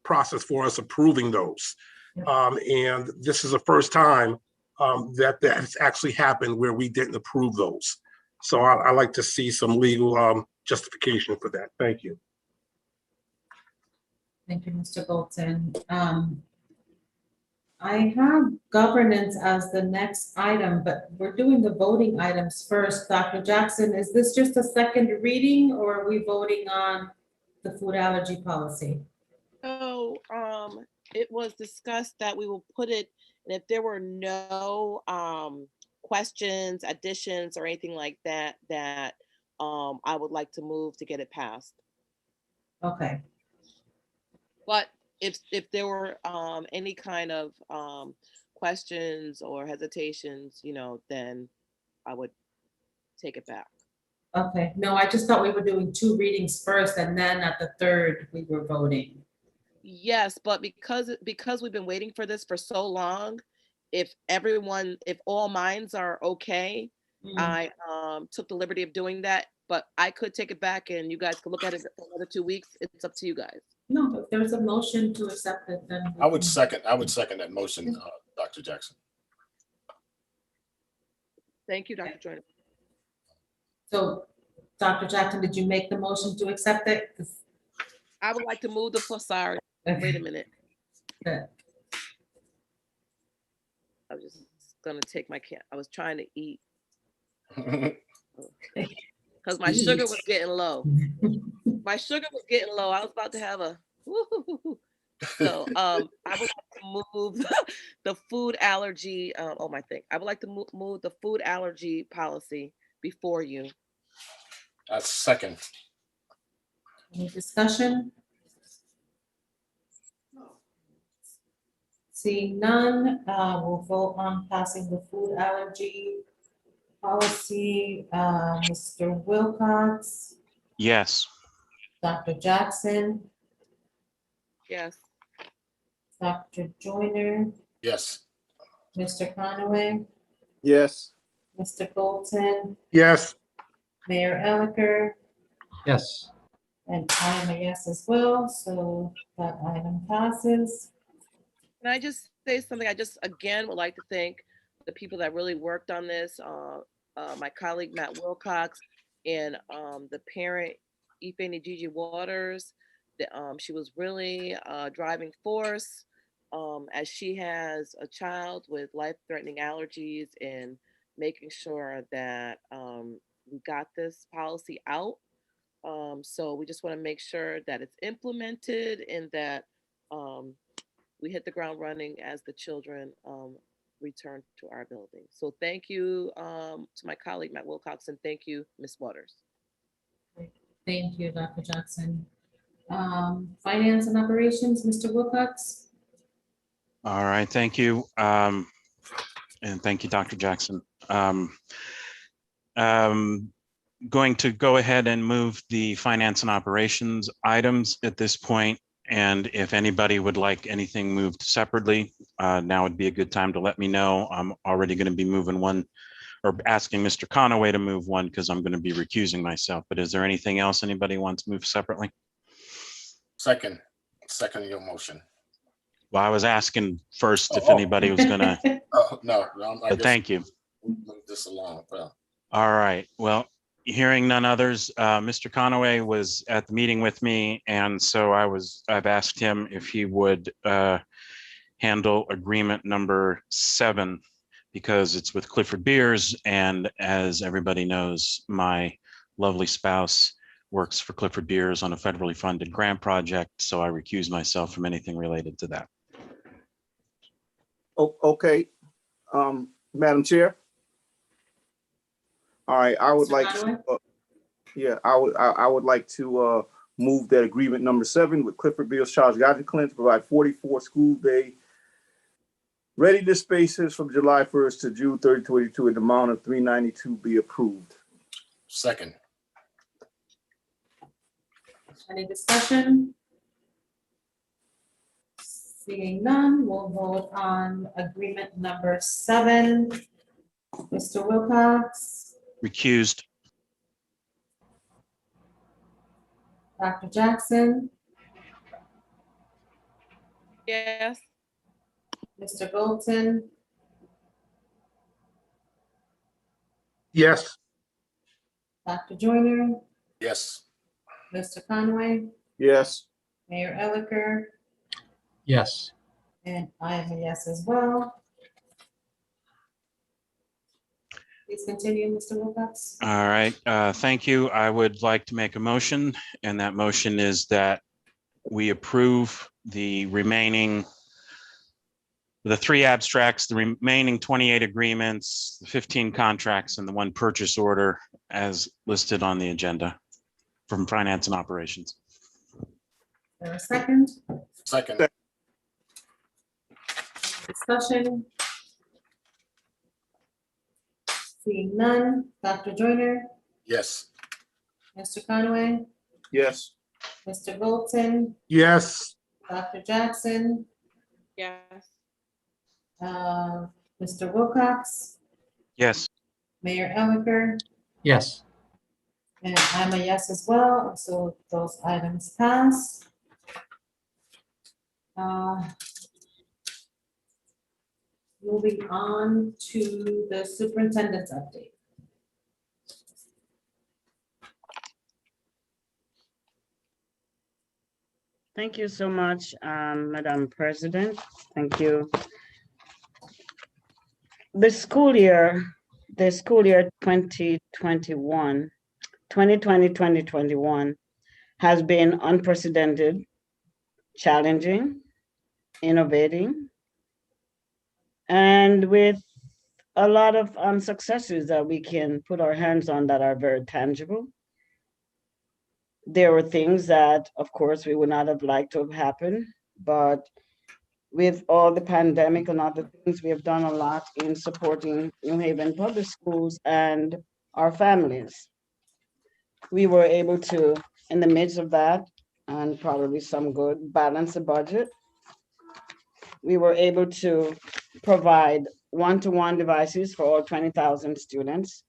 process for us approving those. And this is the first time that has actually happened where we didn't approve those. So I like to see some legal justification for that. Thank you. Thank you, Mr. Bolton. I have governance as the next item, but we're doing the voting items first. Dr. Jackson, is this just a second reading or are we voting on the food allergy policy? So it was discussed that we will put it, and if there were no questions, additions, or anything like that, I would like to move to get it passed. Okay. But if there were any kind of questions or hesitations, then I would take it back. Okay. No, I just thought we were doing 2 readings first and then at the third we were voting. Yes, but because we've been waiting for this for so long, if all minds are okay, I took the liberty of doing that, but I could take it back and you guys could look at it for another 2 weeks. It's up to you guys. No, if there's a motion to accept it, then I would second that motion, Dr. Jackson. Thank you, Dr. Joyner. So, Dr. Jackson, did you make the motion to accept it? I would like to move the sorry. Wait a minute. Okay. I was just gonna take my I was trying to eat because my sugar was getting low. My sugar was getting low. I was about to have a so I would like to move the food allergy I would like to move the food allergy policy before you. That's second. Any discussion? Seeing none, we'll vote on passing the food allergy policy. Mr. Wilcox, Yes. Dr. Jackson, Yes. Dr. Joyner, Yes. Mr. Conaway, Yes. Mr. Bolton, Yes. Mayor Elicker, Yes. and I am a yes as well, so that item passes. Can I just say something? I just, again, would like to thank the people that really worked on this, my colleague, Matt Wilcox, and the parent, Ife Gigi Waters, She was really a driving force, as she has a child with life-threatening allergies, and making sure that we got this policy out. So we just want to make sure that it's implemented and that we hit the ground running as the children return to our building. So thank you to my colleague, Matt Wilcox, and thank you, Ms. Waters. Thank you, Dr. Jackson. Finance and operations, Mr. Wilcox. All right, thank you. And thank you, Dr. Jackson. Going to go ahead and move the finance and operations items at this point. And if anybody would like anything moved separately, now would be a good time to let me know. I'm already going to be moving one, or asking Mr. Conaway to move one, because I'm going to be recusing myself. But is there anything else anybody wants moved separately? Second your motion. Well, I was asking first if anybody was going to. No, But thank you. Move this along. Well, All right. Well, hearing none others, Mr. Conaway was at the meeting with me, and so I've asked him if he would handle agreement number 7, because it's with Clifford Beers, and as everybody knows, my lovely spouse works for Clifford Beers on a federally funded grant project, so I recuse myself from anything related to that. Oh, okay, Madam Chair. All right, I would like to, I would like to move that agreement number 7 with Clifford Beals Charles Godfrey Clint to provide 44 school day readiness spaces from July 1st to June 30, 2022 in the amount of $392 be approved. second. Any discussion? Seeing none, we'll vote on agreement number 7. Mr. Wilcox, Recused. Dr. Jackson, Yes. Mr. Golton, Yes. Dr. Joyner, Yes. Mr. Conway, Yes. Mayor Elicker, Yes. and I am a yes as well. Please continue, Mr. Wilcox. All right, thank you. I would like to make a motion, and that motion is that we approve the 3 abstracts, the remaining 28 agreements, the 15 contracts, and the 1 purchase order as listed on the agenda from finance and operations. There a second? Second. Discussion? Seeing none, Dr. Joyner, Yes. Mr. Conway, Yes. Mr. Golton, Yes. Dr. Jackson, Yes. Mr. Wilcox, Yes. Mayor Elicker, Yes. and I'm a yes as well, and so those items pass. Moving on to the superintendent's update. Thank you so much, Madam President. Thank you. The school year 2021, 2020-2021 has been unprecedented, challenging, innovating, and with a lot of successes that we can put our hands on that are very tangible. There were things that, of course, we would not have liked to have happened, but with all the pandemic and other things, we have done a lot in supporting New Haven public schools and our families. We were able to, in the midst of that, and probably some good, balance the budget. We were able to provide one-to-one devices for all 20,000 students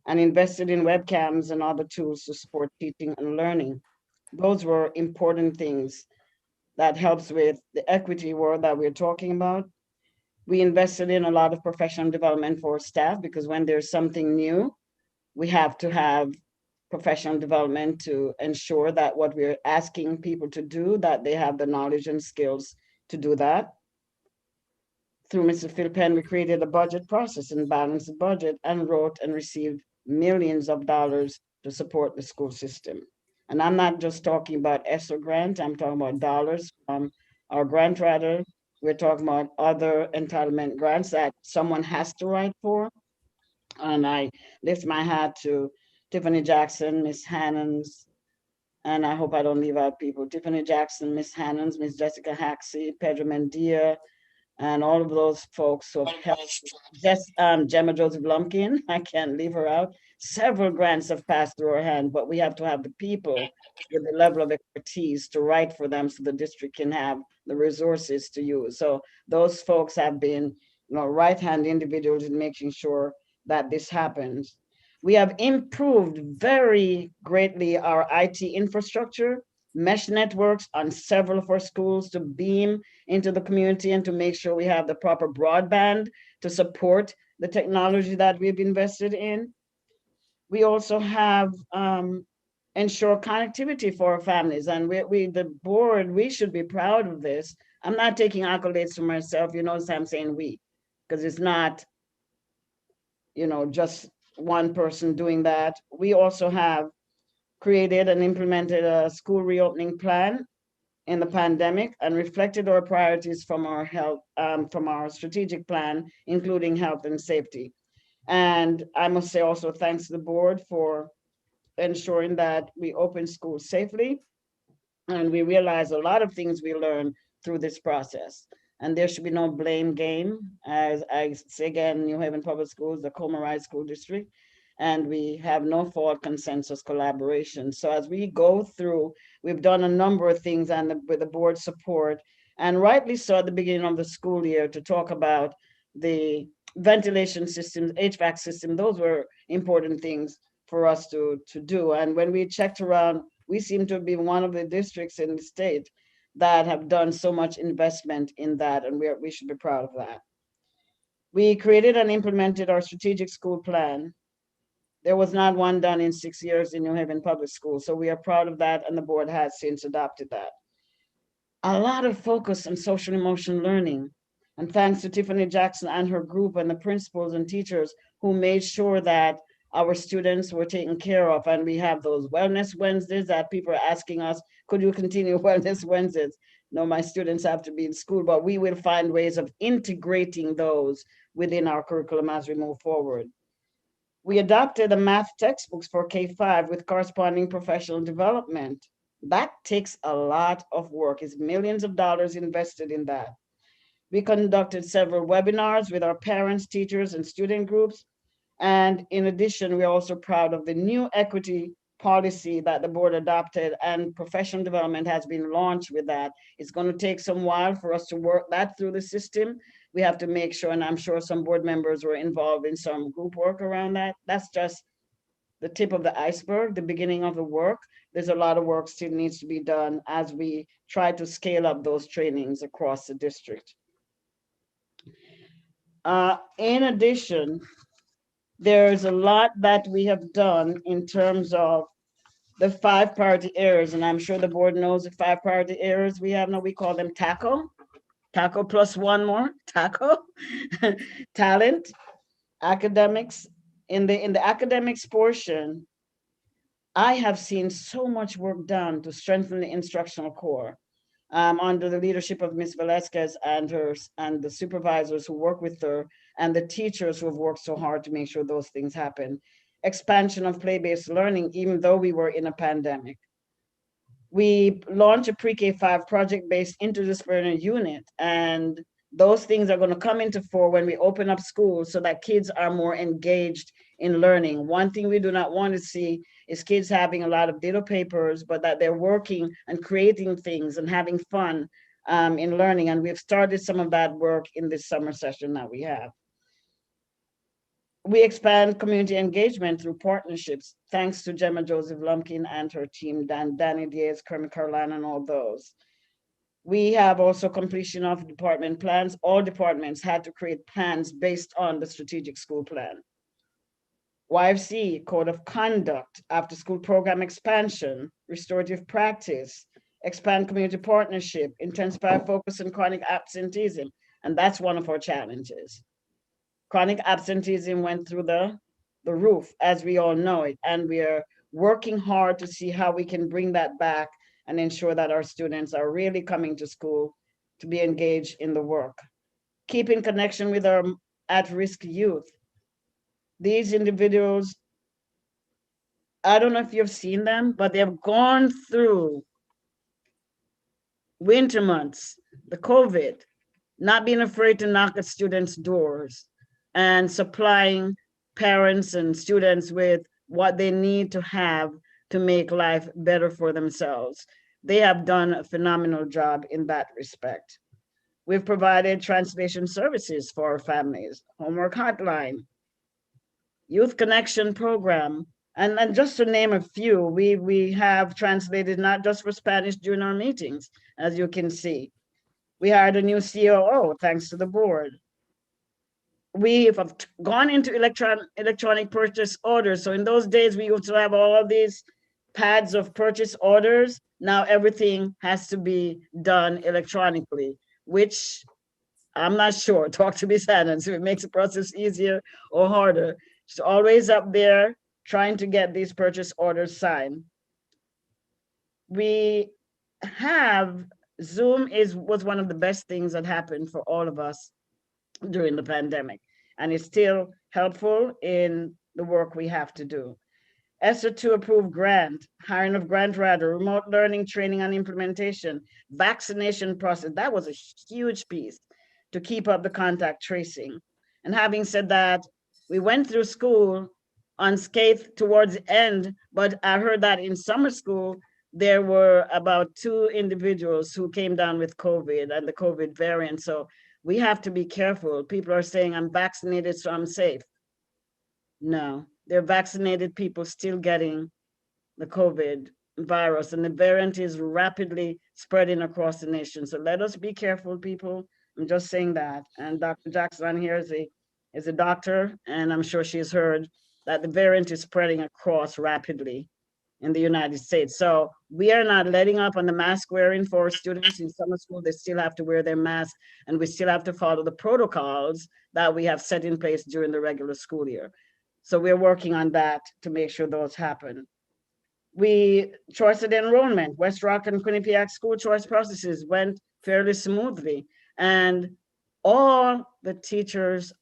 and invested in webcams and other tools to support teaching and learning. Those were important things that helps with the equity work that we're talking about. We invested in a lot of professional development for staff because when there's something new, we have to have professional development to ensure that what we're asking people to do, that they have the knowledge and skills to do that. Through Mr. Phil Penn, we created a budget process and balanced the budget and wrote and received millions of dollars to support the school system. And I'm not just talking about ESSER grant, I'm talking about dollars from our grant writer. We're talking about other entitlement grants that someone has to write for. And I lift my hat to Tiffany Jackson, Miss Hannons, and I hope I don't leave out people. Tiffany Jackson, Miss Hannons, Miss Jessica Haxey, Pedro Mendia, and all of those folks who have helped. Just Gemma Joseph Lumpkin, I can't leave her out. Several grants have passed through our hand, but we have to have the people with the level of expertise to write for them so the district can have the resources to use. So those folks have been, right-hand individuals in making sure that this happens. We have improved very greatly our IT infrastructure, mesh networks on several of our schools to beam into the community and to make sure we have the proper broadband to support the technology that we've invested in. We also have ensure connectivity for our families, and the board, we should be proud of this. I'm not taking accolades for myself, you notice I'm saying we, because it's not, just one person doing that. We also have created and implemented a school reopening plan in the pandemic and reflected our priorities from our health, from our strategic plan, including health and safety. And I must say also thanks to the board for ensuring that we open schools safely. And we realize a lot of things we learn through this process. And there should be no blame game. As I say again, New Haven Public Schools, the Coleman School District, and we have no fault consensus collaboration. So as we go through, we've done a number of things and with the board support, and rightly so at the beginning of the school year to talk about the ventilation systems, HVAC system. Those were important things for us to do. And when we checked around, we seem to be one of the districts in the state that have done so much investment in that, and we should be proud of that. We created and implemented our strategic school plan. There was not one done in 6 years in New Haven Public Schools, so we are proud of that, and the board has since adopted that. A lot of focus on social emotional learning, and thanks to Tiffany Jackson and her group and the principals and teachers who made sure that our students were taken care of, and we have those Wellness Wednesdays that people are asking us, could you continue Wellness Wednesdays? No, my students have to be in school, but we will find ways of integrating those within our curriculum as we move forward. We adopted the math textbooks for K-5 with corresponding professional development. That takes a lot of work. It's millions of dollars invested in that. We conducted several webinars with our parents, teachers, and student groups. And in addition, we're also proud of the new equity policy that the board adopted, and professional development has been launched with that. It's going to take some while for us to work that through the system. We have to make sure, and I'm sure some board members were involved in some group work around that. That's just the tip of the iceberg, the beginning of the work. There's a lot of work still needs to be done as we try to scale up those trainings across the district. In addition, there's a lot that we have done in terms of the 5 priority areas, and I'm sure the board knows the 5 priority areas we have now. We call them TACO plus one more, TACO, talent, academics. In the academics portion, I have seen so much work done to strengthen the instructional core under the leadership of Ms. Velasquez and the supervisors who work with her and the teachers who have worked so hard to make sure those things happen. Expansion of play-based learning, even though we were in a pandemic. We launched a pre-K-5 project-based interdisciplinary unit, and those things are going to come into fore when we open up schools so that kids are more engaged in learning. One thing we do not want to see is kids having a lot of ditto papers, but that they're working and creating things and having fun in learning. And we've started some of that work in this summer session that we have. We expand community engagement through partnerships, thanks to Gemma Joseph Lumpkin and her team, Danny Diaz, Kermit Carolina, and all those. We have also completion of department plans. All departments had to create plans based on the strategic school plan. YFC, Code of Conduct, After School Program Expansion, Restorative Practice, Expand Community Partnership, Intensify Focus on Chronic Absenteeism. And that's one of our challenges. Chronic absenteeism went through the roof, as we all know it, and we are working hard to see how we can bring that back and ensure that our students are really coming to school to be engaged in the work. Keep in connection with our at-risk youth. These individuals, I don't know if you've seen them, but they have gone through winter months, the COVID, not being afraid to knock at students' doors and supplying parents and students with what they need to have to make life better for themselves. They have done a phenomenal job in that respect. We've provided translation services for our families, homework hotline, youth connection program, and just to name a few, we have translated not just for Spanish during our meetings, as you can see. We hired a new COO, thanks to the board. We have gone into electronic purchase orders. So in those days, we used to have all these pads of purchase orders. Now everything has to be done electronically, which I'm not sure. Talk to Ms. Adams if it makes the process easier or harder. She's always up there trying to get these purchase orders signed. We have Zoom was one of the best things that happened for all of us during the pandemic, and it's still helpful in the work we have to do. ESSER 2 approved grant, hiring of grant writer, remote learning, training and implementation, vaccination process. That was a huge piece to keep up the contact tracing. And having said that, we went through school unscathed towards the end, but I heard that in summer school, there were about 2 individuals who came down with COVID and the COVID variant. So we have to be careful. People are saying, I'm vaccinated, so I'm safe. No, they're vaccinated people still getting the COVID virus, and the variant is rapidly spreading across the nation. So let us be careful, people. I'm just saying that. And Dr. Jackson here is a doctor, and I'm sure she's heard that the variant is spreading across rapidly in the United States. So we are not letting up on the mask wearing for students in summer school. They still have to wear their mask, and we still have to follow the protocols that we have set in place during the regular school year. So we're working on that to make sure those happen. Choice of enrollment, West Rock and Quinnipiac school choice processes went fairly smoothly, and all the teachers,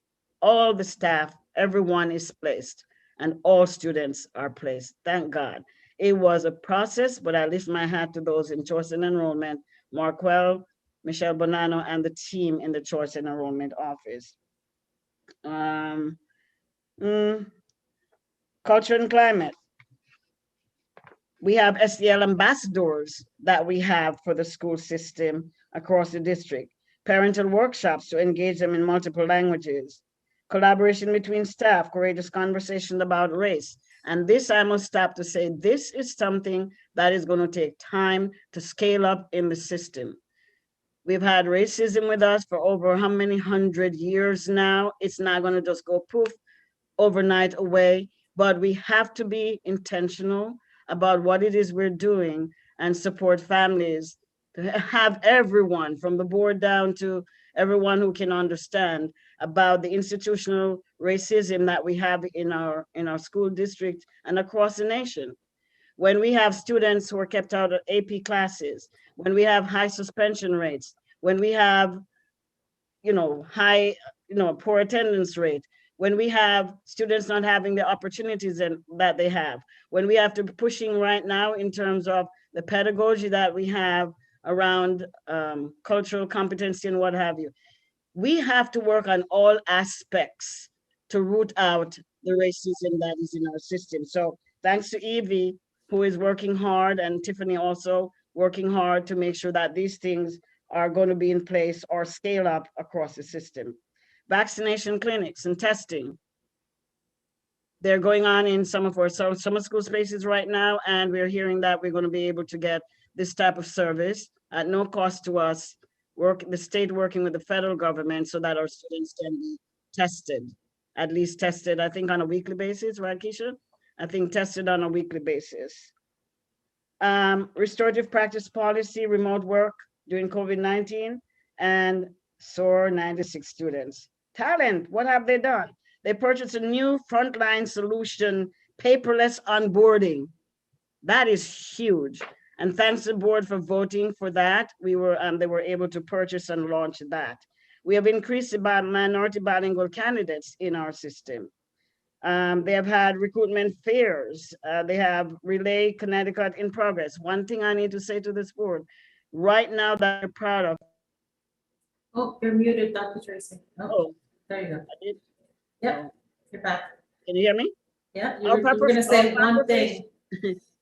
all the staff, everyone is placed, and all students are placed, thank God. It was a process, but I lift my hat to those in choice and enrollment, Marquel, Michelle Bonanno, and the team in the choice and enrollment office. Culture and climate. We have SEL ambassadors that we have for the school system across the district. Parental workshops to engage them in multiple languages. Collaboration between staff, courageous conversation about race. And this, I must stop to say, this is something that is going to take time to scale up in the system. We've had racism with us for over how many 100 years now. It's not going to just go poof overnight away, but we have to be intentional about what it is we're doing and support families to have everyone from the board down to everyone who can understand about the institutional racism that we have in our school district and across the nation. When we have students who are kept out of AP classes, when we have high suspension rates, when we have high poor attendance rate, when we have students not having the opportunities that they have, when we have to be pushing right now in terms of the pedagogy that we have around cultural competency and what have you, we have to work on all aspects to root out the racism that is in our system. So thanks to Evie, who is working hard, and Tiffany also working hard to make sure that these things are going to be in place or scale up across the system. Vaccination clinics and testing. They're going on in some of our summer school spaces right now, and we're hearing that we're going to be able to get this type of service at no cost to us, the state working with the federal government so that our students can be tested. at least tested, I think on a weekly basis, right, Keisha? I think tested on a weekly basis. Restorative practice policy, remote work during COVID-19, and SOAR 96 students. Talent, what have they done? They purchased a new frontline solution, paperless onboarding. That is huge. And thanks to the board for voting for that. They were able to purchase and launch that. We have increased the minority bilingual candidates in our system. They have had recruitment fairs. They have Relay Connecticut in progress. One thing I need to say to this board, right now that I'm proud of. Oh, you're muted, Dr. Tracy. Oh, there you go. I did. Yep, you're back. Can you hear me? Yeah, you were gonna say one thing.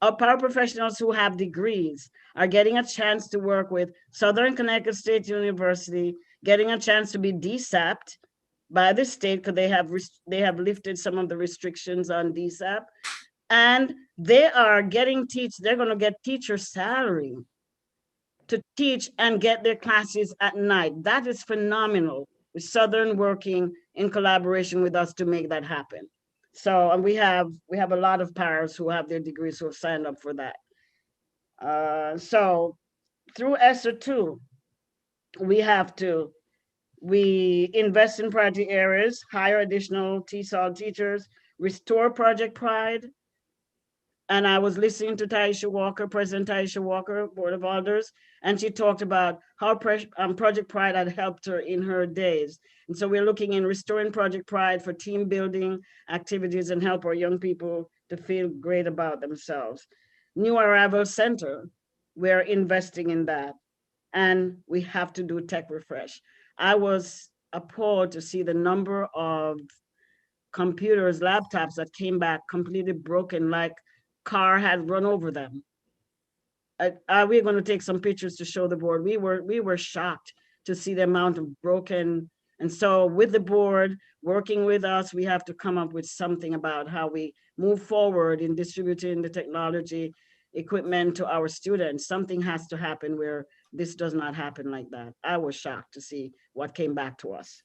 Our paraprofessionals who have degrees are getting a chance to work with Southern Connecticut State University, getting a chance to be DSAP'd by the state because they have lifted some of the restrictions on DSAP, and they are getting they're going to get teacher salary to teach and get their classes at night. That is phenomenal. With Southern working in collaboration with us to make that happen. So, and we have a lot of paras who have their degrees who have signed up for that. So through ESSER 2, we invest in priority areas, hire additional TESOL teachers, restore Project Pride. And I was listening to Taisha Walker, President Taisha Walker, Board of Alders, and she talked about how Project Pride had helped her in her days. And so we're looking in restoring Project Pride for team building activities and help our young people to feel great about themselves. New Arrival Center, we're investing in that. And we have to do tech refresh. I was appalled to see the number of computers, laptops that came back completely broken, like car had run over them. We're going to take some pictures to show the board. We were shocked to see the amount of broken. And so with the board working with us, we have to come up with something about how we move forward in distributing the technology equipment to our students. Something has to happen where this does not happen like that. I was shocked to see what came back to us.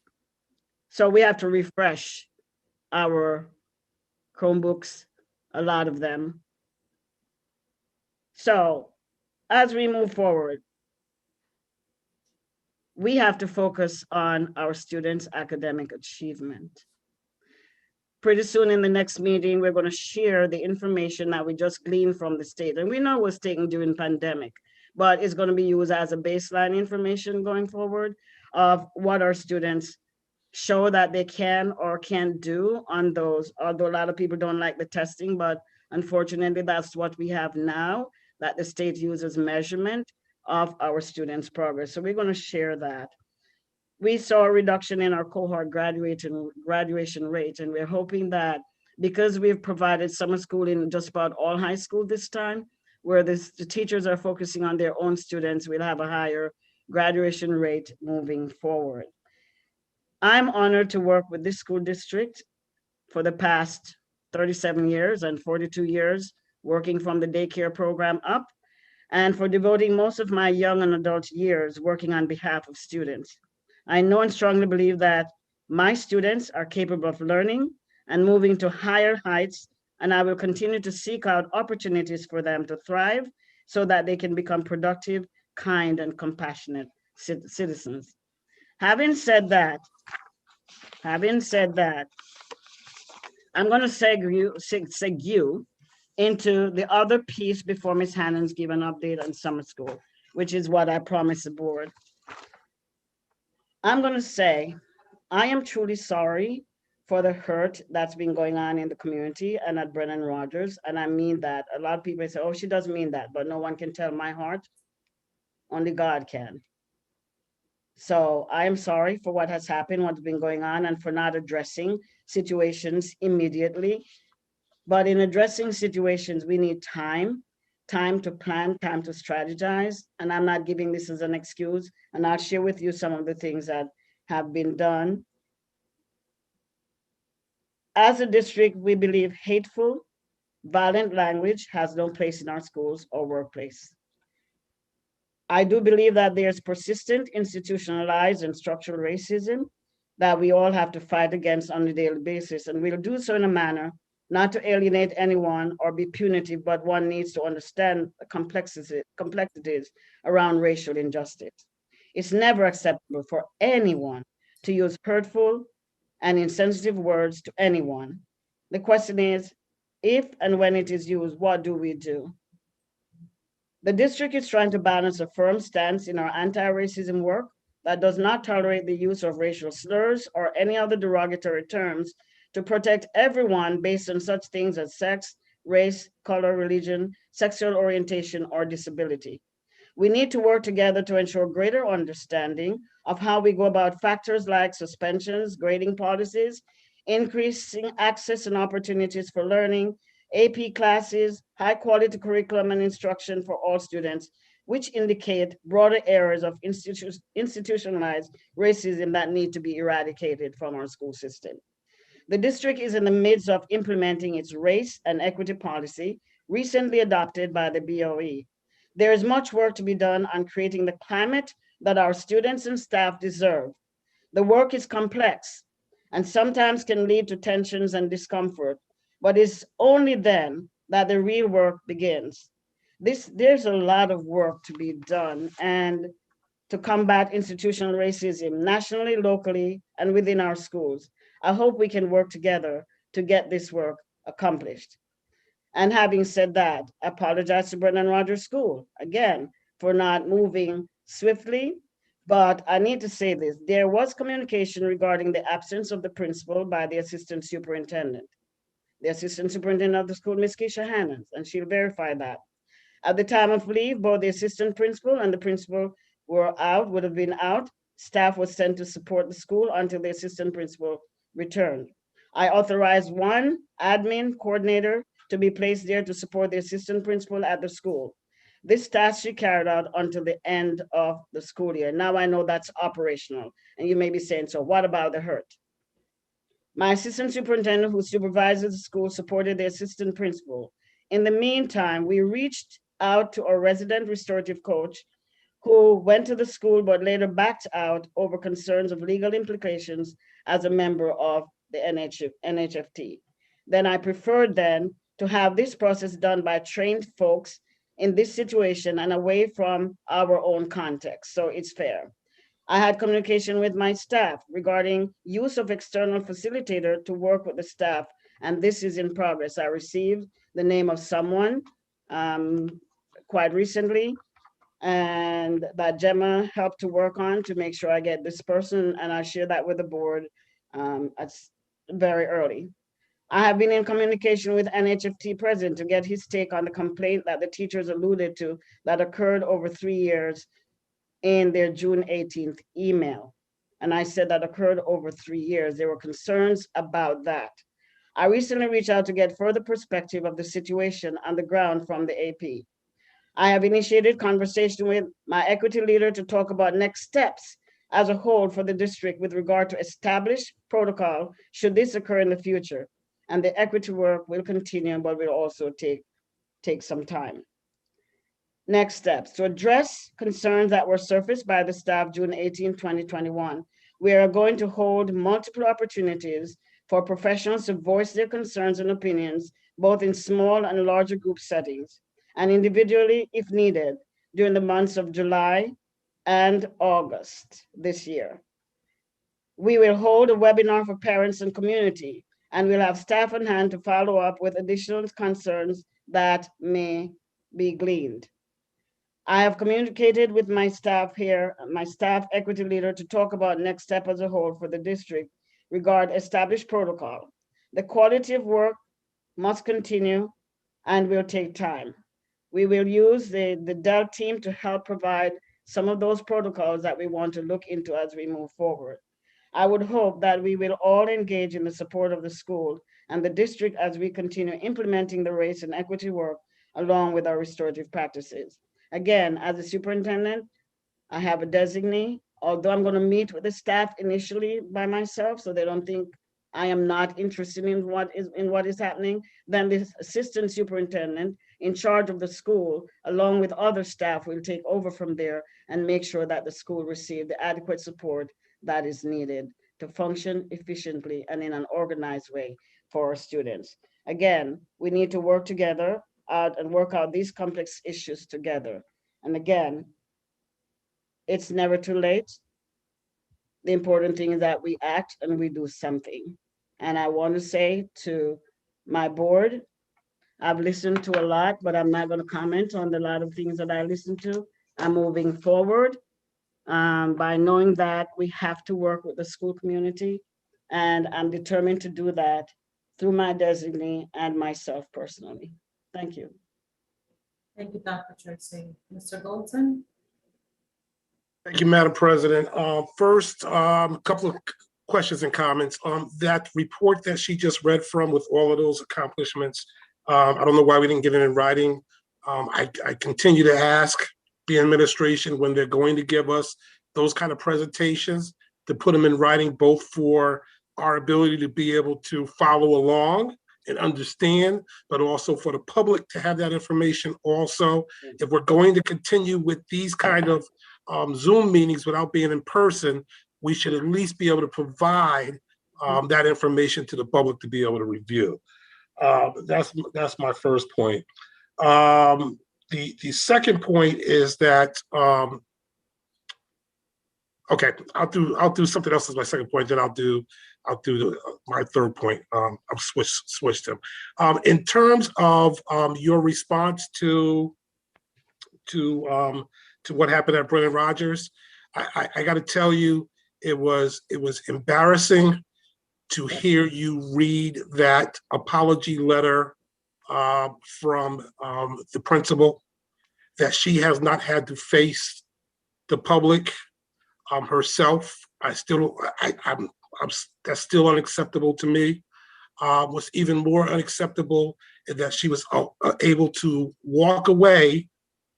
So we have to refresh our Chromebooks, a lot of them. So as we move forward, we have to focus on our students' academic achievement. Pretty soon in the next meeting, we're going to share the information that we just gleaned from the state. And we know it was taken during pandemic, but it's going to be used as a baseline information going forward of what our students show that they can or can't do on those, although a lot of people don't like the testing, but unfortunately, that's what we have now, that the state uses measurement of our students' progress. So we're going to share that. We saw a reduction in our cohort graduation rate, and we're hoping that because we've provided summer school in just about all high school this time, where the teachers are focusing on their own students, we'll have a higher graduation rate moving forward. I'm honored to work with this school district for the past 37 years and 42 years working from the daycare program up, and for devoting most of my young and adult years working on behalf of students. I know and strongly believe that my students are capable of learning and moving to higher heights, and I will continue to seek out opportunities for them to thrive so that they can become productive, kind, and compassionate citizens. Having said that, I'm going to segue into the other piece before Ms. Hannon's give an update on summer school, which is what I promised the board. I'm going to say, I am truly sorry for the hurt that's been going on in the community and at Brennan Rogers. And I mean that. A lot of people say, oh, she doesn't mean that, but no one can tell my heart. Only God can. So I am sorry for what has happened, what's been going on, and for not addressing situations immediately. But in addressing situations, we need time to plan, time to strategize. And I'm not giving this as an excuse. And I'll share with you some of the things that have been done. As a district, we believe hateful, violent language has no place in our schools or workplace. I do believe that there's persistent, institutionalized, and structural racism that we all have to fight against on a daily basis. And we'll do so in a manner not to alienate anyone or be punitive, but one needs to understand the complexities around racial injustice. It's never acceptable for anyone to use hurtful and insensitive words to anyone. The question is, if and when it is used, what do we do? The district is trying to balance a firm stance in our anti-racism work that does not tolerate the use of racial slurs or any other derogatory terms to protect everyone based on such things as sex, race, color, religion, sexual orientation, or disability. We need to work together to ensure greater understanding of how we go about factors like suspensions, grading policies, increasing access and opportunities for learning, AP classes, high quality curriculum and instruction for all students, which indicate broader areas of institutionalized racism that need to be eradicated from our school system. The district is in the midst of implementing its race and equity policy, recently adopted by the BOE. There is much work to be done on creating the climate that our students and staff deserve. The work is complex and sometimes can lead to tensions and discomfort, but it's only then that the real work begins. There's a lot of work to be done and to combat institutional racism nationally, locally, and within our schools. I hope we can work together to get this work accomplished. And having said that, I apologize to Brennan Rogers School, again, for not moving swiftly, but I need to say this. There was communication regarding the absence of the principal by the assistant superintendent. The assistant superintendent of the school, Ms. Keisha Hannons, and she'll verify that. At the time of leave, both the assistant principal and the principal would have been out. Staff was sent to support the school until the assistant principal returned. I authorized one admin coordinator to be placed there to support the assistant principal at the school. This task she carried out until the end of the school year. Now I know that's operational. And you may be saying, so what about the hurt? My assistant superintendent who supervises the school supported the assistant principal. In the meantime, we reached out to our resident restorative coach who went to the school but later backed out over concerns of legal implications as a member of the NHFT. Then I preferred then to have this process done by trained folks in this situation and away from our own context, so it's fair. I had communication with my staff regarding use of external facilitator to work with the staff, and this is in progress. I received the name of someone quite recently, and that Gemma helped to work on to make sure I get this person, and I share that with the board very early. I have been in communication with NHFT president to get his take on the complaint that the teachers alluded to that occurred over 3 years in their June 18th email. And I said that occurred over 3 years. There were concerns about that. I recently reached out to get further perspective of the situation on the ground from the AP. I have initiated conversation with my equity leader to talk about next steps as a whole for the district with regard to established protocol should this occur in the future. And the equity work will continue, but will also take some time. Next steps, to address concerns that were surfaced by the staff June 18, 2021. We are going to hold multiple opportunities for professionals to voice their concerns and opinions, both in small and larger group settings, and individually if needed during the months of July and August this year. We will hold a webinar for parents and community, and we'll have staff on hand to follow up with additional concerns that may be gleaned. I have communicated with my staff here, my staff equity leader, to talk about next step as a whole for the district regard established protocol. The quality of work must continue and will take time. We will use the Dell team to help provide some of those protocols that we want to look into as we move forward. I would hope that we will all engage in the support of the school and the district as we continue implementing the race and equity work along with our restorative practices. Again, as a superintendent, I have a designee, although I'm going to meet with the staff initially by myself so they don't think I am not interested in what is happening. Then the assistant superintendent in charge of the school, along with other staff, will take over from there and make sure that the school receives the adequate support that is needed to function efficiently and in an organized way for our students. Again, we need to work together out and work out these complex issues together. And again, it's never too late. The important thing is that we act and we do something. And I want to say to my board, I've listened to a lot, but I'm not going to comment on the lot of things that I listened to. I'm moving forward by knowing that we have to work with the school community. And I'm determined to do that through my designee and myself personally. Thank you. Thank you, Dr. Tracy. Mr. Goldson? Thank you, Madam President. First, a couple of questions and comments. That report that she just read from with all of those accomplishments, I don't know why we didn't get it in writing. I continue to ask the administration when they're going to give us those kind of presentations to put them in writing, both for our ability to be able to follow along and understand, but also for the public to have that information also. If we're going to continue with these kind of Zoom meetings without being in person, we should at least be able to provide that information to the public to be able to review. That's my first point. The second point is that okay, I'll do something else as my second point. Then I'll do my third point. I'll switch them. In terms of your response to what happened at Brennan Rogers, I got to tell you, it was embarrassing to hear you read that apology letter from the principal, that she has not had to face the public herself. That's still unacceptable to me. What's even more unacceptable is that she was able to walk away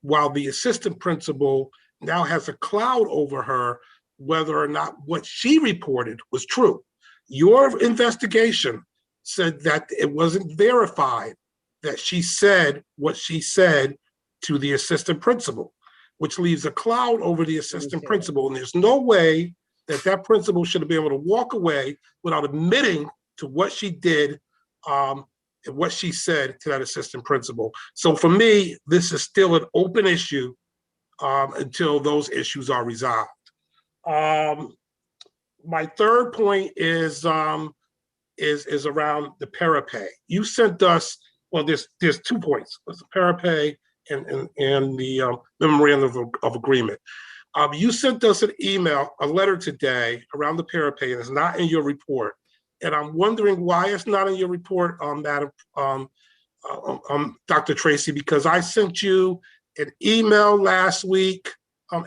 while the assistant principal now has a cloud over her, whether or not what she reported was true. Your investigation said that it wasn't verified that she said what she said to the assistant principal, which leaves a cloud over the assistant principal. And there's no way that that principal should have been able to walk away without admitting to what she did and what she said to that assistant principal. So for me, this is still an open issue until those issues are resolved. My third point is around the parapay. You sent us, well, there's 2 points. There's the parapay and the memorandum of agreement. You sent us an email, a letter today around the parapay, and it's not in your report. And I'm wondering why it's not in your report, Madam Dr. Tracy, because I sent you an email last week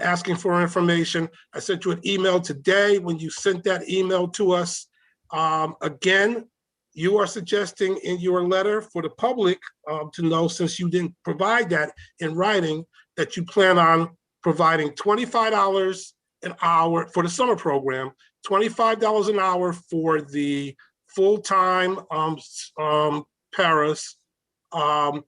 asking for information. I sent you an email today. When you sent that email to us, again, you are suggesting in your letter for the public to know, since you didn't provide that in writing, that you plan on providing $25 an hour for the summer program, $25 an hour for the full-time paras, $15,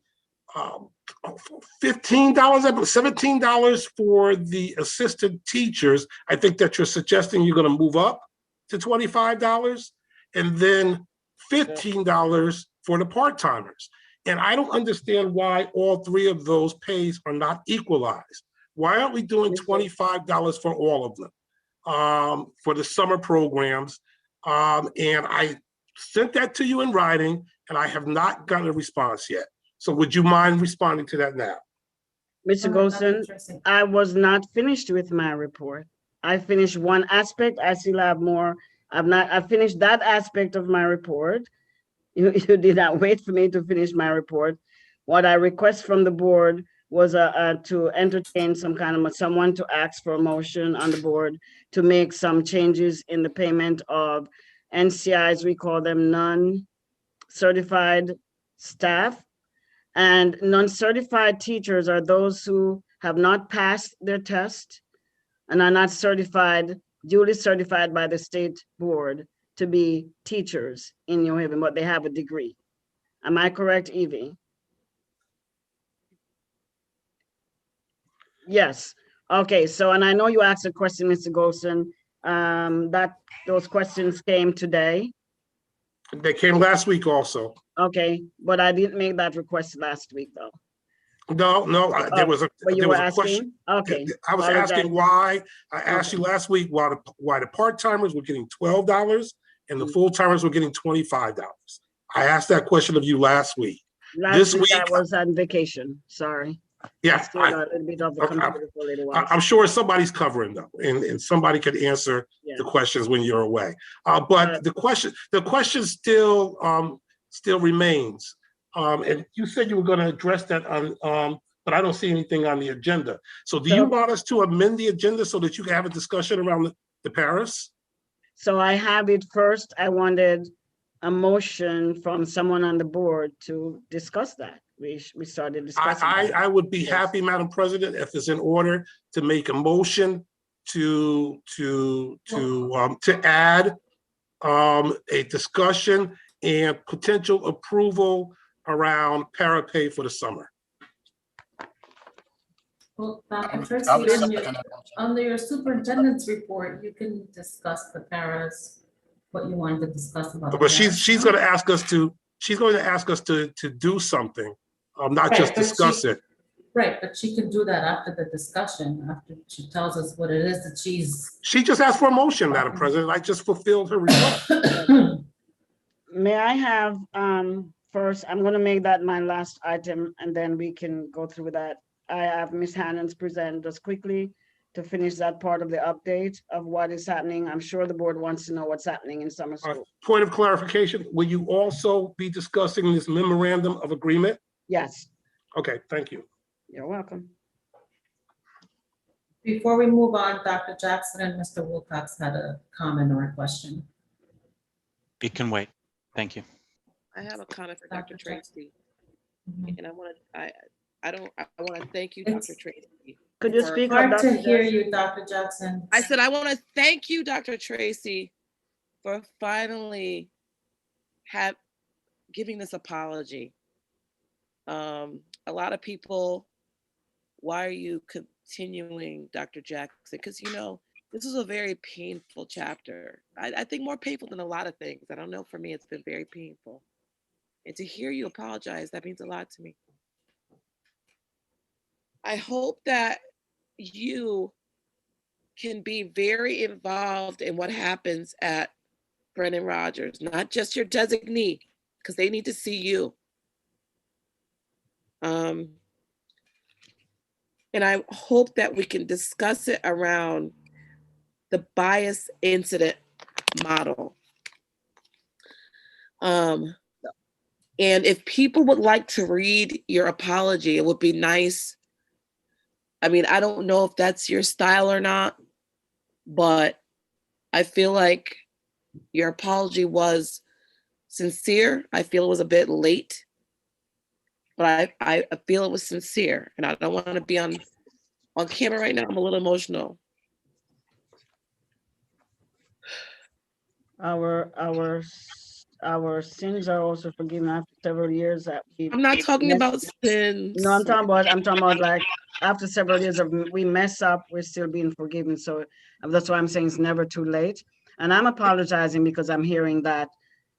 $17 for the assistant teachers. I think that you're suggesting you're going to move up to $25, and then $15 for the part-timers. And I don't understand why all three of those pays are not equalized. Why aren't we doing $25 for all of them for the summer programs? And I sent that to you in writing, and I have not gotten a response yet. So would you mind responding to that now? Mr. Golson, I was not finished with my report. I finished one aspect. I still have more. I finished that aspect of my report. You did not wait for me to finish my report. What I request from the board was to entertain someone to ask for a motion on the board to make some changes in the payment of NCIs, we call them non-certified staff. And non-certified teachers are those who have not passed their test and are not duly certified by the state board to be teachers in New Haven, but they have a degree. Am I correct, Evie? Yes. Okay, so, and I know you asked a question, Mr. Golson, Those questions came today. They came last week also. Okay, but I didn't make that request last week though. No, there was But you there were was a question. asking? Okay. I was apologize. asking why. I asked you last week why the part-timers were getting $12 and the full-timers were getting $25. I asked that question of you last week. Last week I was on vacation, sorry. Yeah, I still got a little bit of the computer for a little while. I'm sure somebody's covering them, and somebody could answer the questions when you're away. But the question still remains. And you said you were going to address that on, but I don't see anything on the agenda. So do you want us to amend the agenda so that you can have a discussion around the Paris? So I have it first. I wanted a motion from someone on the board to discuss that. We started discussing. I would be happy, Madam President, if it's in order to make a motion to add a discussion and potential approval around parapay for the summer. Well, Dr. I'm Tracy, seconding that motion. under your superintendent's report, you can discuss the paras, what you wanted to discuss about. But she's going to ask us to do something, not just discuss it. Right, but she can do that after the discussion, after she tells us what it is that she's. She just asked for a motion, Madam President. I just fulfilled her request. May I have, first, I'm gonna make that my last item and then we can go through that. I have Ms. Hannons present just quickly to finish that part of the update of what is happening. I'm sure the board wants to know what's happening in summer school. Point of clarification, will you also be discussing this memorandum of agreement? Yes. Okay, thank you. You're welcome. Before we move on, Dr. Jackson and Mr. Wilcox had a comment or a question. It can wait. Thank you. I have a comment for Dr. Tracy. And I want to thank you, Dr. Tracy. Could you speak up, Hard Dr. to hear Jackson? you, Dr. Jackson. I said, I want to thank you, Dr. Tracy, for finally giving this apology. A lot of people, why are you continuing, Dr. Jackson? Because, this is a very painful chapter. I think more painful than a lot of things. I don't know, for me, it's been very painful. And to hear you apologize, that means a lot to me. I hope that you can be very involved in what happens at Brennan Rogers, not just your designee, because they need to see you. And I hope that we can discuss it around the bias incident model. And if people would like to read your apology, it would be nice. I mean, I don't know if that's your style or not, but I feel like your apology was sincere. I feel it was a bit late, but I feel it was sincere, and I don't want to be on camera right now. I'm a little emotional. Our sins are also forgiven after several years that we. I'm not talking about sins. No, I'm talking about like after several years of we mess up, we're still being forgiven. So that's why I'm saying it's never too late. And I'm apologizing because I'm hearing that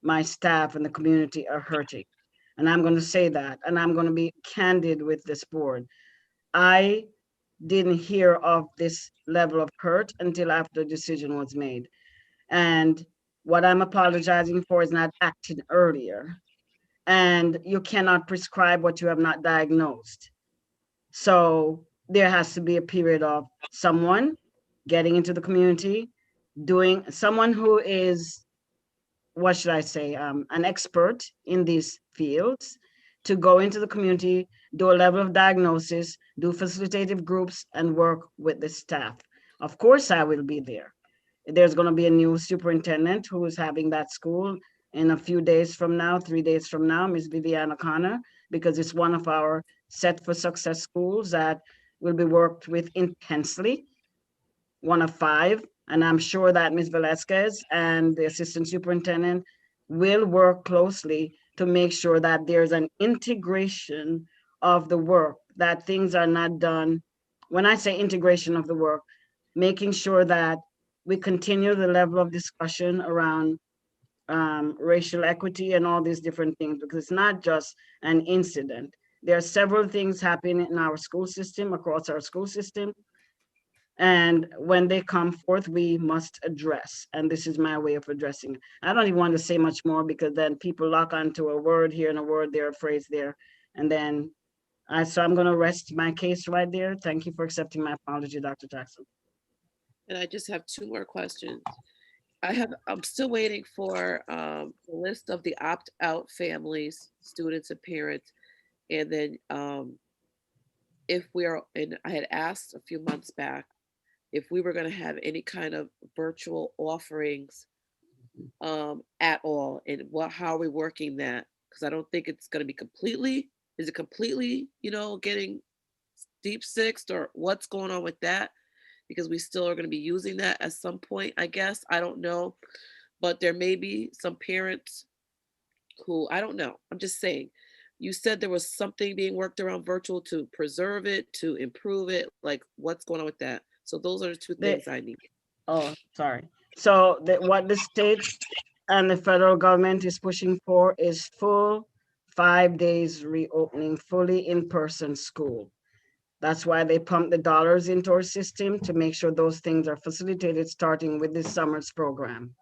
my staff and the community are hurting. And I'm going to say that, and I'm going to be candid with this board. I didn't hear of this level of hurt until after the decision was made. And what I'm apologizing for is not acting earlier. And you cannot prescribe what you have not diagnosed. So there has to be a period of someone getting into the community, someone who is, what should I say, an expert in these fields, to go into the community, do a level of diagnosis, do facilitative groups, and work with the staff. Of course, I will be there. There's going to be a new superintendent who is having that school in a few days from now, 3 days from now, Ms. Viviana Connor, because it's one of our Set for Success schools that will be worked with intensely, one of 5. And I'm sure that Ms. Velasquez and the assistant superintendent will work closely to make sure that there's an integration of the work, that things are not done. When I say integration of the work, making sure that we continue the level of discussion around racial equity and all these different things, because it's not just an incident. There are several things happening in our school system, across our school system. And when they come forth, we must address. And this is my way of addressing it. I don't even want to say much more, because then people lock onto a word here and a word there, a phrase there. And then, so I'm going to rest my case right there. Thank you for accepting my apology, Dr. Jackson. And I just have two more questions. I'm still waiting for the list of the opt-out families, students and parents. And then and I had asked a few months back if we were going to have any kind of virtual offerings at all, and how are we working that? Because I don't think it's going to be is it completely, getting deep sixed, or what's going on with that? Because we still are going to be using that at some point, I guess. I don't know. But there may be some parents who, I don't know. I'm just saying, you said there was something being worked around virtual to preserve it, to improve it. Like, what's going on with that? So those are the two things I need. Oh, sorry. So what the state and the federal government is pushing for is full 5 days reopening, fully in-person school. That's why they pump the dollars into our system, to make sure those things are facilitated, starting with this summer's program.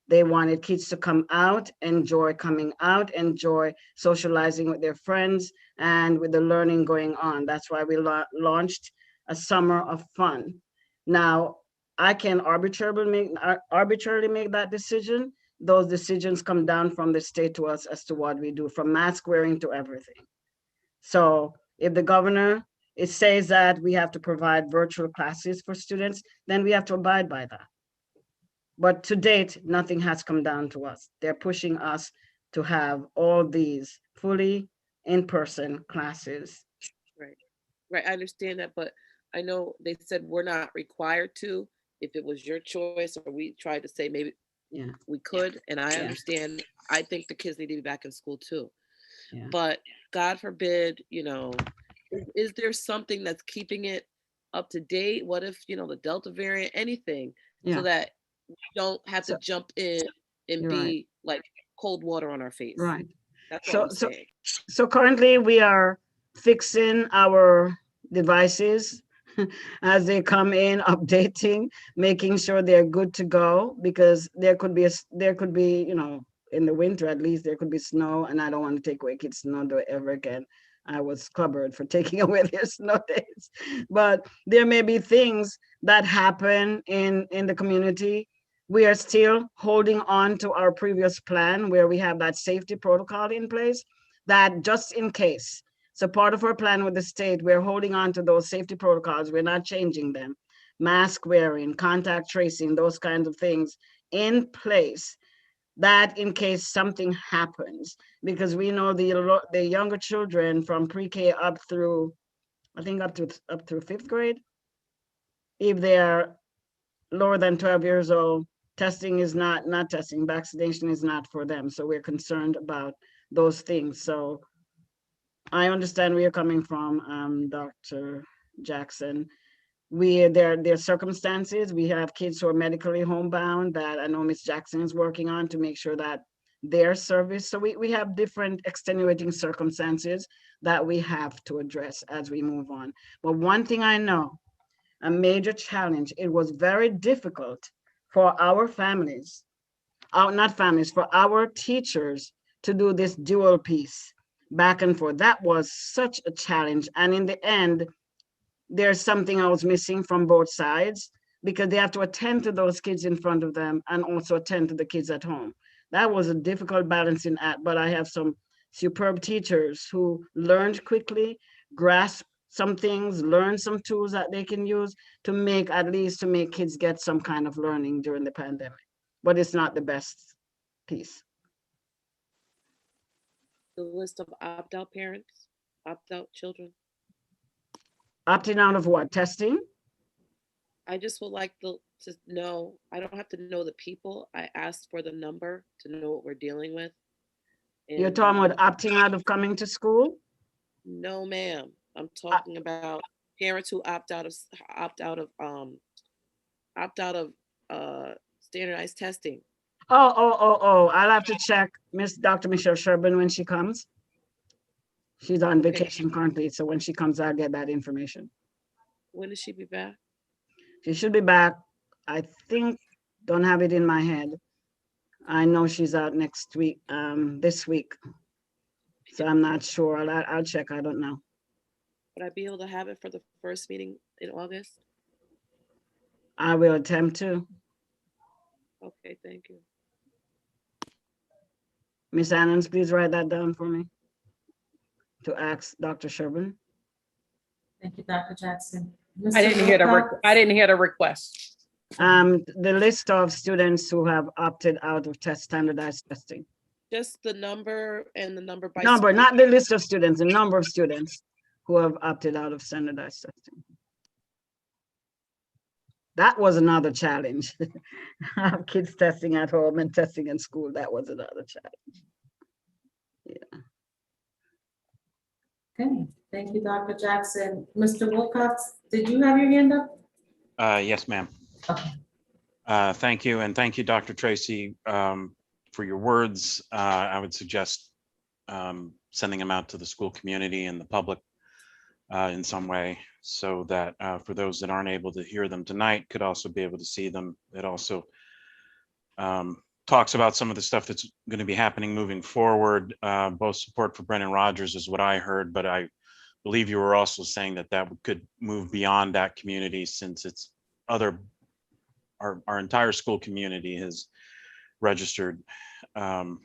They wanted kids to come out, enjoy coming out, enjoy socializing with their friends, and with the learning going on. That's why we launched a summer of fun. Now, I can arbitrarily make that decision. Those decisions come down from the state to us as to what we do, from mask wearing to everything. So if the governor, it says that we have to provide virtual classes for students, then we have to abide by that. But to date, nothing has come down to us. They're pushing us to have all these fully in-person classes. Right. Right. I understand that, but I know they said we're not required to. If it was your choice, or we tried to say maybe we could, and I understand. I think the kids need to be back in school too. But God forbid, is there something that's keeping it up to date? What if, the Delta variant, anything, so that we don't have to jump in and be like cold water on our face? Right. That's all I'm saying. So currently we are fixing our devices as they come in, updating, making sure they're good to go, because there could be, in the winter at least, there could be snow, and I don't want to take away kids' snow day ever again. I was clobbered for taking away their snow days. But there may be things that happen in the community. We are still holding on to our previous plan, where we have that safety protocol in place, that just in case. So part of our plan with the state, we're holding on to those safety protocols. We're not changing them. Mask wearing, contact tracing, those kinds of things in place, that in case something happens, because we know the younger children from pre-K up through, I think up through 5th grade, if they're lower than 12 years old, testing is not testing, vaccination is not for them. So we're concerned about those things. So I understand where you're coming from, Dr. Jackson. There are circumstances. We have kids who are medically homebound that I know Ms. Jackson is working on to make sure that they're serviced. So we have different extenuating circumstances that we have to address as we move on. But one thing I know, a major challenge, it was very difficult for our families, for our teachers to do this dual piece back and forth. That was such a challenge. And in the end, there's something I was missing from both sides, because they have to attend to those kids in front of them and also attend to the kids at home. That was a difficult balancing act, but I have some superb teachers who learned quickly, grasped some things, learned some tools that they can use to make kids get some kind of learning during the pandemic. But it's not the best piece. The list of opt-out parents, opt-out children. Opting out of what? Testing? I just would like to know, I don't have to know the people. I asked for the number to know what we're dealing with. And, you're talking about opting out of coming to school? No, ma'am. I'm talking about parents who opt out of standardized testing? I'll have to check Dr. Michelle Sherburne when she comes. She's on Okay. vacation currently, so when she comes, I'll get that information. When does she be back? She should be back, I think, don't have it in my head. I know she's out next week, this week. So I'm not sure. I'll check. I don't know. Would I be able to have it for the first meeting in August? I will attempt to. Okay, thank you. Miss Annans, please write that down for me to ask Dr. Sherburne. Thank you, Dr. Jackson. I didn't hear I didn't hear the request. The list of students who have opted out of standardized testing. Just the number and the number by Number, school. not the list of students, the number of students who have opted out of standardized testing. That was another challenge. Have kids testing at home and testing in school. That was another challenge. Yeah. Okay, thank you, Dr. Jackson. Mr. Wilcox, did you have your hand up? Yes, ma'am. Okay. Thank you. And thank you, Dr. Tracy, for your words. I would suggest sending them out to the school community and the public in some way, so that for those that aren't able to hear them tonight could also be able to see them. It also talks about some of the stuff that's going to be happening moving forward. Both support for Brendan Rogers is what I heard, but I believe you were also saying that that could move beyond that community, since it's our entire school community has registered their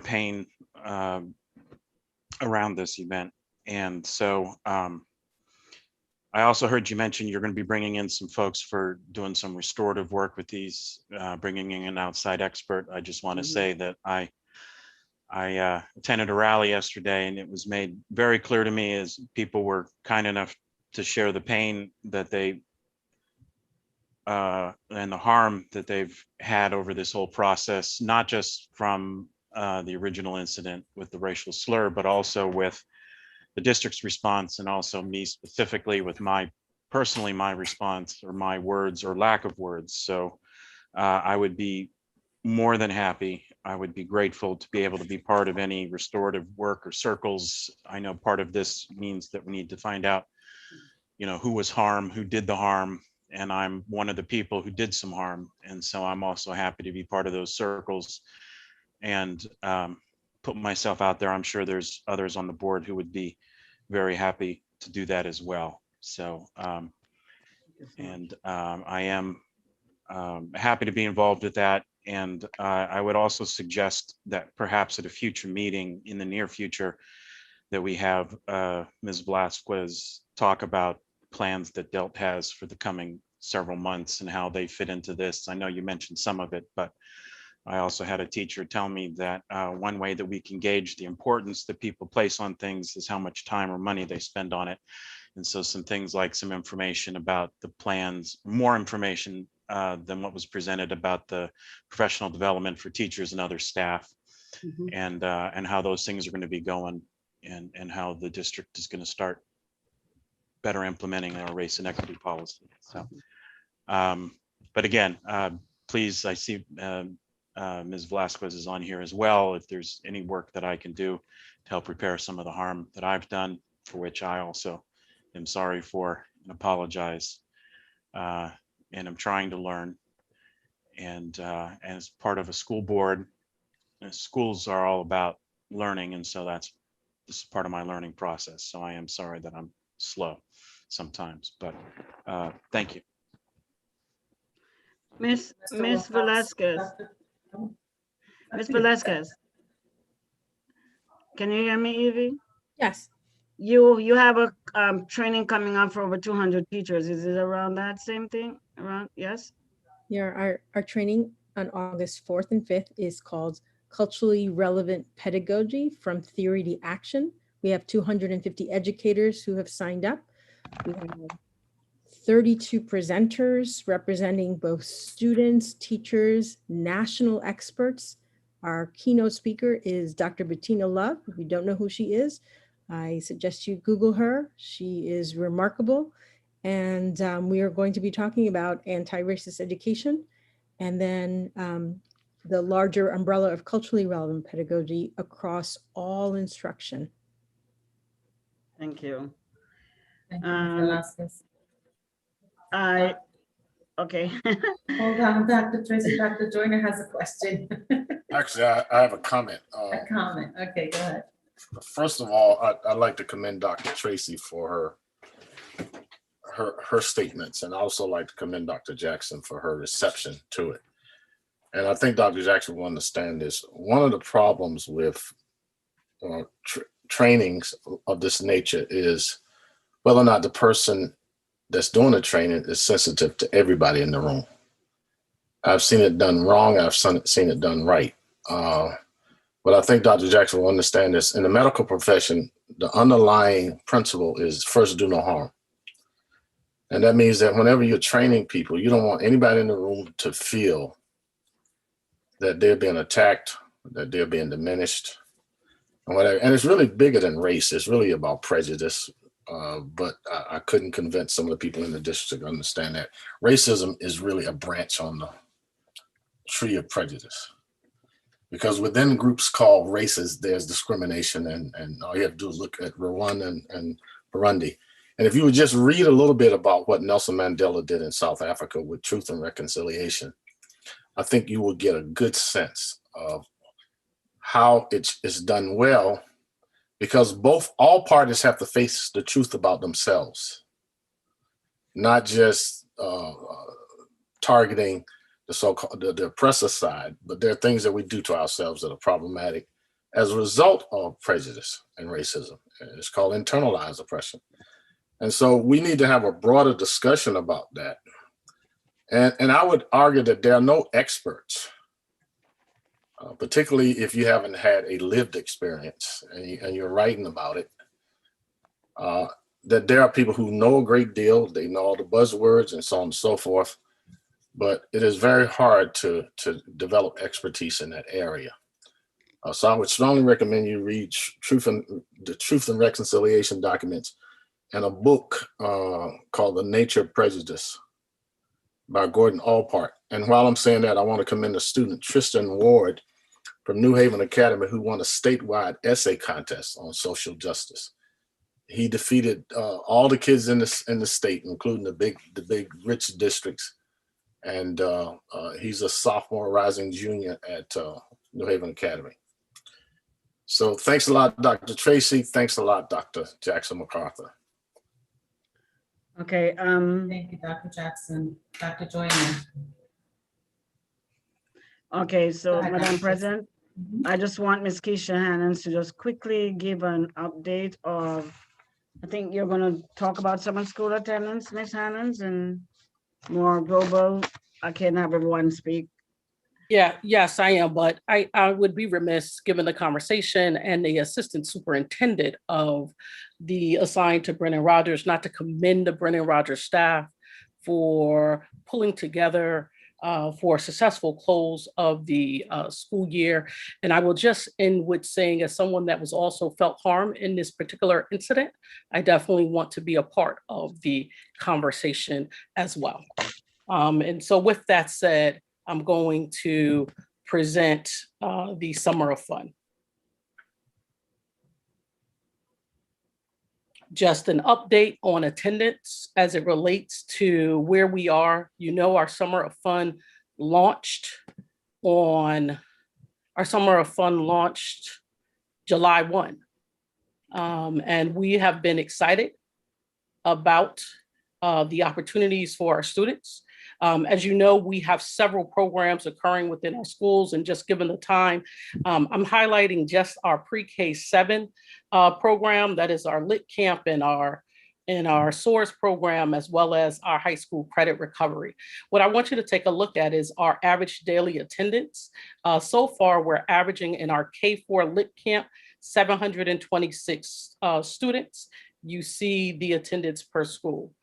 pain around this event. And so I also heard you mention you're going to be bringing in some folks for doing some restorative work with these, bringing in an outside expert. I just want to say that I attended a rally yesterday, and it was made very clear to me as people were kind enough to share the pain that they and the harm that they've had over this whole process, not just from the original incident with the racial slur, but also with the district's response, and also me specifically with my response, or my words or lack of words. So I would be more than happy. I would be grateful to be able to be part of any restorative work or circles. I know part of this means that we need to find out, who was harmed, who did the harm, and I'm one of the people who did some harm. And so I'm also happy to be part of those circles and put myself out there. I'm sure there's others on the board who would be very happy to do that as well. So, I am happy to be involved with that. And I would also suggest that perhaps at a future meeting in the near future, that we have Ms. Velasquez talk about plans that DELT has for the coming several months and how they fit into this. I know you mentioned some of it, but I also had a teacher tell me that one way that we can gauge the importance that people place on things is how much time or money they spend on it. And so some things like some information about the plans, more information than what was presented about the professional development for teachers and other staff, and how those things are going to be going, and how the district is going to start better implementing our race and equity policy. So, but again, please, I see Ms. Velasquez is on here as well. If there's any work that I can do to help repair some of the harm that I've done, for which I also am sorry for and apologize. And I'm trying to learn. And as part of a school board, schools are all about learning. And so this is part of my learning process. So I am sorry that I'm slow sometimes, but thank you. Miss Velasquez. Miss Velasquez. Can you hear me, Evie? Yes. You have a training coming up for over 200 teachers. Is it around that same thing? Around, yes? Yeah, our training on August 4th and 5th is called Culturally Relevant Pedagogy from Theory to Action. We have 250 educators who have signed up. We have 32 presenters representing both students, teachers, national experts. Our keynote speaker is Dr. Bettina Love. If you don't know who she is, I suggest you Google her. She is remarkable. And we are going to be talking about anti-racist education, and then the larger umbrella of culturally relevant pedagogy across all instruction. Thank you. Thank you, Ms. Velasquez. Okay. Hold on, Dr. Tracy, Dr. Joyner has a question. Actually, I have a comment. A comment, okay, go ahead. First of all, I'd like to commend Dr. Tracy for her statements, and I also like to commend Dr. Jackson for her reception to it. And I think Dr. Jackson will understand this. One of the problems with trainings of this nature is whether or not the person that's doing the training is sensitive to everybody in the room. I've seen it done wrong. I've seen it done right. But I think Dr. Jackson will understand this. In the medical profession, the underlying principle is first do no harm. And that means that whenever you're training people, you don't want anybody in the room to feel that they're being attacked, that they're being diminished, and whatever. And it's really bigger than race. It's really about prejudice. But I couldn't convince some of the people in the district to understand that racism is really a branch on the tree of prejudice. Because within groups called races, there's discrimination, and all you have to do is look at Rwanda and Burundi. And if you would just read a little bit about what Nelson Mandela did in South Africa with Truth and Reconciliation, I think you will get a good sense of how it's done well, because all parties have to face the truth about themselves, not just targeting the so-called the oppressor side, but there are things that we do to ourselves that are problematic as a result of prejudice and racism. It's called internalized oppression. And so we need to have a broader discussion about that. And I would argue that there are no experts, particularly if you haven't had a lived experience and you're writing about it, that there are people who know a great deal, they know all the buzzwords and so on and so forth, but it is very hard to develop expertise in that area. So I would strongly recommend you read the Truth and Reconciliation documents and a book called The Nature of Prejudice by Gordon Allpart. And while I'm saying that, I want to commend a student, Tristan Ward from New Haven Academy, who won a statewide essay contest on social justice. He defeated all the kids in the state, including the big rich districts. And he's a sophomore rising junior at New Haven Academy. So thanks a lot, Dr. Tracy. Thanks a lot, Dr. Jackson MacArthur. Okay. Thank you, Dr. Jackson. Dr. Joyner. Okay, so Go ahead, Madam Dr. President, I just want Ms. Keisha Hannons to just quickly give an update of, I think you're going to talk about summer school attendance, Ms. Hannons, and more global. I can't have everyone speak. Yes, I am, but I would be remiss, given the conversation and the assistant superintendent of the assigned to Brennan Rogers, not to commend the Brennan Rogers staff for pulling together for a successful close of the school year. And I will just end with saying, as someone that was also felt harm in this particular incident, I definitely want to be a part of the conversation as well. And so with that said, I'm going to present the Summer of Fun. Just an update on attendance as it relates to where we are. You know, our Summer of Fun launched July 1. And we have been excited about the opportunities for our students. As you know, we have several programs occurring within our schools, and just given the time, I'm highlighting just our pre-K 7 program, that is our Lit Camp and our SOARS program, as well as our high school credit recovery. What I want you to take a look at is our average daily attendance. So far, we're averaging in our K4 Lit Camp 726 students. You see the attendance per school.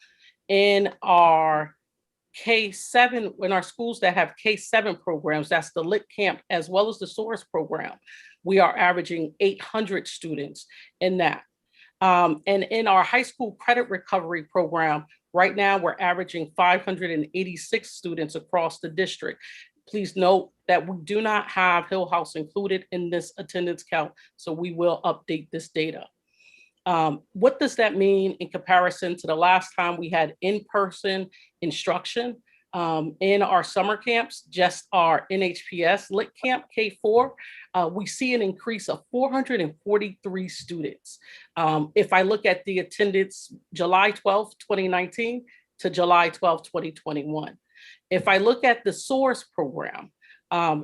In our K7, in our schools that have K7 programs, that's the Lit Camp as well as the SOARS program, we are averaging 800 students in that. And in our high school credit recovery program, Right now, we're averaging 586 students across the district. Please note that we do not have Hill House included in this attendance count, so we will update this data. What does that mean in comparison to the last time we had in-person instruction in our summer camps, just our NHPS Lit Camp K4? We see an increase of 443 students. If I look at the attendance July 12, 2019 to July 12, 2021. If I look at the SOARS program,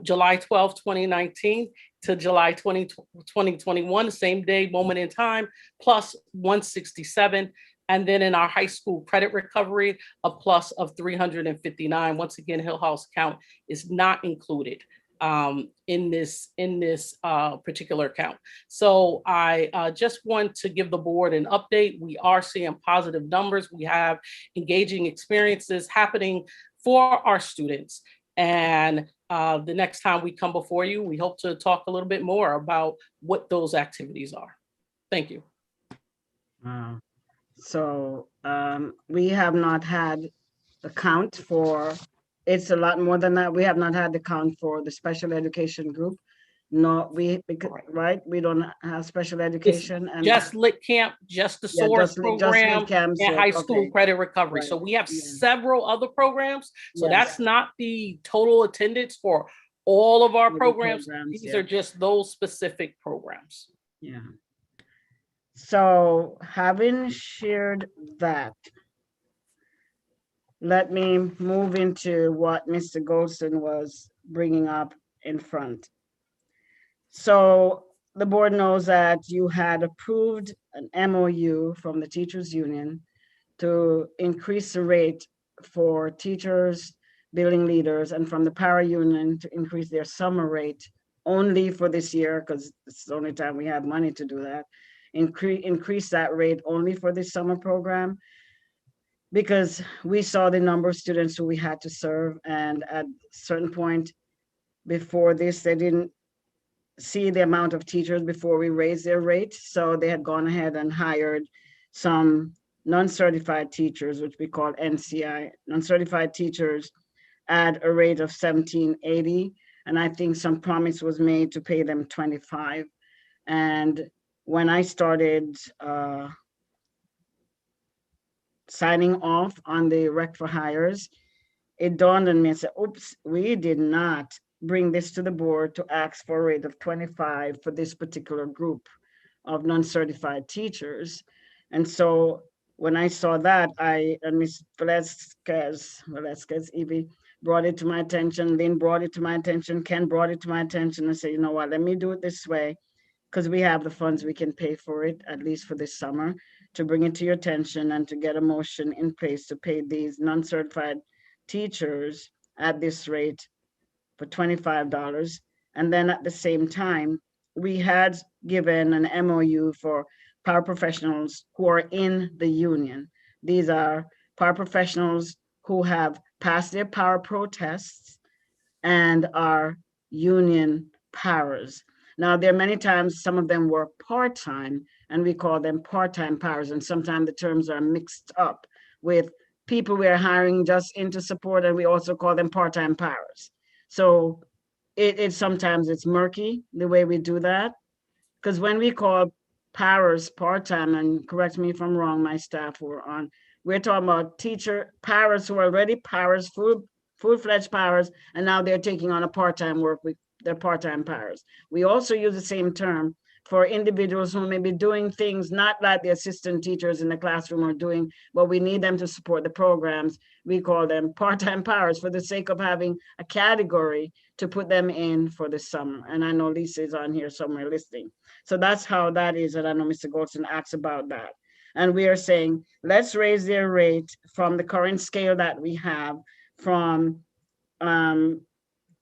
July 12, 2019 to July 20, 2021, same day, moment in time, plus 167. And then in our high school credit recovery, a plus of 359. Once again, Hill House count is not included in this particular count. So I just want to give the board an update. We are seeing positive numbers. We have engaging experiences happening for our students. And the next time we come before you, we hope to talk a little bit more about what those activities are. Thank you. So we have not had the count for, it's a lot more than that. We have not had the count for the special education group. No, because, right? We don't have special education. And just Lit Camp, just the SOARS program, and high school credit recovery. Right. So we have several other programs. So Yes. that's not the total attendance for all of our programs. These are just those specific programs. Yeah. So having shared that, let me move into what Mr. Goldston was bringing up in front. So the board knows that you had approved an MOU from the teachers union to increase the rate for teachers, building leaders, and from the para union to increase their summer rate only for this year, because it's the only time we have money to do that. Increase that rate only for this summer program, because we saw the number of students who we had to serve, and at a certain point before this, they didn't see the amount of teachers before we raised their rate. So they had gone ahead and hired some non-certified teachers, which we call NCI, non-certified teachers, at a rate of $17.80. And I think some promise was made to pay them $25. And when I started signing off on the rec for hires, it dawned on me and said, oops, we did not bring this to the board to ask for a rate of 25 for this particular group of non-certified teachers. And so when I saw that, and Ms. Velasquez, Evie, brought it to my attention, Lynn brought it to my attention, Ken brought it to my attention, and said, you know what, let me do it this way, because we have the funds, we can pay for it, at least for this summer, to bring it to your attention and to get a motion in place to pay these non-certified teachers at this rate for $25. And then at the same time, we had given an MOU for paraprofessionals who are in the union. These are paraprofessionals who have passed their para protests and are union paras. Now, there are many times some of them work part-time, and we call them part-time paras, and sometimes the terms are mixed up with people we are hiring just into support, and we also call them part-time paras. So it sometimes it's murky the way we do that, because when we call paras part-time, and correct me if I'm wrong, my staff were on, we're talking about teacher paras who are already paras, full-fledged paras, and now they're taking on a part-time work week. They're part-time paras. We also use the same term for individuals who may be doing things not like the assistant teachers in the classroom are doing, but we need them to support the programs. We call them part-time paras for the sake of having a category to put them in for the summer. And I know Lisa is on here somewhere listening. So that's how that is. And I know Mr. Goldston asked about that. And we are saying, let's raise their rate from the current scale that we have from $13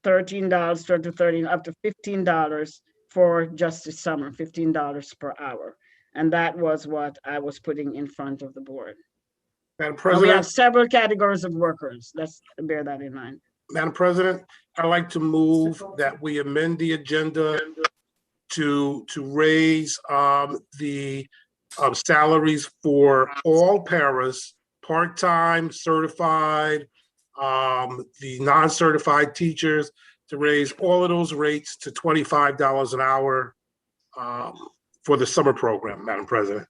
to $13 up to $15 for just the summer, $15 per hour. And that was what I was putting in front of the board. Madam And President. we have several categories of workers. Let's bear that in mind. Madam President, I'd like to move that we amend the agenda to raise the salaries for all paras part-time, certified, the non-certified teachers, to raise all of those rates to $25 an hour for the summer program, Madam President.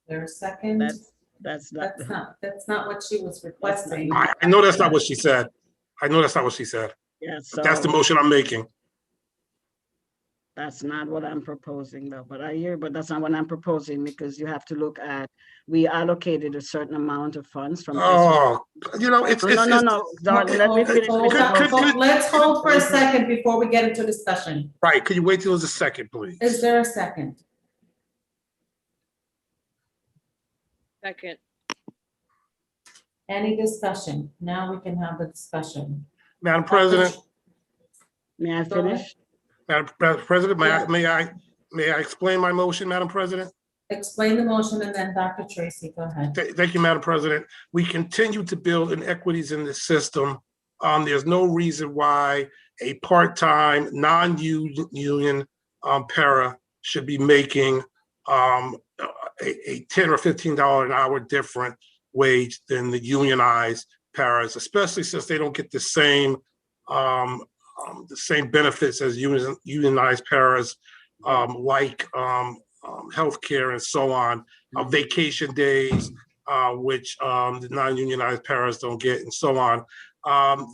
There's a second. That's That's not what she was requesting. I know that's not what she said. I know that's not what she said. Yeah, But that's the so motion I'm making. that's not what I'm proposing though, but I hear, but that's not what I'm proposing because you have to look at, we allocated a certain amount of funds from. Oh, you know, it's. No, darling, let me finish. Let's hold for a second before we get into discussion. Right, could you wait till there's a second, please? Is there a second? Second. Any discussion? Now we can have the discussion. Madam President. May I finish? Madam President, may I explain my motion, Madam President? Explain the motion and then Dr. Tracy, go ahead. Thank you, Madam President. We continue to build inequities in the system. There's no reason why a part-time, non-union para should be making a $10 or $15 an hour different wage than the unionized paras, especially since they don't get the same benefits as unionized paras, like healthcare and so on, vacation days, which the non-unionized paras don't get, and so on.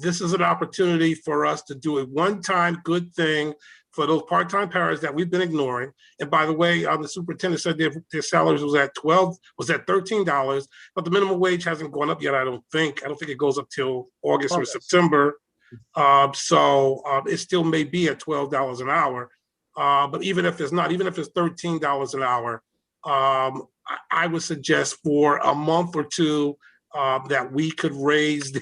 This is an opportunity for us to do a one-time good thing for those part-time paras that we've been ignoring. And by the way, the superintendent said their salaries was at $13, but the minimum wage hasn't gone up yet. I don't think it goes up till August or September. So it still may be at $12 an hour. But even if it's not, even if it's $13 an hour, I would suggest for a month or two that we could raise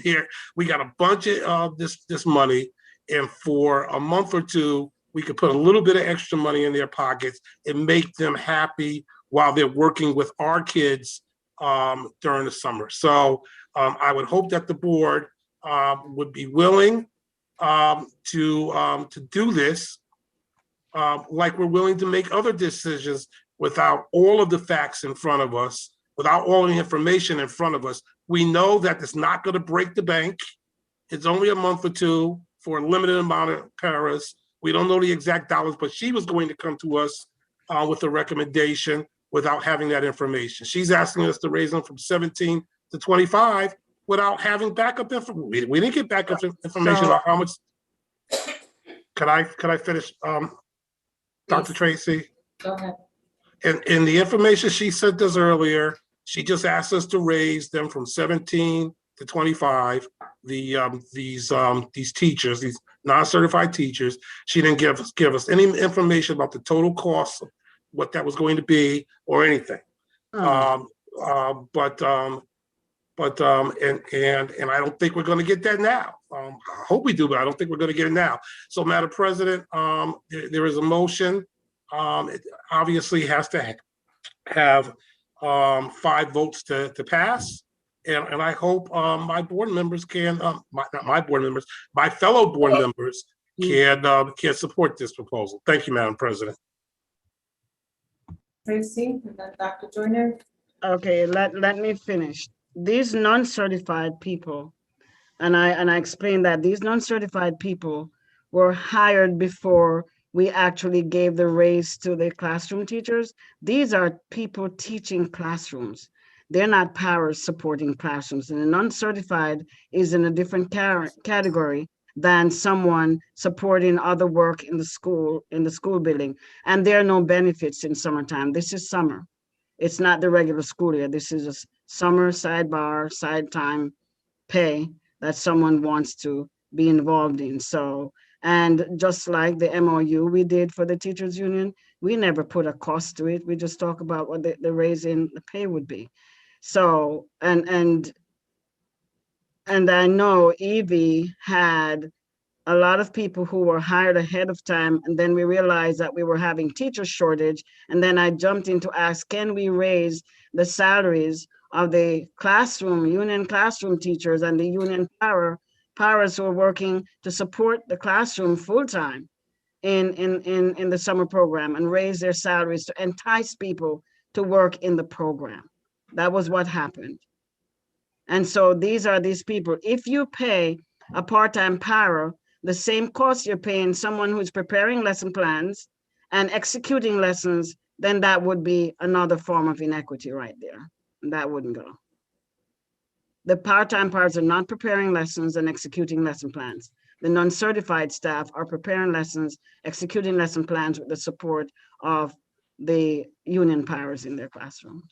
we got a budget of this money, and for a month or two, we could put a little bit of extra money in their pockets and make them happy while they're working with our kids during the summer. So I would hope that the board would be willing to do this, like we're willing to make other decisions without all of the facts in front of us, without all the information in front of us. We know that it's not going to break the bank. It's only a month or two for a limited amount of paras. We don't know the exact dollars, but she was going to come to us with a recommendation without having that information. She's asking us to raise them from 17 to 25 without having backup information. We didn't get backup information about how much. Can I finish, Dr. Tracy? Go ahead. And the information she sent us earlier, she just asked us to raise them from 17 to 25. These teachers, these non-certified teachers, she didn't give us any information about the total cost, of what that was going to be, or anything. And I don't think we're going to get that now. I hope we do, but I don't think we're going to get it now. So, Madam President, there is a motion. It obviously has to have 5 votes to pass. And I hope my board members can, not my board members, my fellow board members can support this proposal. Thank you, Madam President. Tracy, and then Dr. Joyner. Okay, let me finish. These non-certified people, and I explained that these non-certified people were hired before we actually gave the raise to the classroom teachers. These are people teaching classrooms. They're not paras supporting classrooms, and the non-certified is in a different category than someone supporting other work in the school building. And there are no benefits in summertime. This is summer. It's not the regular school year. This is a summer sidebar, side time pay that someone wants to be involved in. So, and just like the MOU we did for the teachers union, we never put a cost to it. We just talk about what the raise in the pay would be. So, and I know Evie had a lot of people who were hired ahead of time, and then we realized that we were having teacher shortage. And then I jumped in to ask, can we raise the salaries of the union classroom teachers and the union paras who are working to support the classroom full-time in the summer program, and raise their salaries to entice people to work in the program. That was what happened. And so these are these people. If you pay a part-time para the same cost you're paying someone who's preparing lesson plans and executing lessons, then that would be another form of inequity right there. And that wouldn't go. The part-time paras are not preparing lessons and executing lesson plans. The non-certified staff are preparing lessons, executing lesson plans with the support of the union paras in their classrooms.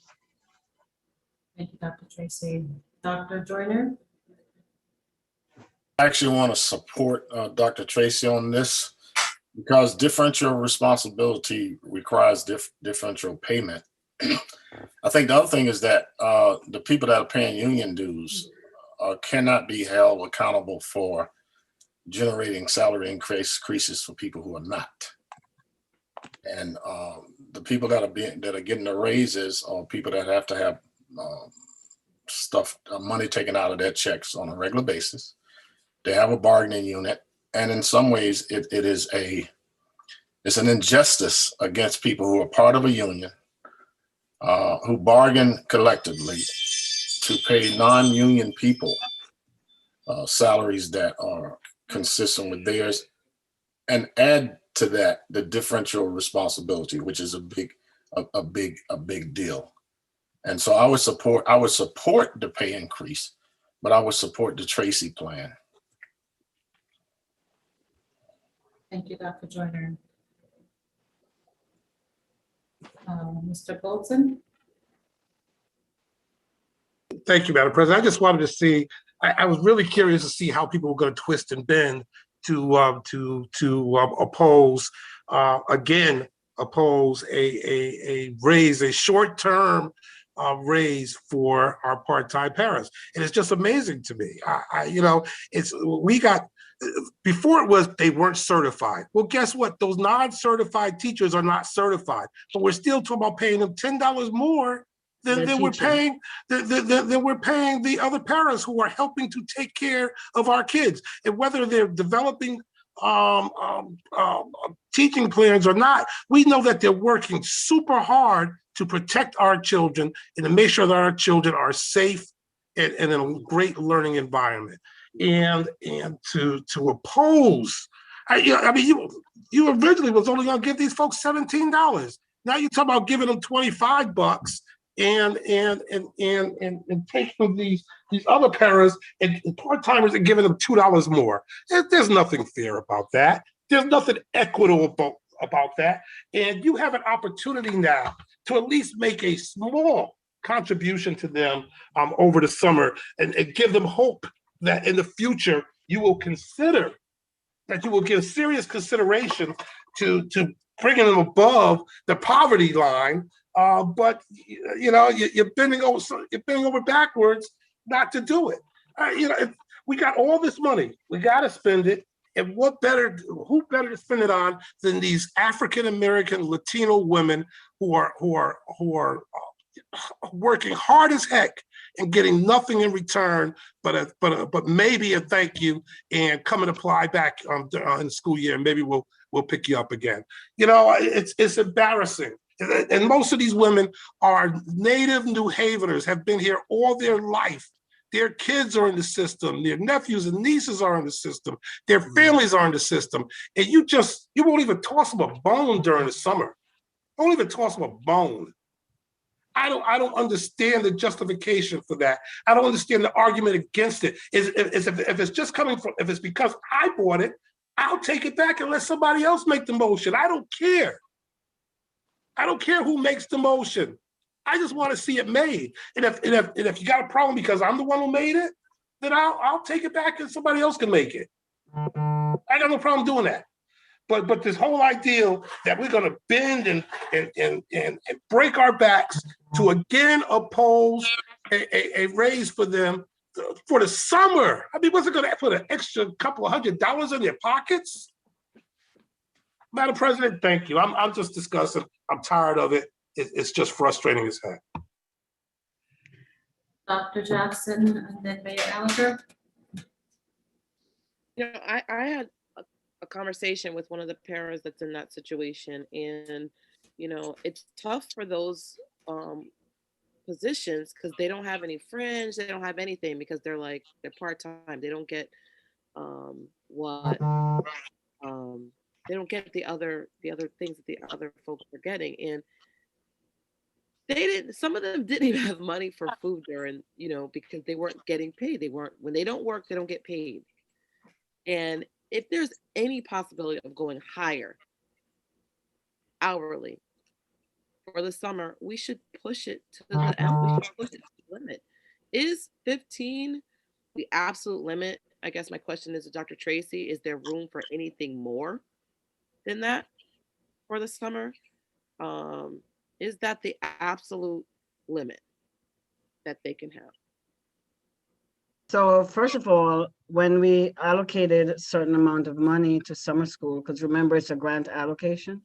Thank you, Dr. Tracy. Dr. Joyner? I actually want to support Dr. Tracy on this because differential responsibility requires differential payment. I think the other thing is that the people that are paying union dues cannot be held accountable for generating salary increases for people who are not. And the people that are getting the raises are people that have to have money taken out of their checks on a regular basis. They have a bargaining unit, and in some ways, it's an injustice against people who are part of a union, who bargain collectively to pay non-union people salaries that are consistent with theirs, and add to that the differential responsibility, which is a big deal. And so I would support the pay increase, but I would support the Tracy plan. Thank you, Dr. Joyner. Mr. Goldson? Thank you, Madam President. I just wanted to see, I was really curious to see how people were going to twist and bend to oppose a raise, a short-term raise for our part-time paras. And it's just amazing to me. Before it was they weren't certified. Well, guess what? Those non-certified teachers are not certified, but we're still talking about paying them $10 more than we're paying the other parents who are helping to take care of our kids. And whether they're developing teaching plans or not, we know that they're working super hard to protect our children and to make sure that our children are safe and in a great learning environment. And to oppose, you originally was only going to give these folks $17. Now you're talking about giving them $25 and taking these other parents and part-timers and giving them $2 more. There's nothing fair about that. There's nothing equitable about that. And you have an opportunity now to at least make a small contribution to them over the summer and give them hope that in the future you will consider, that you will give serious consideration to bringing them above the poverty line. But you're bending over backwards not to do it. We got all this money, we got to spend it. And who better to spend it on than these African American Latino women who are working hard as heck and getting nothing in return, but maybe a thank you, and come and apply back in the school year, and maybe we'll pick you up again. It's embarrassing. And most of these women are native New Haveners, have been here all their life. Their kids are in the system. Their nephews and nieces are in the system. Their families are in the system. And you won't even toss them a bone during the summer. Don't even toss them a bone. I don't understand the justification for that. I don't understand the argument against it. If it's just coming from, if it's because I bought it, I'll take it back and let somebody else make the motion. I don't care. I don't care who makes the motion. I just want to see it made. And if you got a problem because I'm the one who made it, then I'll take it back and somebody else can make it. I got no problem doing that. But this whole idea that we're going to bend and break our backs to again oppose a raise for them for the summer. I mean, what's it going to put an extra couple of $100 in their pockets? Madam President, thank you. I'm just discussing. I'm tired of it. It's just frustrating as heck. Dr. Jackson and then Mayor Alger. I had a conversation with one of the parents that's in that situation, and it's tough for those positions because they don't have any fringe, they don't have anything because they're part-time. They don't get what they don't get the other things that the other folks are getting. And some of them didn't even have money for food during, because they weren't getting paid. When they don't work, they don't get paid. And if there's any possibility of going higher hourly for the summer, we should push it to the end. We should push it to the limit. Is 15 the absolute limit? I guess my question is to Dr. Tracy, is there room for anything more than that for the summer? Is that the absolute limit that they can have? So first of all, when we allocated a certain amount of money to summer school, because remember it's a grant allocation,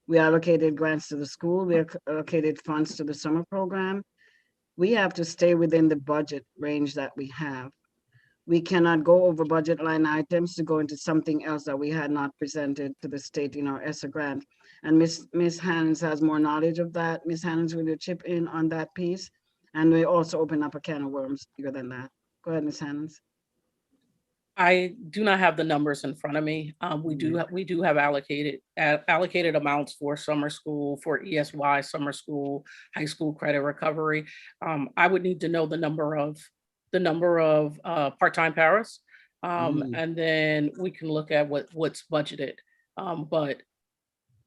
we allocated grants to the school, we allocated funds to the summer program. We have to stay within the budget range that we have. We cannot go over budget line items to go into something else that we had not presented to the state in our ESSA grant. And Ms. Hands has more knowledge of that. Ms. Hands, will you chip in on that piece? And we also open up a can of worms bigger than that. Go ahead, Ms. Hands. I do not have the numbers in front of me. We do have allocated amounts for summer school, for ESY, summer school, high school credit recovery. I would need to know the number of part-time paras, and then we can look at what's budgeted. But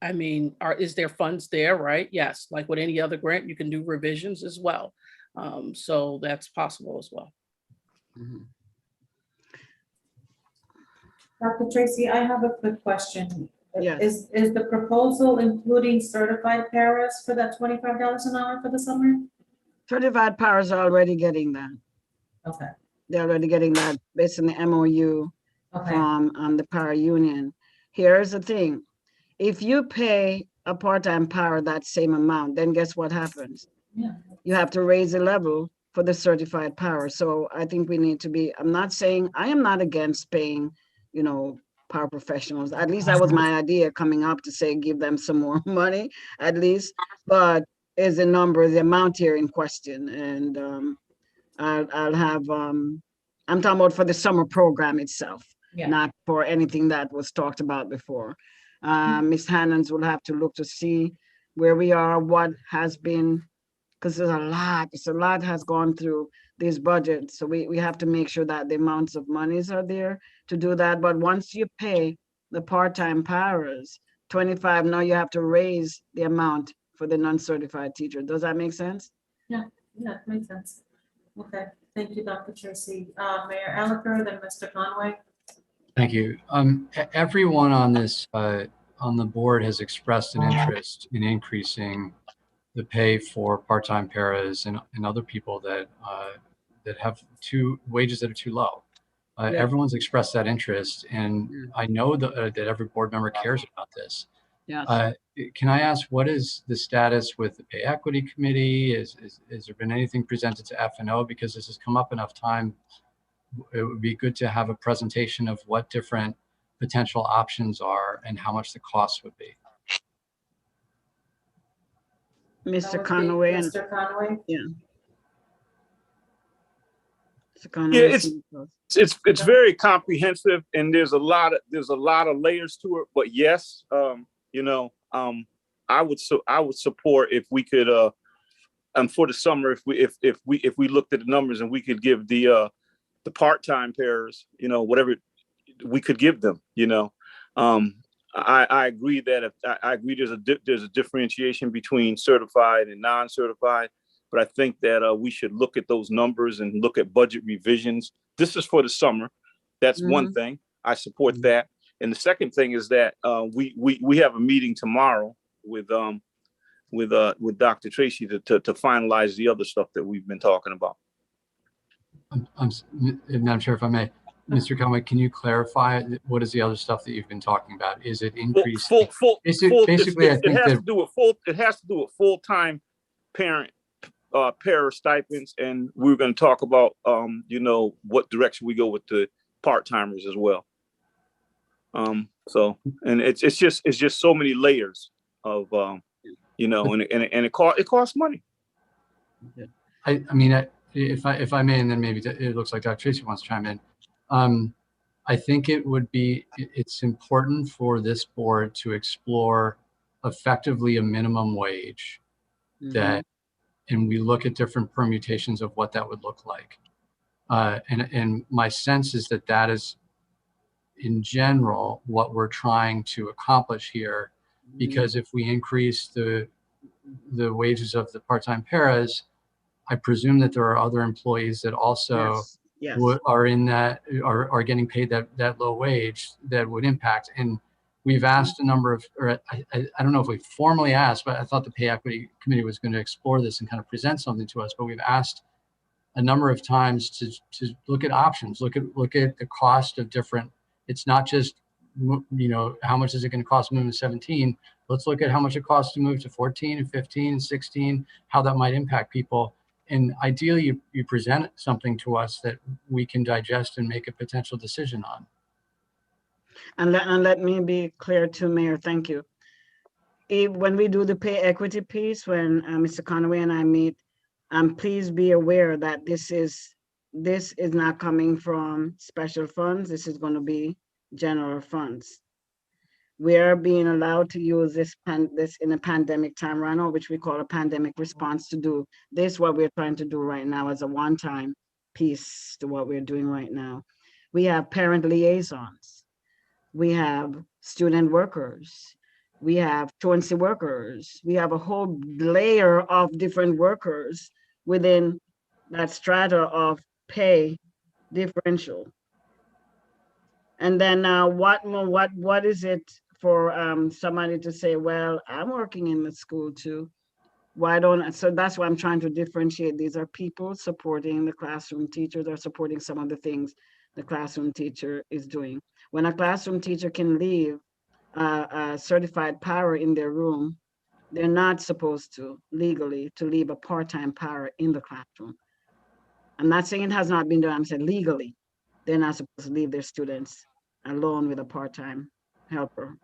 I mean, is there funds there, right? Yes, like with any other grant, you can do revisions as well. So that's possible as well. Dr. Tracy, I have a quick question. Yes. Is the proposal including certified paras for that $25 an hour for the summer? Certified paras are already getting that. Okay. They're already getting that based on the MOU from the para union. Here's the thing. If you pay a part-time para that same amount, then guess what happens? Yeah. You have to raise the level for the certified para. So I think we need to be, I am not against paying, paraprofessionals. At least that was my idea coming up, to say, give them some more money at least, but is the amount here in question. And I'll have, I'm talking about for the summer program itself, not for anything that was talked about before. Ms. Hannans will have to look to see where we are, what has been, because there's a lot has gone through this budget. So we have to make sure that the amounts of monies are there to do that. But once you pay the part-time paras, 25, now you have to raise the amount for the non-certified teacher. Does that make sense? Yeah, it makes sense. Okay, thank you, Dr. Tracy. Mayor Elicker, then Mr. Conway. Thank you. Everyone on this, on the board has expressed an interest in increasing the pay for part-time paras and other people that have wages that are too low. Everyone's expressed that interest, and I know that every board member cares about this. Yes. Can I ask, what is the status with the pay equity committee? Has there been anything presented to F&O? Because this has come up enough time. It would be good to have a presentation of what different potential options are and how much the cost would be. Mr. Conway. Mr. Conway. Yeah. Yeah, it's very comprehensive, and there's a lot of layers to it. But yes, I would support if we could for the summer, if we looked at the numbers and we could give the part-time pairs, whatever we could give them, I agree that I agree there's a differentiation between certified and non-certified, but I think that we should look at those numbers and look at budget revisions. This is for the summer. That's one thing. I support that. And the second thing is that we have a meeting tomorrow with Dr. Tracy to finalize the other stuff that we've been talking about. I'm not sure if I may. Mr. Conway, can you clarify what is the other stuff that you've been talking about? Is it increased? It has to do with full-time parent para stipends, and we're going to talk about what direction we go with the part-timers as well. So, and it's just so many layers of and it costs money. I mean, if I may, and then maybe it looks like Dr. Tracy wants to chime in. I think it's important for this board to explore effectively a minimum wage that, and we look at different permutations of what that would look like. And my sense is that that is, in general, what we're trying to accomplish here, because if we increase the wages of the part-time paras, I presume that there are other employees that also are in that, are getting paid that low wage that would impact. And we've asked a number of, or I don't know if we formally asked, but I thought the Pay Equity Committee was going to explore this and kind of present something to us, but we've asked a number of times to look at options, look at the cost of different, it's not just, how much is it going to cost to move to 17? Let's look at how much it costs to move to 14 and 15 and 16, how that might impact people. And ideally, you present something to us that we can digest and make a potential decision on. And let me be clear too, Mayor, thank you. When we do the pay equity piece, when Mr. Conaway and I meet, please be aware that this is not coming from special funds. This is going to be general funds. We are being allowed to use this in a pandemic time right now, which we call a pandemic response, to do this, what we're trying to do right now as a one-time piece to what we're doing right now. We have parent liaisons. We have student workers. We have truancy workers. We have a whole layer of different workers within that strata of pay differential. And then what is it for somebody to say, well, I'm working in the school too. Why don't I? So that's why I'm trying to differentiate. These are people supporting the classroom teachers, or supporting some of the things the classroom teacher is doing. When a classroom teacher can leave a certified para in their room, they're not supposed to legally to leave a part-time para in the classroom. I'm not saying it has not been done. I'm saying legally, they're not supposed to leave their students alone with a part-time helper.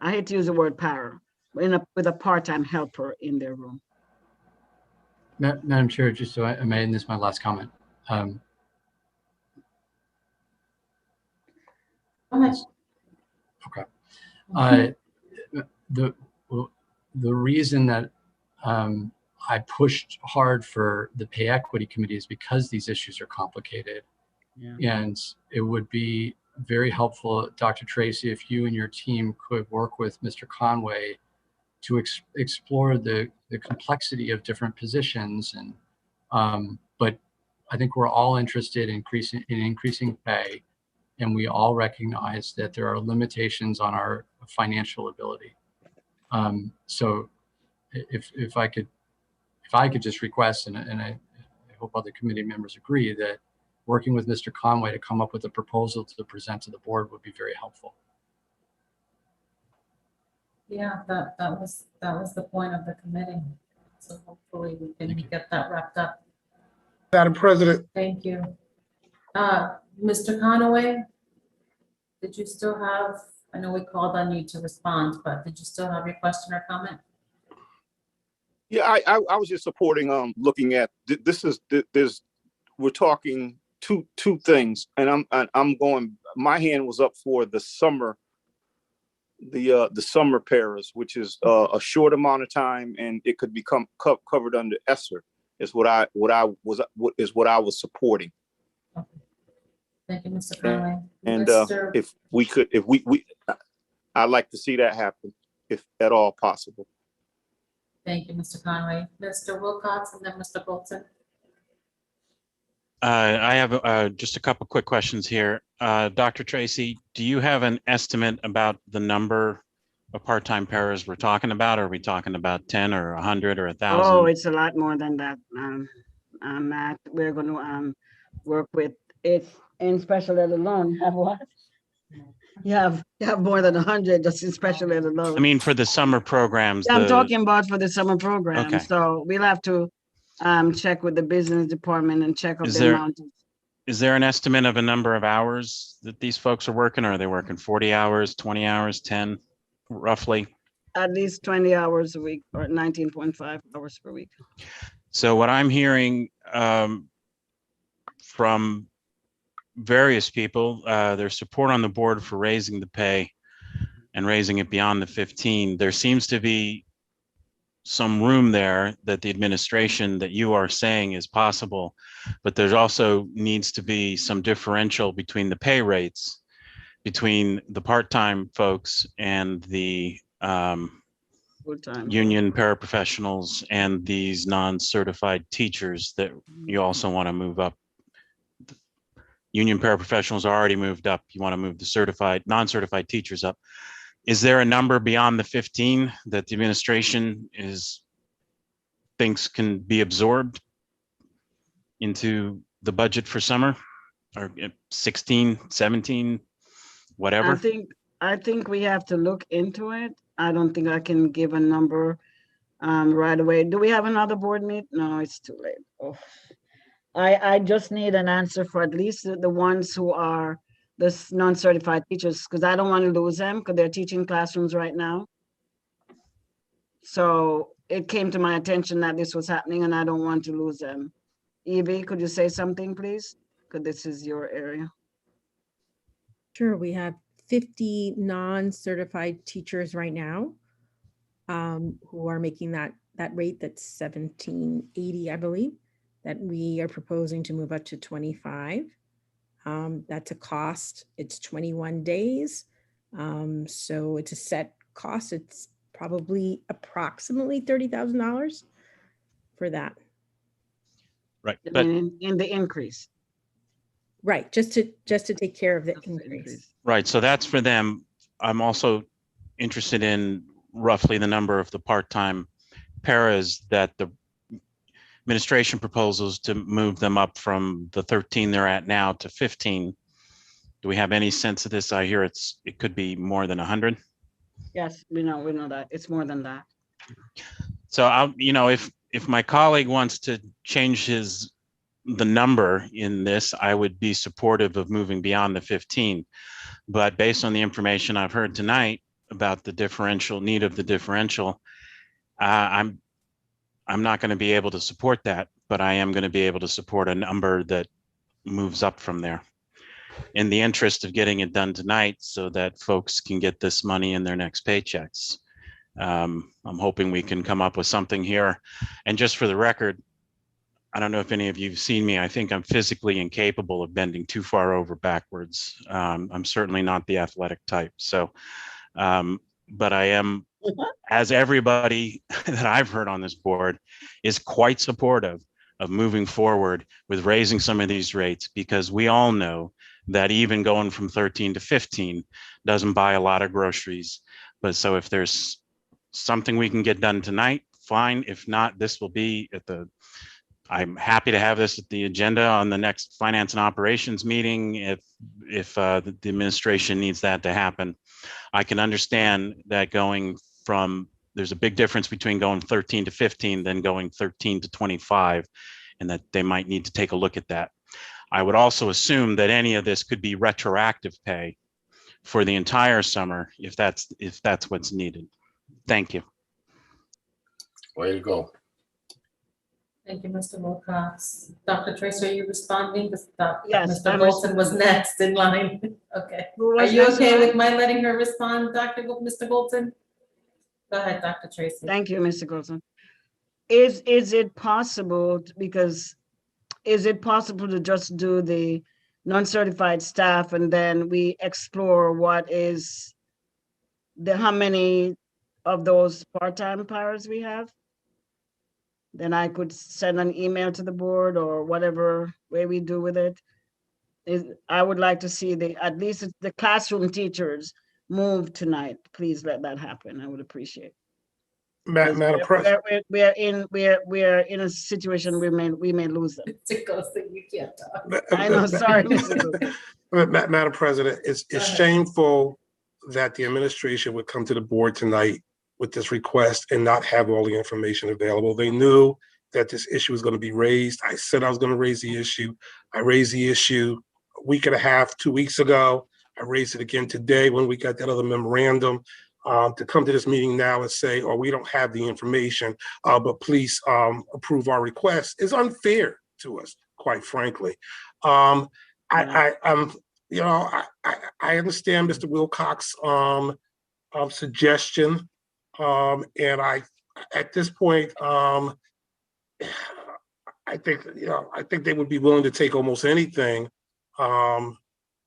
I hate to use the word para, with a part-time helper in their room. Madam Chair, just so I may, and this is my last comment. Okay. The reason that I pushed hard for the Pay Equity Committee is because these issues are complicated. Yeah. And it would be very helpful, Dr. Tracy, if you and your team could work with Mr. Conway to explore the complexity of different positions. And but I think we're all interested in increasing pay, and we all recognize that there are limitations on our financial ability. So if I could just request, and I hope other committee members agree, that working with Mr. Conway to come up with a proposal to present to the board would be very helpful. Yeah, that was the point of the committee. So hopefully we can get that wrapped up. Madam President. Thank you. Mr. Conaway, did you still have, I know we called on you to respond, but did you still have your question or comment? Yeah, I was just supporting, looking at, we're talking two things, and I'm going, my hand was up for the summer, the summer paras, which is a short amount of time, and it could become covered under ESSER, is what I was supporting. Okay. Thank you, Mr. Conway. And if we I'd like to see that happen, if at all possible. Thank you, Mr. Conway. Mr. Wilcox, and then Mr. Bolton. I have just a couple quick questions here. Dr. Tracy, do you have an estimate about the number of part-time paras we're talking about? Are we talking about 10 or 100 or 1,000? Oh, it's a lot more than that, Matt. We're going to work with it in special ed alone. You have what? You have more than 100 just in special ed alone. I mean, for the summer programs. Yeah, I'm talking about for the summer program. Okay. So we'll have to check with the business department and check up the amount. Is there an estimate of a number of hours that these folks are working? Or are they working 40 hours, 20 hours, 10, roughly? At least 20 hours a week, or 19.5 hours per week. So what I'm hearing from various people, there's support on the board for raising the pay and raising it beyond the 15. There seems to be some room there that the administration that you are saying is possible, but there also needs to be some differential between the pay rates between the part-time folks and the Full-time. union paraprofessionals and these non-certified teachers that you also want to move up. Union paraprofessionals are already moved up. You want to move the certified, non-certified teachers up. Is there a number beyond the 15 that the administration thinks can be absorbed into the budget for summer, or 16, 17, whatever? I think we have to look into it. I don't think I can give a number right away. Do we have another board meet? No, it's too late. Oh. I just need an answer for at least the ones who are the non-certified teachers, because I don't want to lose them because they're teaching classrooms right now. So it came to my attention that this was happening and I don't want to lose them. Evie, could you say something, please? Because this is your area. Sure, we have 50 non-certified teachers right now who are making that rate that's $17.80, I believe, that we are proposing to move up to 25. That's a cost. It's 21 days. So it's a set cost. It's probably approximately $30,000 for that. Right. But in the increase. Right, just to take care of the increase. Right, so that's for them. I'm also interested in roughly the number of the part-time paras that the administration proposes to move them up from the 13 they're at now to 15. Do we have any sense of this? I hear it could be more than 100. Yes, we know that it's more than that. So if my colleague wants to change the number in this, I would be supportive of moving beyond the 15. But based on the information I've heard tonight about the need of the differential, I'm not going to be able to support that, but I am going to be able to support a number that moves up from there in the interest of getting it done tonight so that folks can get this money in their next paychecks. I'm hoping we can come up with something here. And just for the record, I don't know if any of you have seen me. I think I'm physically incapable of bending too far over backwards. I'm certainly not the athletic type. So, but I am, as everybody that I've heard on this board is quite supportive of moving forward with raising some of these rates, because we all know that even going from 13 to 15 doesn't buy a lot of groceries. But so if there's something we can get done tonight, fine. If not, this will be I'm happy to have this at the agenda on the next finance and operations meeting if the administration needs that to happen. I can understand that there's a big difference between going 13 to 15 than going 13 to 25, and that they might need to take a look at that. I would also assume that any of this could be retroactive pay for the entire summer if that's what's needed. Thank you. Way to go. Thank you, Mr. Wilcox. Dr. Tracy, are you responding? Yes, Mr. Bolton was next in line. Okay. Are you okay with my letting her respond, Mr. Bolton? Go ahead, Dr. Tracy. Thank you, Mr. Golson. Is it possible, is it possible to just do the non-certified staff and then we explore what is how many of those part-time paras we have? Then I could send an email to the board or whatever way we do with it. I would like to see at least the classroom teachers move tonight. Please let that happen. I would appreciate. Madam President. We're in a situation we may lose them. You can't talk. I know, sorry, Mr. Madam President, it's shameful that the administration would come to the board tonight with this request and not have all the information available. They knew that this issue was going to be raised. I said I was going to raise the issue. I raised the issue a week and a half, 2 weeks ago. I raised it again today when we got that other memorandum. to come to this meeting now and say, oh, we don't have the information, but please approve our request is unfair to us, quite frankly. I'm, you know, I understand Mr. Wilcox's suggestion, and at this point, I think, you know, I think they would be willing to take almost anything,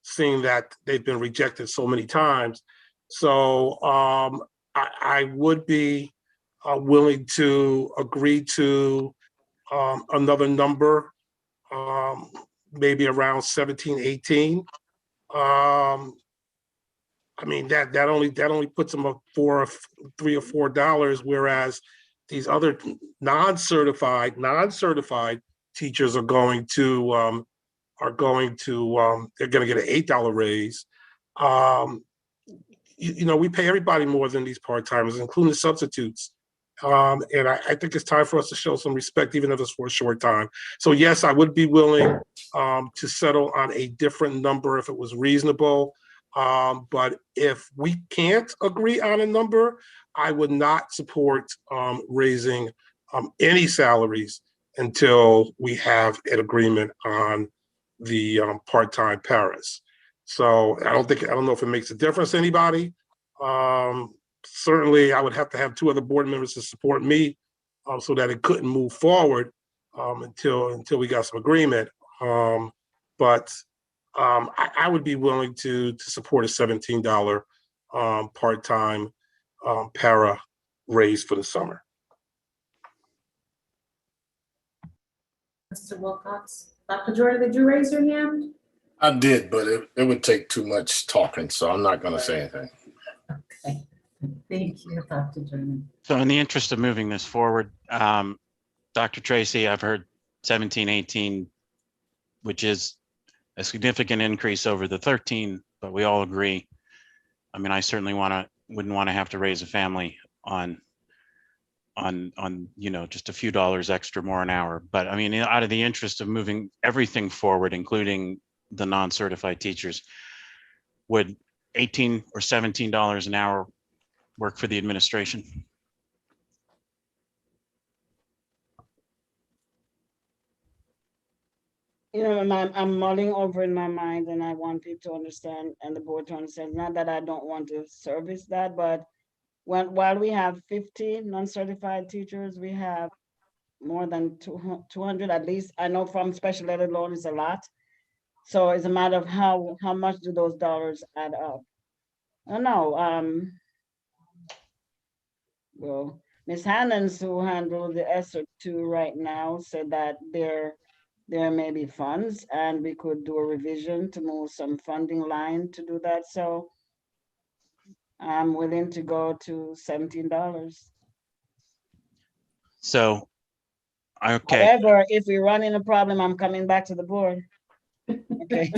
seeing that they've been rejected so many times. So I would be willing to agree to another number, maybe around 17, 18. I mean, that only puts them up for $3 or $4, whereas these other non-certified teachers are going to they're going to get an $8 raise. You know, we pay everybody more than these part-timers, including the substitutes. And I think it's time for us to show some respect, even if it's for a short time. So yes, I would be willing to settle on a different number if it was reasonable. But if we can't agree on a number, I would not support raising any salaries until we have an agreement on the part-time paras. So I don't know if it makes a difference to anybody. Certainly, I would have to have 2 other board members to support me so that it couldn't move forward until we got some agreement. But I would be willing to support a $17 part-time para raise for the summer. Mr. Wilcox. Dr. Jordan, did you raise your hand? I did, but it would take too much talking, so I'm not going to say anything. Okay. Thank you, Dr. Jordan. So in the interest of moving this forward, Dr. Tracy, I've heard 17, 18, which is a significant increase over the 13, but we all agree. I mean, I certainly wouldn't want to have to raise a family on you know, just a few dollars extra more an hour. But I mean, out of the interest of moving everything forward, including the non-certified teachers, would $18 or $17 an hour work for the administration? You know, I'm mulling over in my mind, and I want people to understand and the board to understand, not that I don't want to service that, but while we have 50 non-certified teachers, we have more than 200 at least. I know from special ed alone is a lot. So it's a matter of how much do those dollars add up? I don't know. Well, Ms. Hannons, who handled the ESSER 2 right now, said that there may be funds and we could do a revision to move some funding line to do that. So I'm willing to go to $17. So, okay. However, if we run into a problem, I'm coming back to the board. Okay.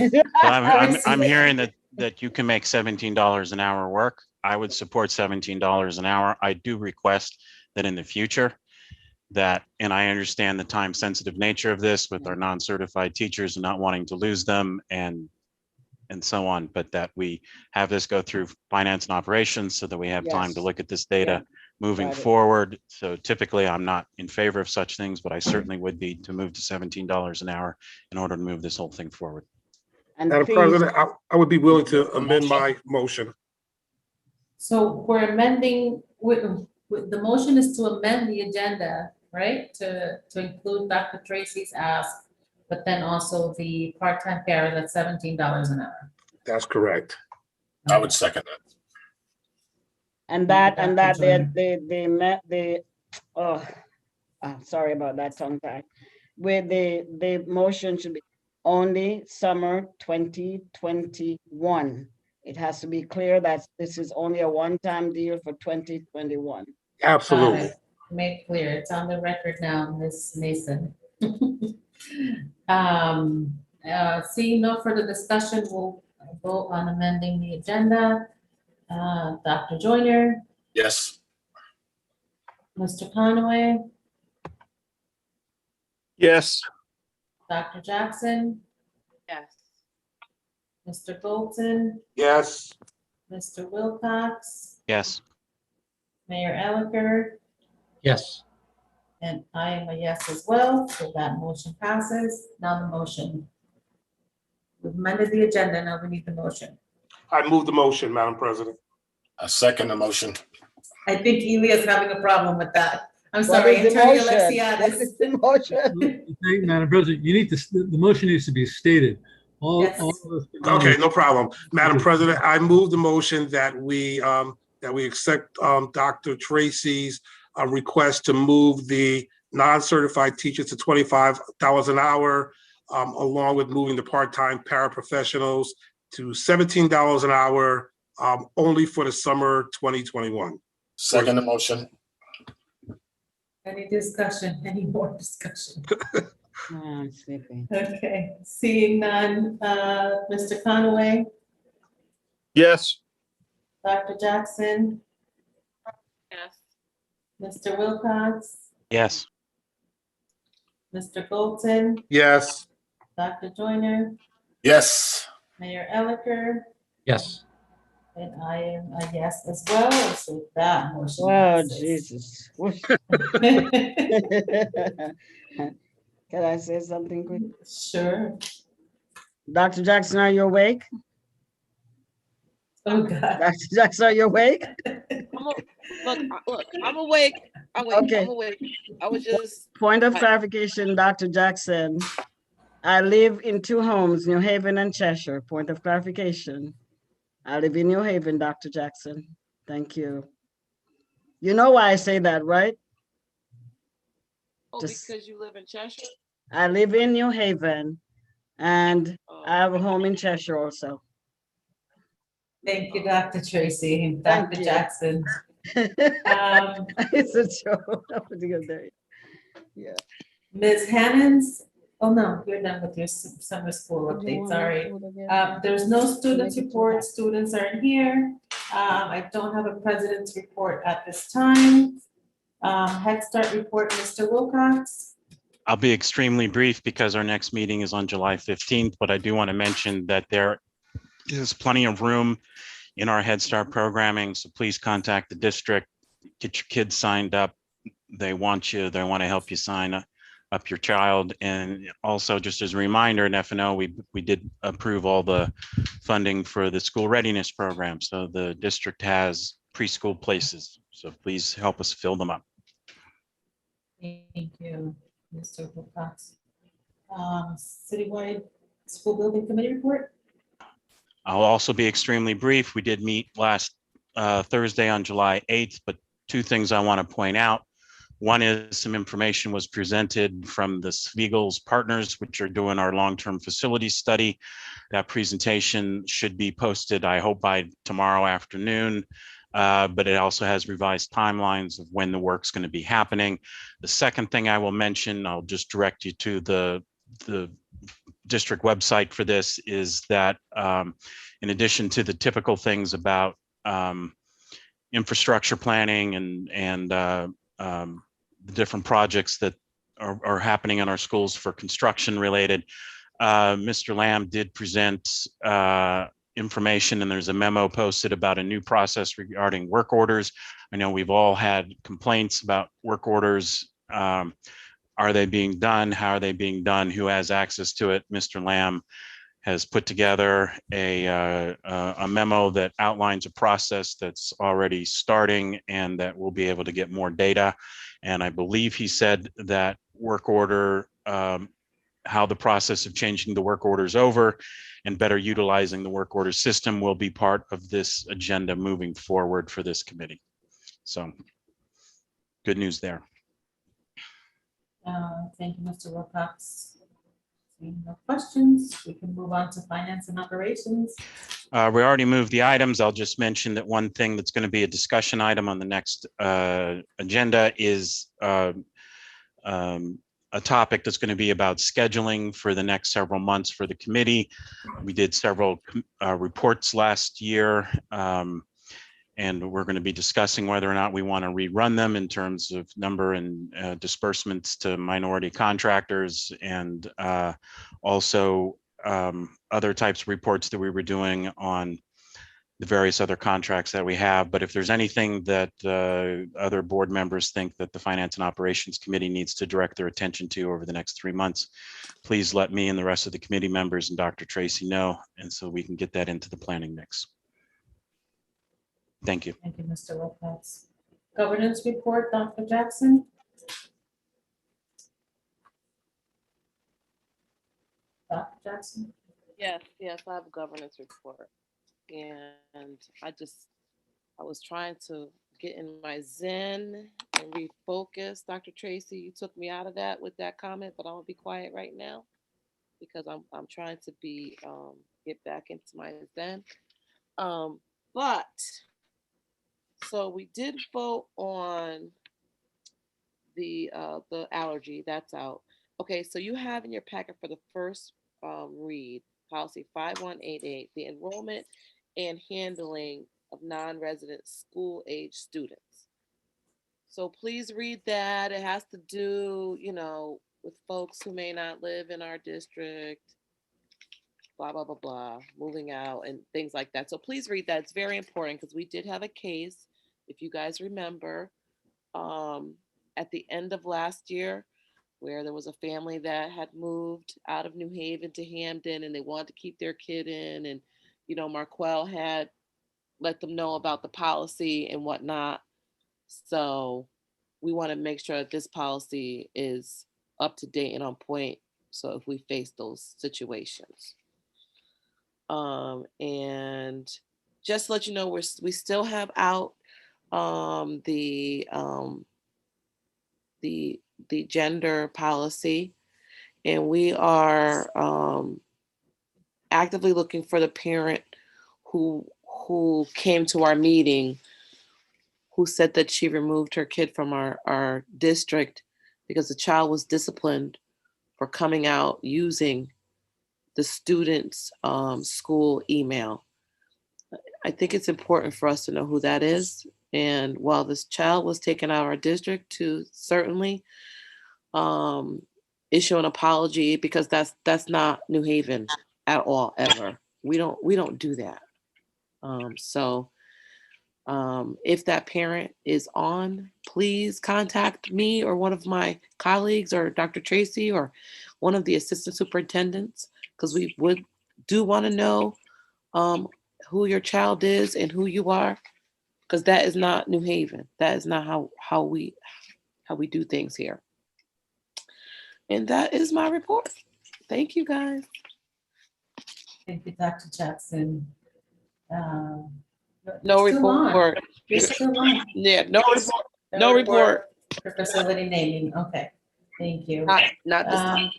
Well, I'm hearing that you can make $17 an hour work. I would support $17 an hour. I do request that in the future that, and I understand the time sensitive nature of this with our non-certified teachers and not wanting to lose them and so on, but that we have this go through finance and operations so that we have time to look at this data moving forward. So typically I'm not in favor of such things, but I certainly would be to move to $17 an hour in order to move this whole thing forward. And Madam President, I would be willing to amend my motion. So we're amending, the motion is to amend the agenda, right? To include Dr. Tracy's ask, but then also the part-time paras at $17 an hour. That's correct. I would second that. And they met the, sorry about that tongue tie. Where the motion should be only summer 2021. It has to be clear that this is only a one-time deal for 2021. Absolutely. Make clear, it's on the record now, Ms. Mason. Seeing no further discussion, we'll vote on amending the agenda. Dr. Joyner, Yes. Mr. Conway, Yes. Dr. Jackson, Yes. Mr. Bolton, Yes. Mr. Wilcox, Yes. Mayor Elicker, Yes. and I am a yes as well, so that motion passes. Now the motion. We've amended the agenda, now we need the motion. I move the motion, Madam President. I second the motion. I think Elia's having a problem with that. I'm What sorry, is the Attorney motion? What Alexiadis. is the motion? Okay, Madam President, you need to, the motion needs to be stated. All Yes. of us can Okay, only- no problem. Madam President, I move the motion that we accept Dr. Tracy's request to move the non-certified teachers to $25 an hour, along with moving the part-time paraprofessionals to $17 an hour, only for the summer 2021. Second the motion. Any discussion, any more discussion? Oh, I'm sleeping. Okay, seeing none, Mr. Conaway, Yes. Dr. Jackson, Yes. Mr. Wilcox, Yes. Mr. Goldson, Yes. Dr. Joyner, Yes. Mayor Elicker, Yes. and I am a yes as well, so that motion Oh, passes. Jesus. Can I say something quick? Sure. Dr. Jackson, are you awake? Oh, God. Dr. Jackson, are you awake? Look, I'm awake. Okay. I'm awake. I was just. Point of clarification, Dr. Jackson. I live in two homes, New Haven and Cheshire. Point of clarification. I live in New Haven, Dr. Jackson. Thank you. You know why I say that, right? Oh, Just- because you live in Cheshire? I live in New Haven and I have a home in Cheshire also. Thank you, Dr. Tracy and Thank Dr. you. Jackson. It's a joke. I'm putting it there. Yeah. Ms. Hannons, oh no, you're done with your summer school update, sorry. There's no students report, students are in here. I don't have a president's report at this time. Head Start report, Mr. Wilcox. I'll be extremely brief because our next meeting is on July 15th, but I do want to mention that there is plenty of room in our Head Start programming, so please contact the district, get your kids signed up. They want you, they want to help you sign up your child. And also, just as a reminder, in FNO, we did approve all the funding for the school readiness program. So the district has preschool places, so please help us fill them up. Thank you, Mr. Wilcox. Citywide School Building Committee report? I'll also be extremely brief. We did meet last Thursday on July 8th, but two things I want to point out. One is some information was presented from the Svigals partners, which are doing our long-term facility study. That presentation should be posted, I hope, by tomorrow afternoon. But it also has revised timelines of when the work's going to be happening. The second thing I will mention, I'll just direct you to the district website for this, is that in addition to the typical things about infrastructure planning and the different projects that are happening in our schools for construction related, Mr. Lamb did present information, and there's a memo posted about a new process regarding work orders. I know we've all had complaints about work orders. Are they being done? How are they being done? Who has access to it? Mr. Lamb has put together a memo that outlines a process that's already starting and that we'll be able to get more data. And I believe he said that work order, how the process of changing the work orders over and better utilizing the work order system will be part of this agenda moving forward for this committee. So good news there. Thank you, Mr. Wilcox. Seeing no questions, we can move on to finance and operations. We already moved the items. I'll just mention that one thing that's going to be a discussion item on the next agenda is a topic that's going to be about scheduling for the next several months for the committee. We did several reports last year, and we're going to be discussing whether or not we want to rerun them in terms of number and disbursements to minority contractors, and also other types of reports that we were doing on the various other contracts that we have. But if there's anything that other board members think that the Finance and Operations Committee needs to direct their attention to over the next 3 months, please let me and the rest of the committee members and Dr. Tracy know, and so we can get that into the planning mix. Thank you. Thank you, Mr. Lopez. Governance report, Dr. Jackson. Dr. Jackson? Yes, I have a governance report. And I was trying to get in my zen and refocus. Dr. Tracy, you took me out of that with that comment, but I'm gonna be quiet right now because I'm trying to be get back into my zen. But so we did vote on the allergy, that's out. Okay, so you have in your packet for the first read, policy 5188, the enrollment and handling of non-resident school age students. So please read that. It has to do, with folks who may not live in our district, blah, blah, blah, blah, moving out and things like that. So please read that. It's very important because we did have a case, if you guys remember, at the end of last year, where there was a family that had moved out of New Haven to Hampden and they wanted to keep their kid in. And, Marquel had let them know about the policy and whatnot. So we want to make sure that this policy is up to date and on point. So if we face those situations. And just to let you know, we still have out the gender policy, and we are actively looking for the parent who came to our meeting who said that she removed her kid from our district because the child was disciplined for coming out using the student's school email. I think it's important for us to know who that is. And while this child was taken out of our district, to certainly issue an apology, because that's not New Haven at all, ever. We don't do that. So if that parent is on, please contact me or one of my colleagues or Dr. Tracy or one of the assistant superintendents, because we do want to know who your child is and who you are, because that is not New Haven. That is not how we do things here. And that is my report. Thank you, guys. Thank you, Dr. Jackson. No You're still on. report. You're still on. Yeah, no report. No report. For facility naming. Okay, thank you. Not this time.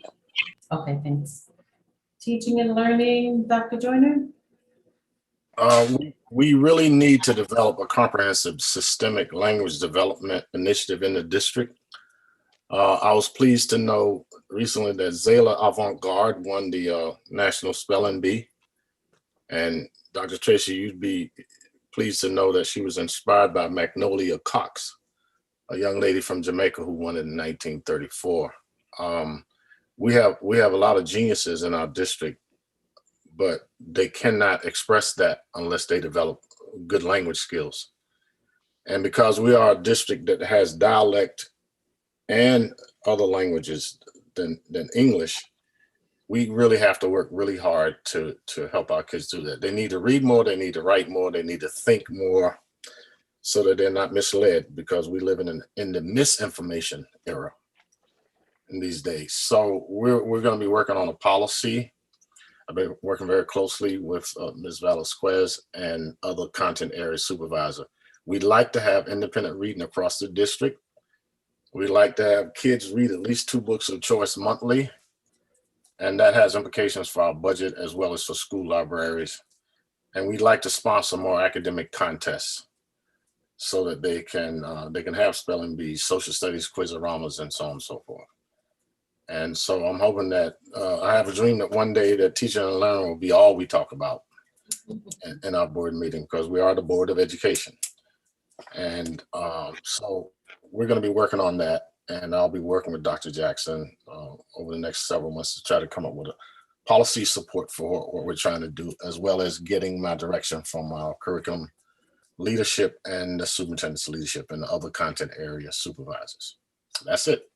Okay, thanks. Teaching and learning, Dr. Joyner? We really need to develop a comprehensive systemic language development initiative in the district. I was pleased to know recently that Zayla Avant-Garde won the National Spelling Bee. And Dr. Tracy, you'd be pleased to know that she was inspired by Magnolia Cox, a young lady from Jamaica who won it in 1934. We have a lot of geniuses in our district, but they cannot express that unless they develop good language skills. And because we are a district that has dialect and other languages than English, we really have to work really hard to help our kids do that. They need to read more, they need to write more, they need to think more so that they're not misled, because we live in the misinformation era in these days. So we're going to be working on a policy. I've been working very closely with Ms. Velasquez and other content area supervisor. We'd like to have independent reading across the district. We'd like to have kids read at least 2 books of choice monthly. And that has implications for our budget as well as for school libraries. And we'd like to sponsor more academic contests so that they can have spelling bees, social studies, quizoramas, and so on and so forth. And so I'm hoping that I have a dream that one day that teaching and learning will be all we talk about in our board meeting, because we are the Board of Education. And so we're going to be working on that. And I'll be working with Dr. Jackson over the next several months to try to come up with a policy support for what we're trying to do, as well as getting my direction from our curriculum leadership and the superintendent's leadership and the other content area supervisors. That's it.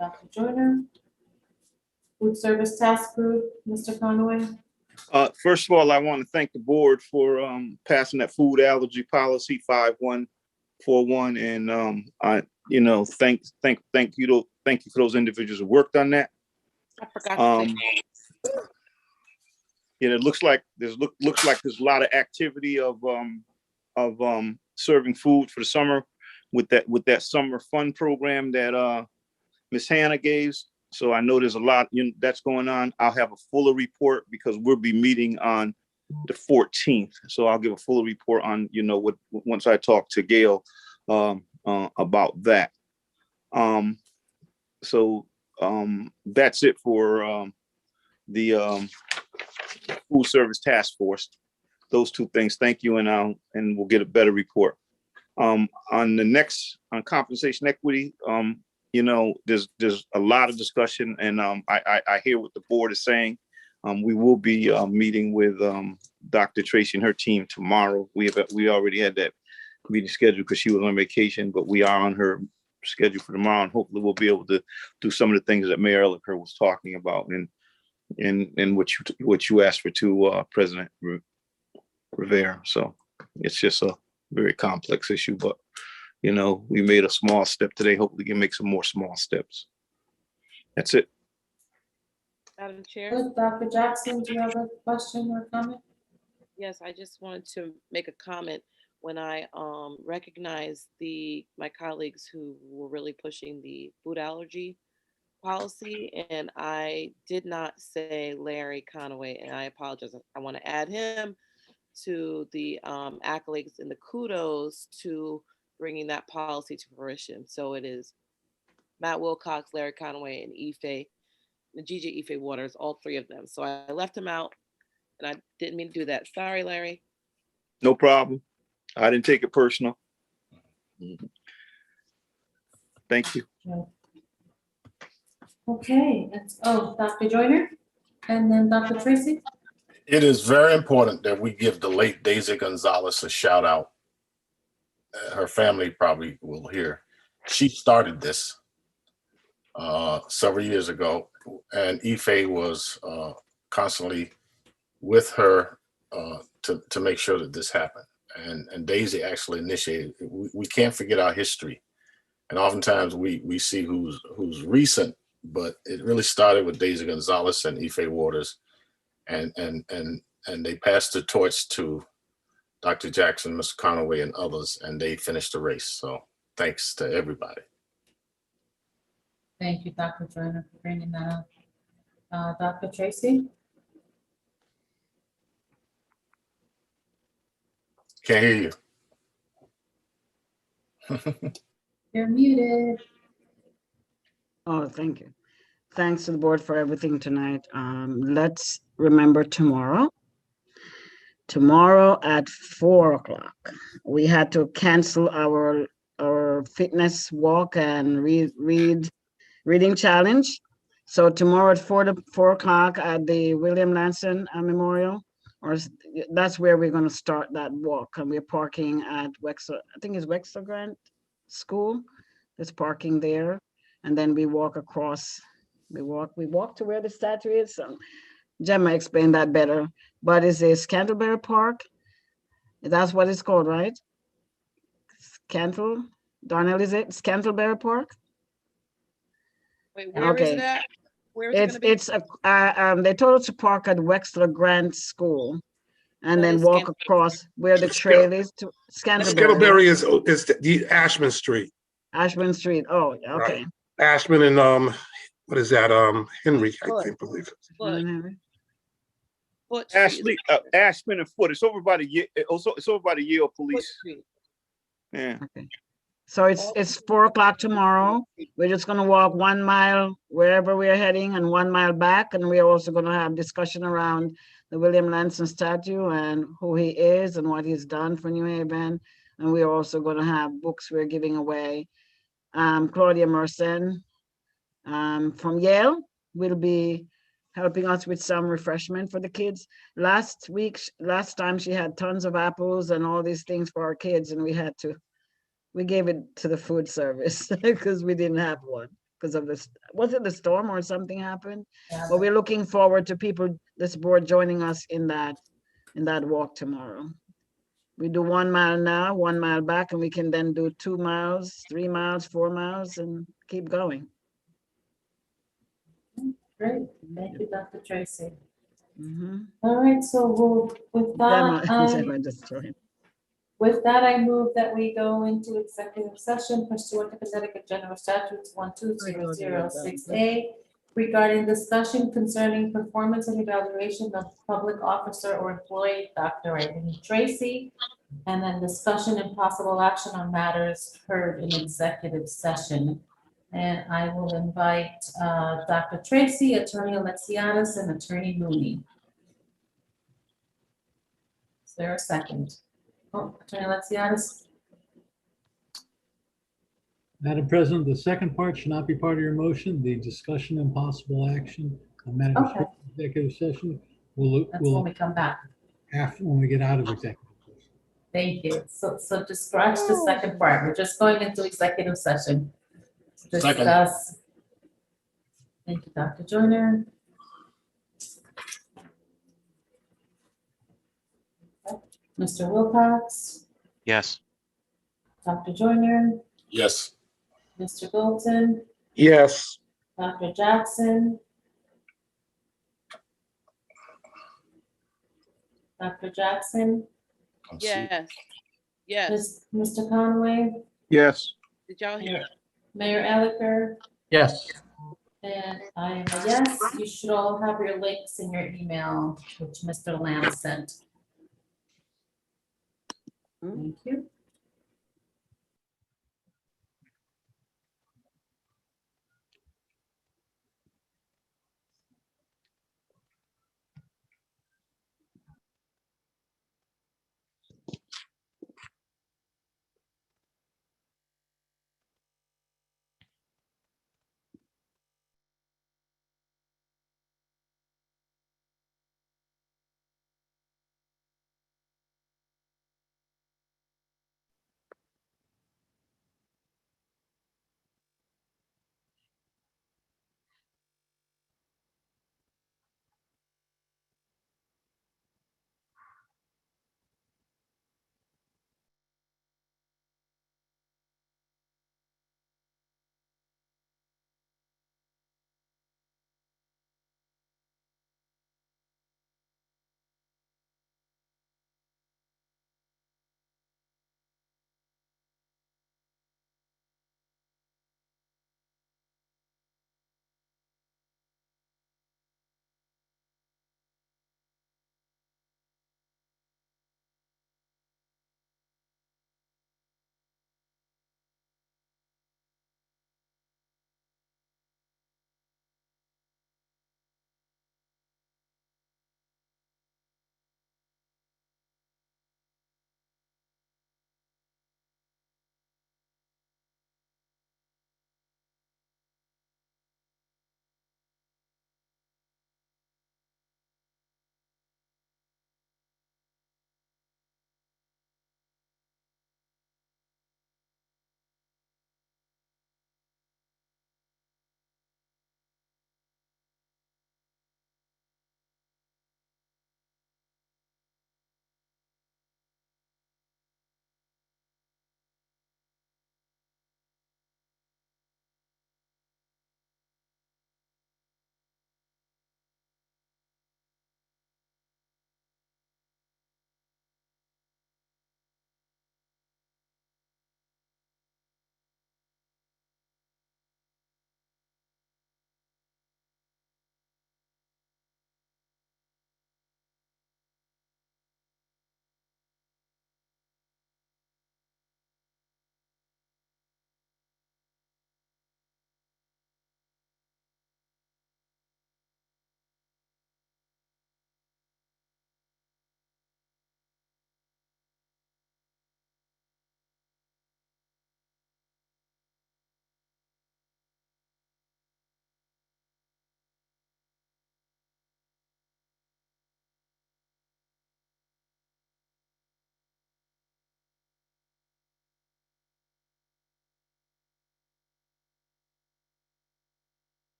Dr. Joyner. Food Service Task Group, Mr. Conway. First of all, I want to thank the board for passing that food allergy policy 5141, and I, thank you for those individuals who worked on that. I forgot to say. Yeah, it looks like there's a lot of activity of serving food for the summer with that summer fun program that Miss Hannah gave. So I know there's a lot that's going on. I'll have a fuller report because we'll be meeting on the 14th. So I'll give a fuller report on once I talk to Gail about that. That's it for the Food Service Task Force. Those two things. Thank you, and we'll get a better report. On compensation equity, there's a lot of discussion, and I hear what the board is saying. We will be meeting with Dr. Tracy and her team tomorrow. We already had that meeting scheduled because she was on vacation, but we are on her schedule for tomorrow, and hopefully we'll be able to do some of the things that Mayor Elliker was talking about and what you asked for to President Rivera. So it's just a very complex issue, but we made a small step today. Hopefully we can make some more small steps. That's it. Madam Chair. Good. Dr. Jackson, do you have a question or comment? Yes, I just wanted to make a comment when I recognized my colleagues who were really pushing the food allergy policy, and I did not say Larry Conway, and I apologize. I want to add him to the accolades and the kudos to bringing that policy to fruition. So it is Matt Wilcox, Larry Conway, and the GJ Ife Waters, all three of them. So I left him out, and I didn't mean to do that. Sorry, Larry. No problem. I didn't take it personal. Thank you. Okay, Dr. Joyner, and then Dr. Tracy. It is very important that we give the late Daisy Gonzalez a shout out. Her family probably will hear. She started this several years ago, and Ife was constantly with her to make sure that this happened. And Daisy actually initiated. We can't forget our history, and oftentimes we see who's recent, but it really started with Daisy Gonzalez and Ife Waters, and they passed the torch to Dr. Jackson, Mr. Conaway, and others, and they finished the race. So thanks to everybody. Thank you, Dr. Joyner, for bringing that up. Dr. Tracy? Can't hear you. You're muted. Oh, thank you. Thanks to the board for everything tonight. Let's remember tomorrow. Tomorrow at 4 o'clock, we had to cancel our fitness walk and reading challenge. So tomorrow at 4 o'clock at the William Lanson Memorial, that's where we're going to start that walk. And we're parking at Wexler, I think it's Wexler Grant School. There's parking there. And then we walk across, we walk to where the statue is. So Gemma explained that better, but it's a Scantlebury Park. That's what it's called, right? Darnell, is it Scantlebury Park? Wait, where is it at? Where is it gonna be? It's they told us to park at Wexler Grant School and then walk across where the trail is to Scantlebury is the Ashman Street. Ashman Street. Oh, okay. Right. Ashman and what is that? Henry, I think, believe it. Ashman and Foot. It's over by the Yale Police. Yeah. Okay. So it's 4 o'clock tomorrow. We're just gonna walk 1 mile wherever we're heading and 1 mile back. And we're also gonna have discussion around the William Lanson statue and who he is and what he's done for New Haven. And we're also gonna have books we're giving away. Claudia Merson from Yale. will be helping us with some refreshment for the kids. Last time she had tons of apples and all these things for our kids, and we gave it to the food service because we didn't have one because of this. Was it the storm or something happened? Yeah. But we're looking forward to this board joining us in that walk tomorrow. We do 1 mile now, 1 mile back, and we can then do 2 miles, 3 miles, 4 miles, and keep going. Great, thank you, Dr. Tracy. Mhm. All right, so with that, Gemma just joined. with that, I move that we go into executive session pursuant to Connecticut General Statutes 12006A regarding discussion concerning performance and evaluation of public officer or employee, Dr. Irene Tracy, and then discussion and possible action on matters heard in executive session. And I will invite Dr. Tracy, Attorney Alexiadis, and Attorney Mooney. Is there a second? Oh, Attorney Alexiadis? Madam President, the second part should not be part of your motion. The discussion and possible action on matters Okay. for executive session will That's when we come back. after when we get out of executive. Thank you. So just scratch the second part. We're just going into executive session. to Second. Discuss. Thank you, Dr. Joyner. Mr. Wilcox, Yes. Dr. Joyner, Yes. Mr. Golden, Yes. Dr. Jackson, Dr. Jackson, Yes. Yes. Mr. Conway, Yes. Did y'all hear? Mayor Elicker, Yes. and I am a yes. You should all have your links in your email, which Mr. Lamb sent. Thank you.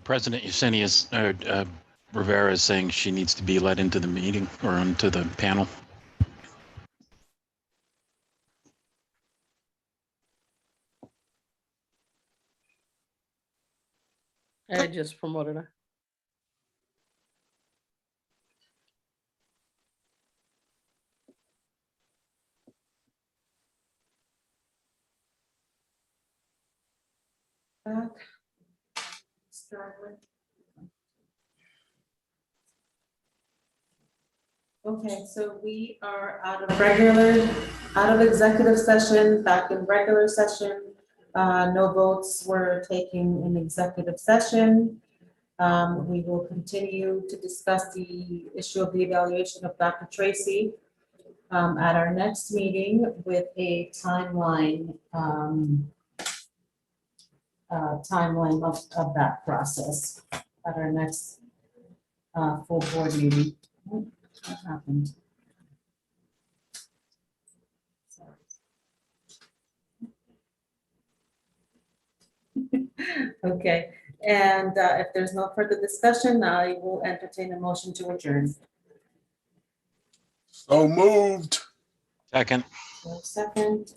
President Yesenia Rivera is saying she needs to be let into the meeting or into the panel. I just promoted her. Back. Start with- Okay, so we are out of executive session, back in regular session. No votes were taken in executive session. We will continue to discuss the issue of the evaluation of Dr. Tracy at our next meeting with a timeline of that process at our next full board meeting. What happened? Okay, and if there's no further discussion, I will entertain a motion to adjourn. So moved. Second. Second,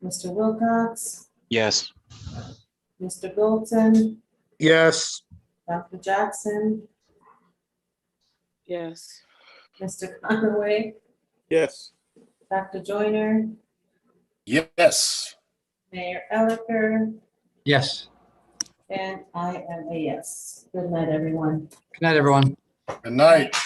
Mr. Wilcox, Yes. Mr. Goldson, Yes. Dr. Jackson, Yes. Mr. Conaway, Yes. Dr. Joyner, Yes. Mayor Elicker, Yes. and I am a yes. Good night, everyone. Good night, everyone. Good night.